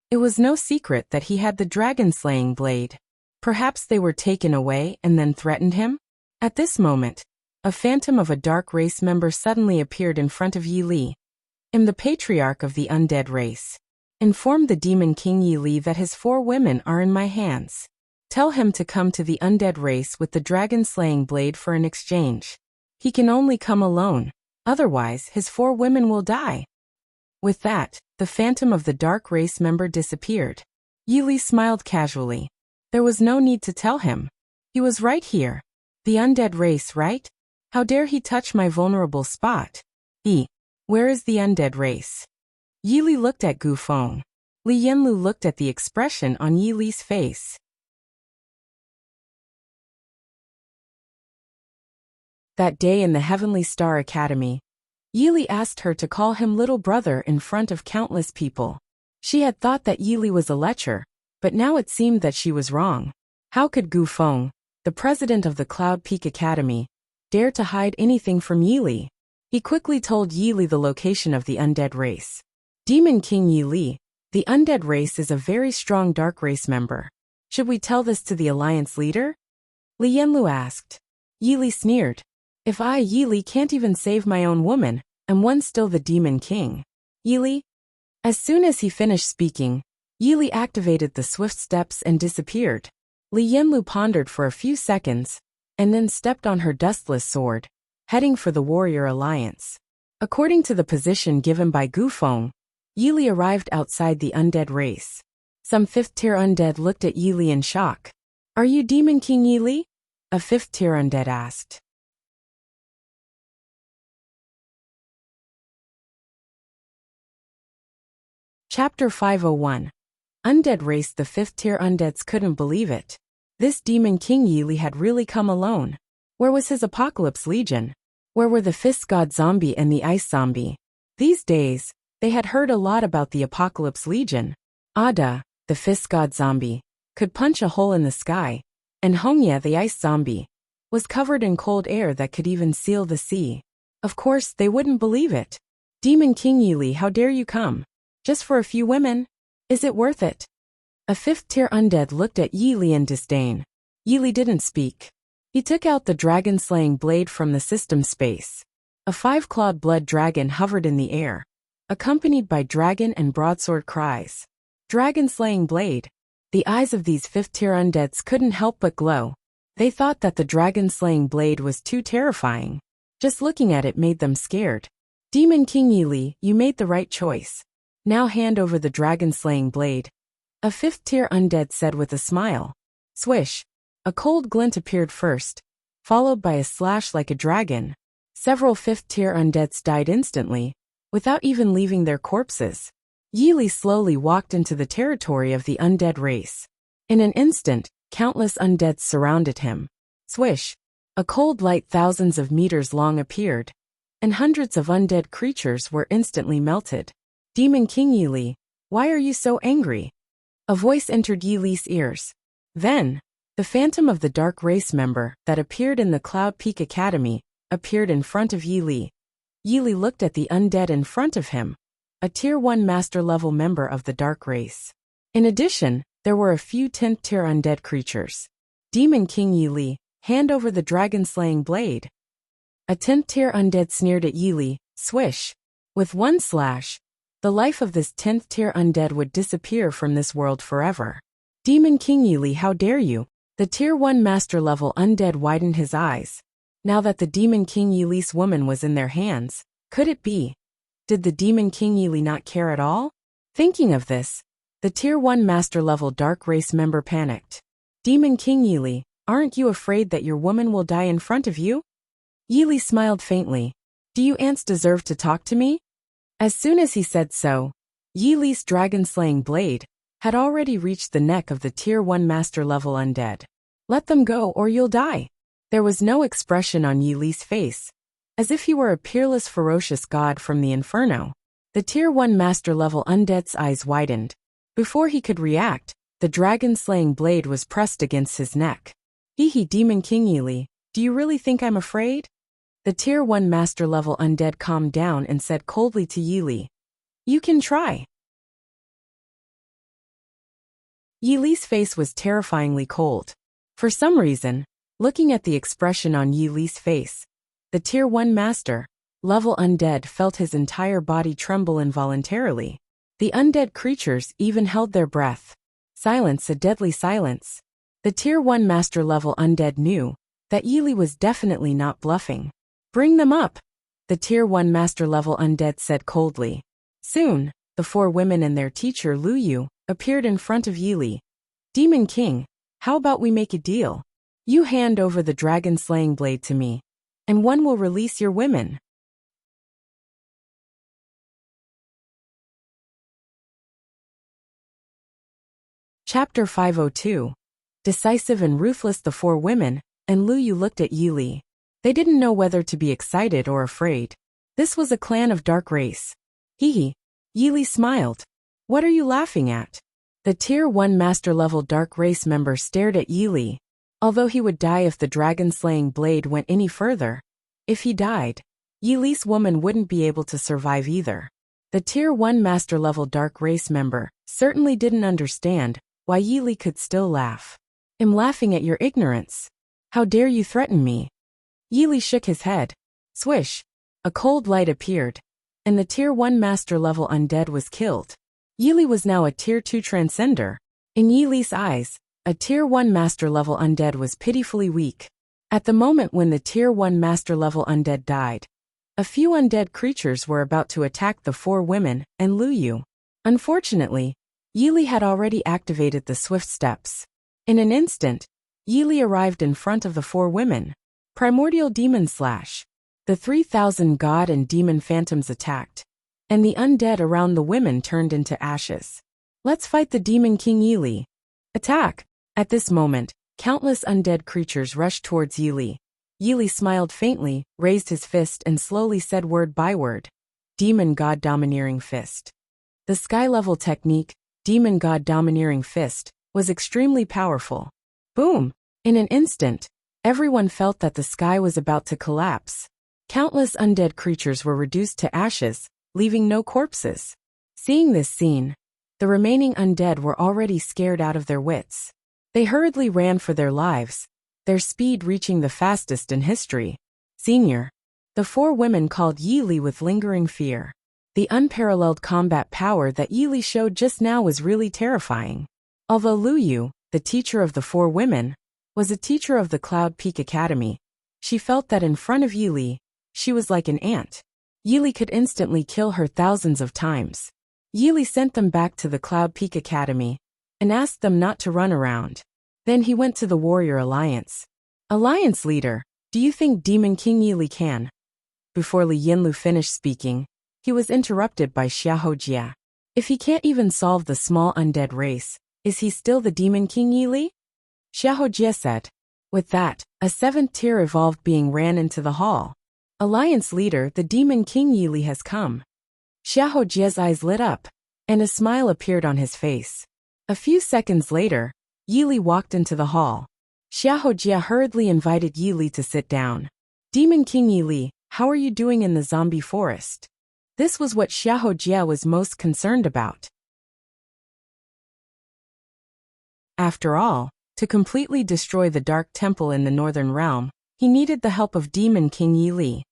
It was no secret that he had the dragon-slaying blade. Perhaps they were taken away and then threatened him? At this moment, a phantom of a dark race member suddenly appeared in front of Yi Li. I'm the patriarch of the undead race. Inform the Demon King Yi Li that his 4 women are in my hands. Tell him to come to the undead race with the dragon-slaying blade for an exchange. He can only come alone, otherwise his 4 women will die. With that, the phantom of the dark race member disappeared. Yi Li smiled casually. There was no need to tell him. He was right here. The undead race, right? How dare he touch my vulnerable spot? Where is the undead race? Yi Li looked at Gu Feng. Li Yanlu looked at the expression on Yi Li's face. That day in the Heavenly Star Academy, Yi Li asked her to call him little brother in front of countless people. She had thought that Yi Li was a lecher, but now it seemed that she was wrong. How could Gu Feng, the president of the Cloud Peak Academy, dare to hide anything from Yi Li? He quickly told Yi Li the location of the undead race. Demon King Yi Li, the undead race is a very strong dark race member. Should we tell this to the alliance leader? Li Yanlu asked. Yi Li sneered. If I, Yi Li, can't even save my own woman, and one still the Demon King. Yi Li? As soon as he finished speaking, Yi Li activated the swift steps and disappeared. Li Yanlu pondered for a few seconds, and then stepped on her dustless sword, heading for the Warrior Alliance. According to the position given by Gu Feng, Yi Li arrived outside the undead race. Some 5th-tier undead looked at Yi Li in shock. Are you Demon King Yi Li? A 5th-tier undead asked. Chapter 501. Undead Race. The 5th-tier undeads couldn't believe it. This Demon King Yi Li had really come alone. Where was his Apocalypse Legion? Where were the Fist God Zombie and the Ice Zombie? These days, they had heard a lot about the Apocalypse Legion. Ada, the Fist God Zombie, could punch a hole in the sky, and Hongya, the Ice Zombie, was covered in cold air that could even seal the sea. Of course, they wouldn't believe it. Demon King Yi Li, how dare you come? Just for a few women? Is it worth it? A 5th-tier undead looked at Yi Li in disdain. Yi Li didn't speak. He took out the dragon-slaying blade from the system space. A 5-clawed blood dragon hovered in the air, accompanied by dragon and broadsword cries. Dragon-slaying blade. The eyes of these 5th-tier undeads couldn't help but glow. They thought that the dragon-slaying blade was too terrifying. Just looking at it made them scared. Demon King Yi Li, you made the right choice. Now hand over the dragon-slaying blade. A 5th-tier undead said with a smile. Swish. A cold glint appeared first, followed by a slash like a dragon. Several 5th-tier undeads died instantly, without even leaving their corpses. Yi Li slowly walked into the territory of the undead race. In an instant, countless undeads surrounded him. Swish. A cold light thousands of meters long appeared, and hundreds of undead creatures were instantly melted. Demon King Yi Li, why are you so angry? A voice entered Yi Li's ears. Then, the phantom of the dark race member that appeared in the Cloud Peak Academy appeared in front of Yi Li. Yi Li looked at the undead in front of him, a Tier 1 master-level member of the dark race. In addition, there were a few 10th tier undead creatures. Demon King Yili, hand over the dragon-slaying blade. A 10th tier undead sneered at Yili, swish. With one slash, the life of this 10th tier undead would disappear from this world forever. Demon King Yili, how dare you? The tier 1 master level undead widened his eyes. Now that the Demon King Yili's woman was in their hands, could it be? Did the Demon King Yili not care at all? Thinking of this, the tier 1 master level dark race member panicked. Demon King Yili, aren't you afraid that your woman will die in front of you? Yili smiled faintly. Do you ants deserve to talk to me? As soon as he said so, Yili's dragon-slaying blade had already reached the neck of the tier 1 master level undead. Let them go or you'll die. There was no expression on Yili's face, as if he were a peerless ferocious god from the inferno. The tier 1 master level undead's eyes widened. Before he could react, the dragon-slaying blade was pressed against his neck. Hee Demon King Yili, do you really think I'm afraid? The tier 1 master level undead calmed down and said coldly to Yili, you can try. Yili's face was terrifyingly cold. For some reason, looking at the expression on Yili's face, the tier 1 master level undead felt his entire body tremble involuntarily. The undead creatures even held their breath. Silence, a deadly silence. The tier 1 master level undead knew that Yili was definitely not bluffing. Bring them up, the tier 1 master level undead said coldly. Soon, the 4 women and their teacher Lu Yu appeared in front of Yili. Demon King, how about we make a deal? You hand over the dragon-slaying blade to me, and one will release your women. Chapter 502. Decisive and ruthless. The 4 women and Lu Yu looked at Yili. They didn't know whether to be excited or afraid. This was a clan of dark race. Hee. Yili smiled. What are you laughing at? The tier 1 master level dark race member stared at Yili. Although he would die if the dragon-slaying blade went any further, if he died, Yili's woman wouldn't be able to survive either. The tier 1 master level dark race member certainly didn't understand why Yili could still laugh. I'm laughing at your ignorance. How dare you threaten me? Yili shook his head. Swish. A cold light appeared, and the tier 1 master level undead was killed. Yili was now a tier 2 transcender. In Yili's eyes, a tier 1 master level undead was pitifully weak. At the moment when the tier 1 master level undead died, a few undead creatures were about to attack the 4 women and Lu Yu. Unfortunately, Yili had already activated the swift steps. In an instant, Yili arrived in front of the 4 women. Primordial Demon Slash. The 3,000 god and demon phantoms attacked, and the undead around the women turned into ashes. Let's fight the Demon King Yili. Attack! At this moment, countless undead creatures rushed towards Yili. Yili smiled faintly, raised his fist and slowly said word by word. Demon God Domineering Fist. The sky-level technique, Demon God Domineering Fist, was extremely powerful. Boom! In an instant, everyone felt that the sky was about to collapse. Countless undead creatures were reduced to ashes, leaving no corpses. Seeing this scene, the remaining undead were already scared out of their wits. They hurriedly ran for their lives, their speed reaching the fastest in history. Senior. The 4 women called Yili with lingering fear. The unparalleled combat power that Yili showed just now was really terrifying. Although Lu Yu, the teacher of the 4 women, was a teacher of the Cloud Peak Academy, she felt that in front of Yili, she was like an ant. Yili could instantly kill her thousands of times. Yili sent them back to the Cloud Peak Academy and asked them not to run around. Then he went to the Warrior Alliance. Alliance leader, do you think Demon King Yili can? Before Li Yinlu finished speaking, he was interrupted by Xiahou. If he can't even solve the small undead race, is he still the Demon King Yili? Xiahou said. With that, a 7th tier evolved being ran into the hall. Alliance leader, the Demon King Yili has come. Xiahou's eyes lit up, and a smile appeared on his face. A few seconds later, Yili walked into the hall. Xiahou hurriedly invited Yili to sit down. Demon King Yili, how are you doing in the zombie forest? This was what Xiahou was most concerned about. After all, to completely destroy the Dark Temple in the Northern Realm, he needed the help of Demon King Yi Li.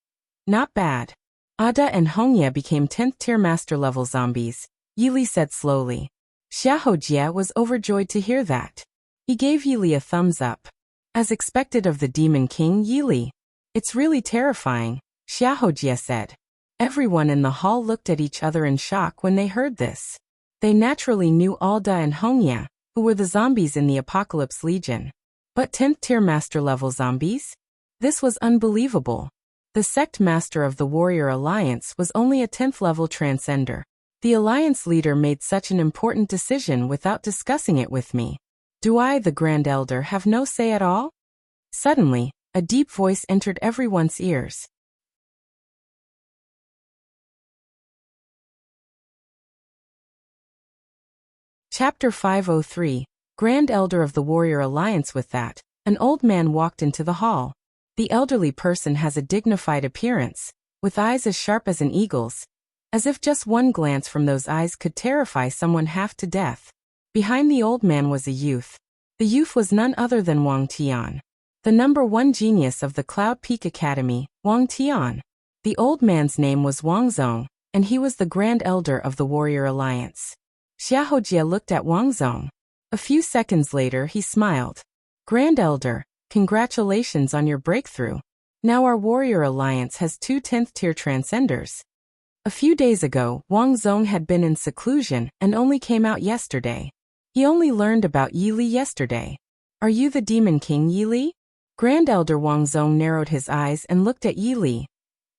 Not bad. Ada and Hongya became 10th tier master level zombies, Yi Li said slowly. Xiaojie was overjoyed to hear that. He gave Yi Li a thumbs up. As expected of the Demon King Yi Li. It's really terrifying, Xiaojie said. Everyone in the hall looked at each other in shock when they heard this. They naturally knew Alda and Hongya, who were the zombies in the Apocalypse Legion. But 10th tier master level zombies? This was unbelievable. The sect master of the Warrior Alliance was only a 10th level transcender. The alliance leader made such an important decision without discussing it with me. Do I, the Grand Elder, have no say at all? Suddenly, a deep voice entered everyone's ears. Chapter 503, Grand Elder of the Warrior Alliance. With that, an old man walked into the hall. The elderly person has a dignified appearance, with eyes as sharp as an eagle's, as if just one glance from those eyes could terrify someone half to death. Behind the old man was a youth. The youth was none other than Wang Tian, the #1 genius of the Cloud Peak Academy, Wang Tian. The old man's name was Wang Zong, and he was the Grand Elder of the Warrior Alliance. Xiaojie looked at Wang Zong. A few seconds later he smiled. Grand Elder, congratulations on your breakthrough. Now our Warrior Alliance has 2 10th tier transcenders. A few days ago, Wang Zong had been in seclusion and only came out yesterday. He only learned about Yi Li yesterday. Are you the Demon King Yi Li? Grand Elder Wang Zong narrowed his eyes and looked at Yi Li.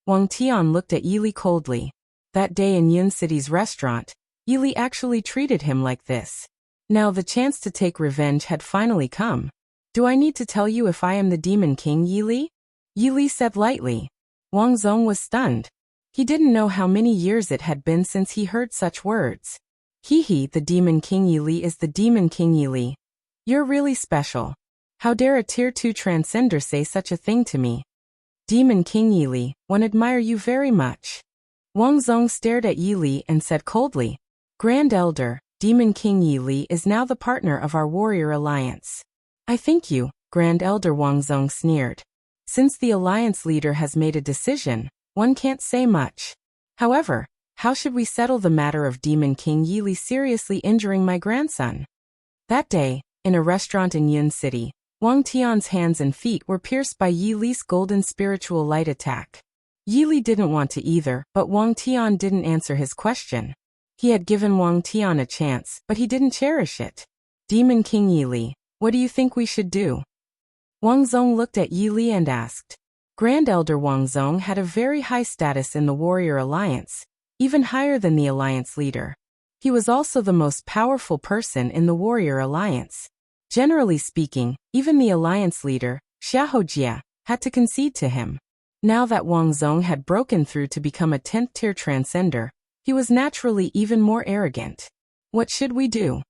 Wang Tian looked at Yi Li coldly. That day in Yun City's restaurant, Yi Li actually treated him like this. Now the chance to take revenge had finally come. Do I need to tell you if I am the Demon King Yi Li? Yi Li said lightly. Wang Zong was stunned. He didn't know how many years it had been since he heard such words. The Demon King Yi Li is the Demon King Yi Li. You're really special. How dare a tier 2 transcender say such a thing to me? Demon King Yi Li, one admire you very much. Wang Zong stared at Yi Li and said coldly. Grand Elder, Demon King Yi Li is now the partner of our Warrior Alliance. I thank you, Grand Elder, Wang Zong sneered. Since the Alliance leader has made a decision, one can't say much. However, how should we settle the matter of Demon King Yi Li seriously injuring my grandson? That day, in a restaurant in Yun City, Wang Tian's hands and feet were pierced by Yi Li's golden spiritual light attack. Yi Li didn't want to either, but Wang Tian didn't answer his question. He had given Wang Tian a chance, but he didn't cherish it. Demon King Yi Li, what do you think we should do? Wang Zong looked at Yi Li and asked. Grand Elder Wang Zong had a very high status in the Warrior Alliance, even higher than the Alliance leader. He was also the most powerful person in the Warrior Alliance. Generally speaking, even the Alliance leader, Xiaojie, had to concede to him. Now that Wang Zong had broken through to become a 10th tier transcender, he was naturally even more arrogant. What should we do?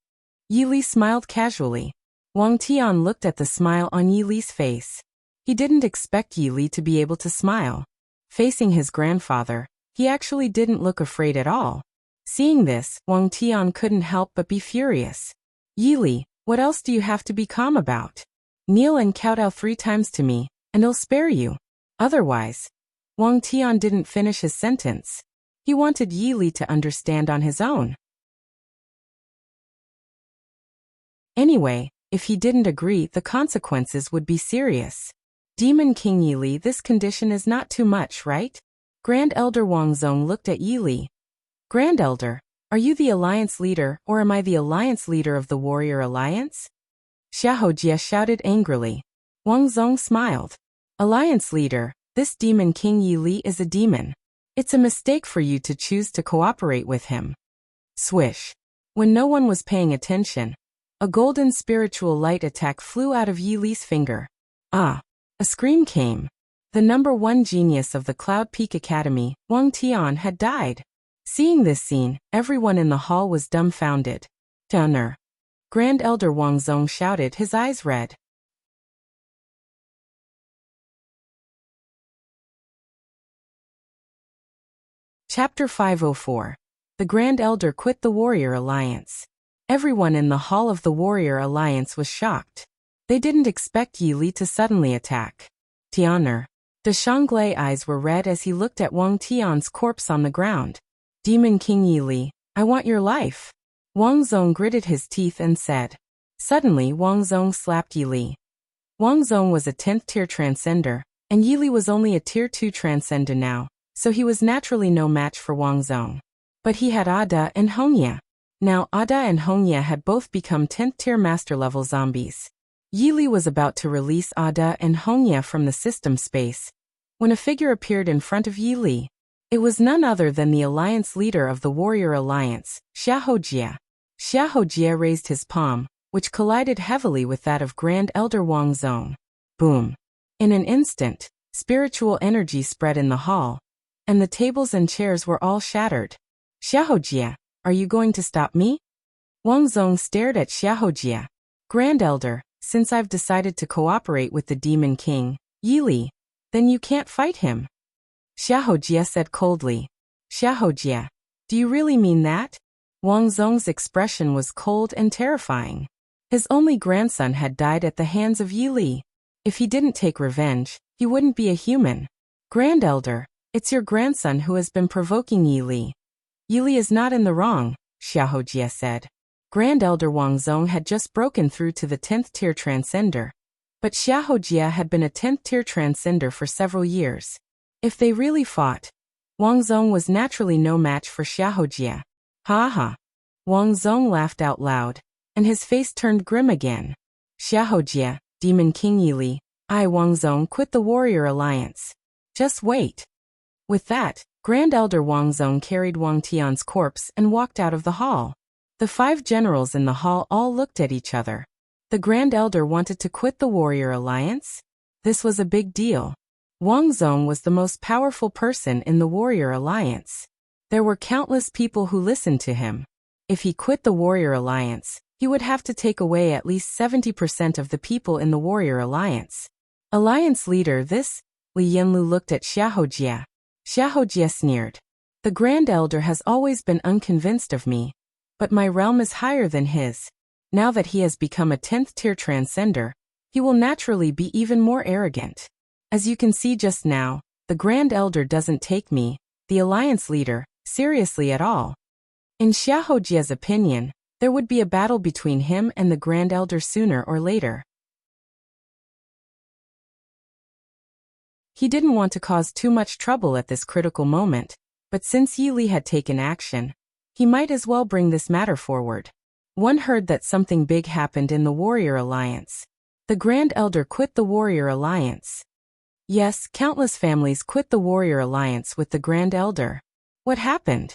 Yi Li smiled casually. Wang Tian looked at the smile on Yi Li's face. He didn't expect Yi Li to be able to smile. Facing his grandfather, he actually didn't look afraid at all. Seeing this, Wang Tian couldn't help but be furious. Yi Li, what else do you have to be calm about? Kneel and kowtow 3 times to me, and I'll spare you. Otherwise, Wang Tian didn't finish his sentence. He wanted Yi Li to understand on his own. Anyway, if he didn't agree, the consequences would be serious. Demon King Yi Li, this condition is not too much, right? Grand Elder Wang Zong looked at Yi Li. Grand Elder, are you the Alliance leader, or am I the Alliance leader of the Warrior Alliance? Xiaojie shouted angrily. Wang Zong smiled. Alliance leader, this Demon King Yi Li is a demon. It's a mistake for you to choose to cooperate with him. Swish. When no one was paying attention, a golden spiritual light attack flew out of Yi Li's finger. Ah! A scream came. The #1 genius of the Cloud Peak Academy, Wang Tian, had died. Seeing this scene, everyone in the hall was dumbfounded. Donner. Grand Elder Wang Zong shouted, his eyes red. Chapter 504. The Grand Elder quit the Warrior Alliance. Everyone in the hall of the Warrior Alliance was shocked. They didn't expect Yi Li to suddenly attack. Tian'er. De Shanglei's eyes were red as he looked at Wang Tian's corpse on the ground. Demon King Yi Li, I want your life. Wang Zong gritted his teeth and said. Suddenly Wang Zong slapped Yi Li. Wang Zong was a 10th tier transcender, and Yi Li was only a tier 2 transcender now, so he was naturally no match for Wang Zong. But he had Ada and Hongya. Now Ada and Hongya had both become 10th tier master level zombies. Yi Li was about to release Ada and Hongya from the system space when a figure appeared in front of Yi Li. It was none other than the alliance leader of the Warrior Alliance, Xiahou. Xiahou raised his palm, which collided heavily with that of Grand Elder Wang Zong. Boom. In an instant, spiritual energy spread in the hall, and the tables and chairs were all shattered. Xiahou, are you going to stop me? Wang Zong stared at Xiahou. Grand Elder, since I've decided to cooperate with the Demon King, Yi Li, then you can't fight him. Xiahou said coldly. Xiahou, do you really mean that? Wang Zong's expression was cold and terrifying. His only grandson had died at the hands of Yi Li. If he didn't take revenge, he wouldn't be a human. Grand Elder, it's your grandson who has been provoking Yi Li. Yi Li is not in the wrong, Xiahou said. Grand Elder Wang Zong had just broken through to the 10th tier transcender. But Xiahou had been a 10th tier transcender for several years. If they really fought, Wang Zong was naturally no match for Xiahou. Ha ha. Wang Zong laughed out loud, and his face turned grim again. Xiahou, Demon King Yi Li, I Wang Zong quit the Warrior Alliance. Just wait. With that, Grand Elder Wang Zong carried Wang Tian's corpse and walked out of the hall. The 5 generals in the hall all looked at each other. The Grand Elder wanted to quit the Warrior Alliance? This was a big deal. Wang Zong was the most powerful person in the Warrior Alliance. There were countless people who listened to him. If he quit the Warrior Alliance, he would have to take away at least 70% of the people in the Warrior Alliance. Alliance leader this, Li Yanlu looked at Xiahou. Xiahou sneered. The Grand Elder has always been unconvinced of me, but my realm is higher than his. Now that he has become a 10th tier transcender, he will naturally be even more arrogant. As you can see just now, the Grand Elder doesn't take me, the Alliance leader, seriously at all. In Xiahou's opinion, there would be a battle between him and the Grand Elder sooner or later. He didn't want to cause too much trouble at this critical moment, but since Yi Li had taken action, he might as well bring this matter forward. One heard that something big happened in the Warrior Alliance. The Grand Elder quit the Warrior Alliance. Yes, countless families quit the Warrior Alliance with the Grand Elder. What happened?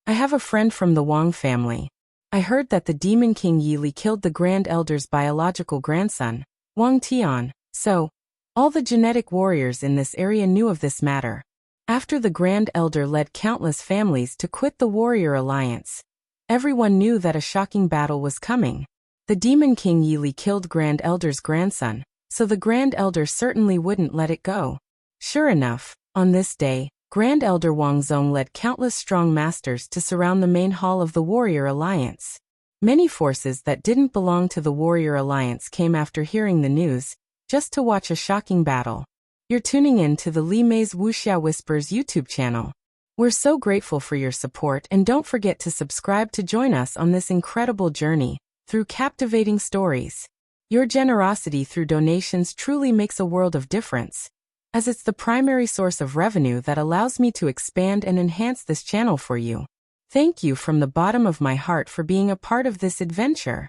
I have a friend from the Wang family. I heard that the Demon King Yi Li killed the Grand Elder's biological grandson, Wang Tian, so all the genetic warriors in this area knew of this matter. After the Grand Elder led countless families to quit the Warrior Alliance, everyone knew that a shocking battle was coming. The Demon King Yi Li killed Grand Elder's grandson, so the Grand Elder certainly wouldn't let it go. Sure enough, on this day, Grand Elder Wang Zong led countless strong masters to surround the main hall of the Warrior Alliance. Many forces that didn't belong to the Warrior Alliance came after hearing the news, just to watch a shocking battle. You're tuning in to the Li Mei's Wuxia Whispers YouTube channel. We're so grateful for your support, and don't forget to subscribe to join us on this incredible journey through captivating stories. Your generosity through donations truly makes a world of difference, as it's the primary source of revenue that allows me to expand and enhance this channel for you. Thank you from the bottom of my heart for being a part of this adventure.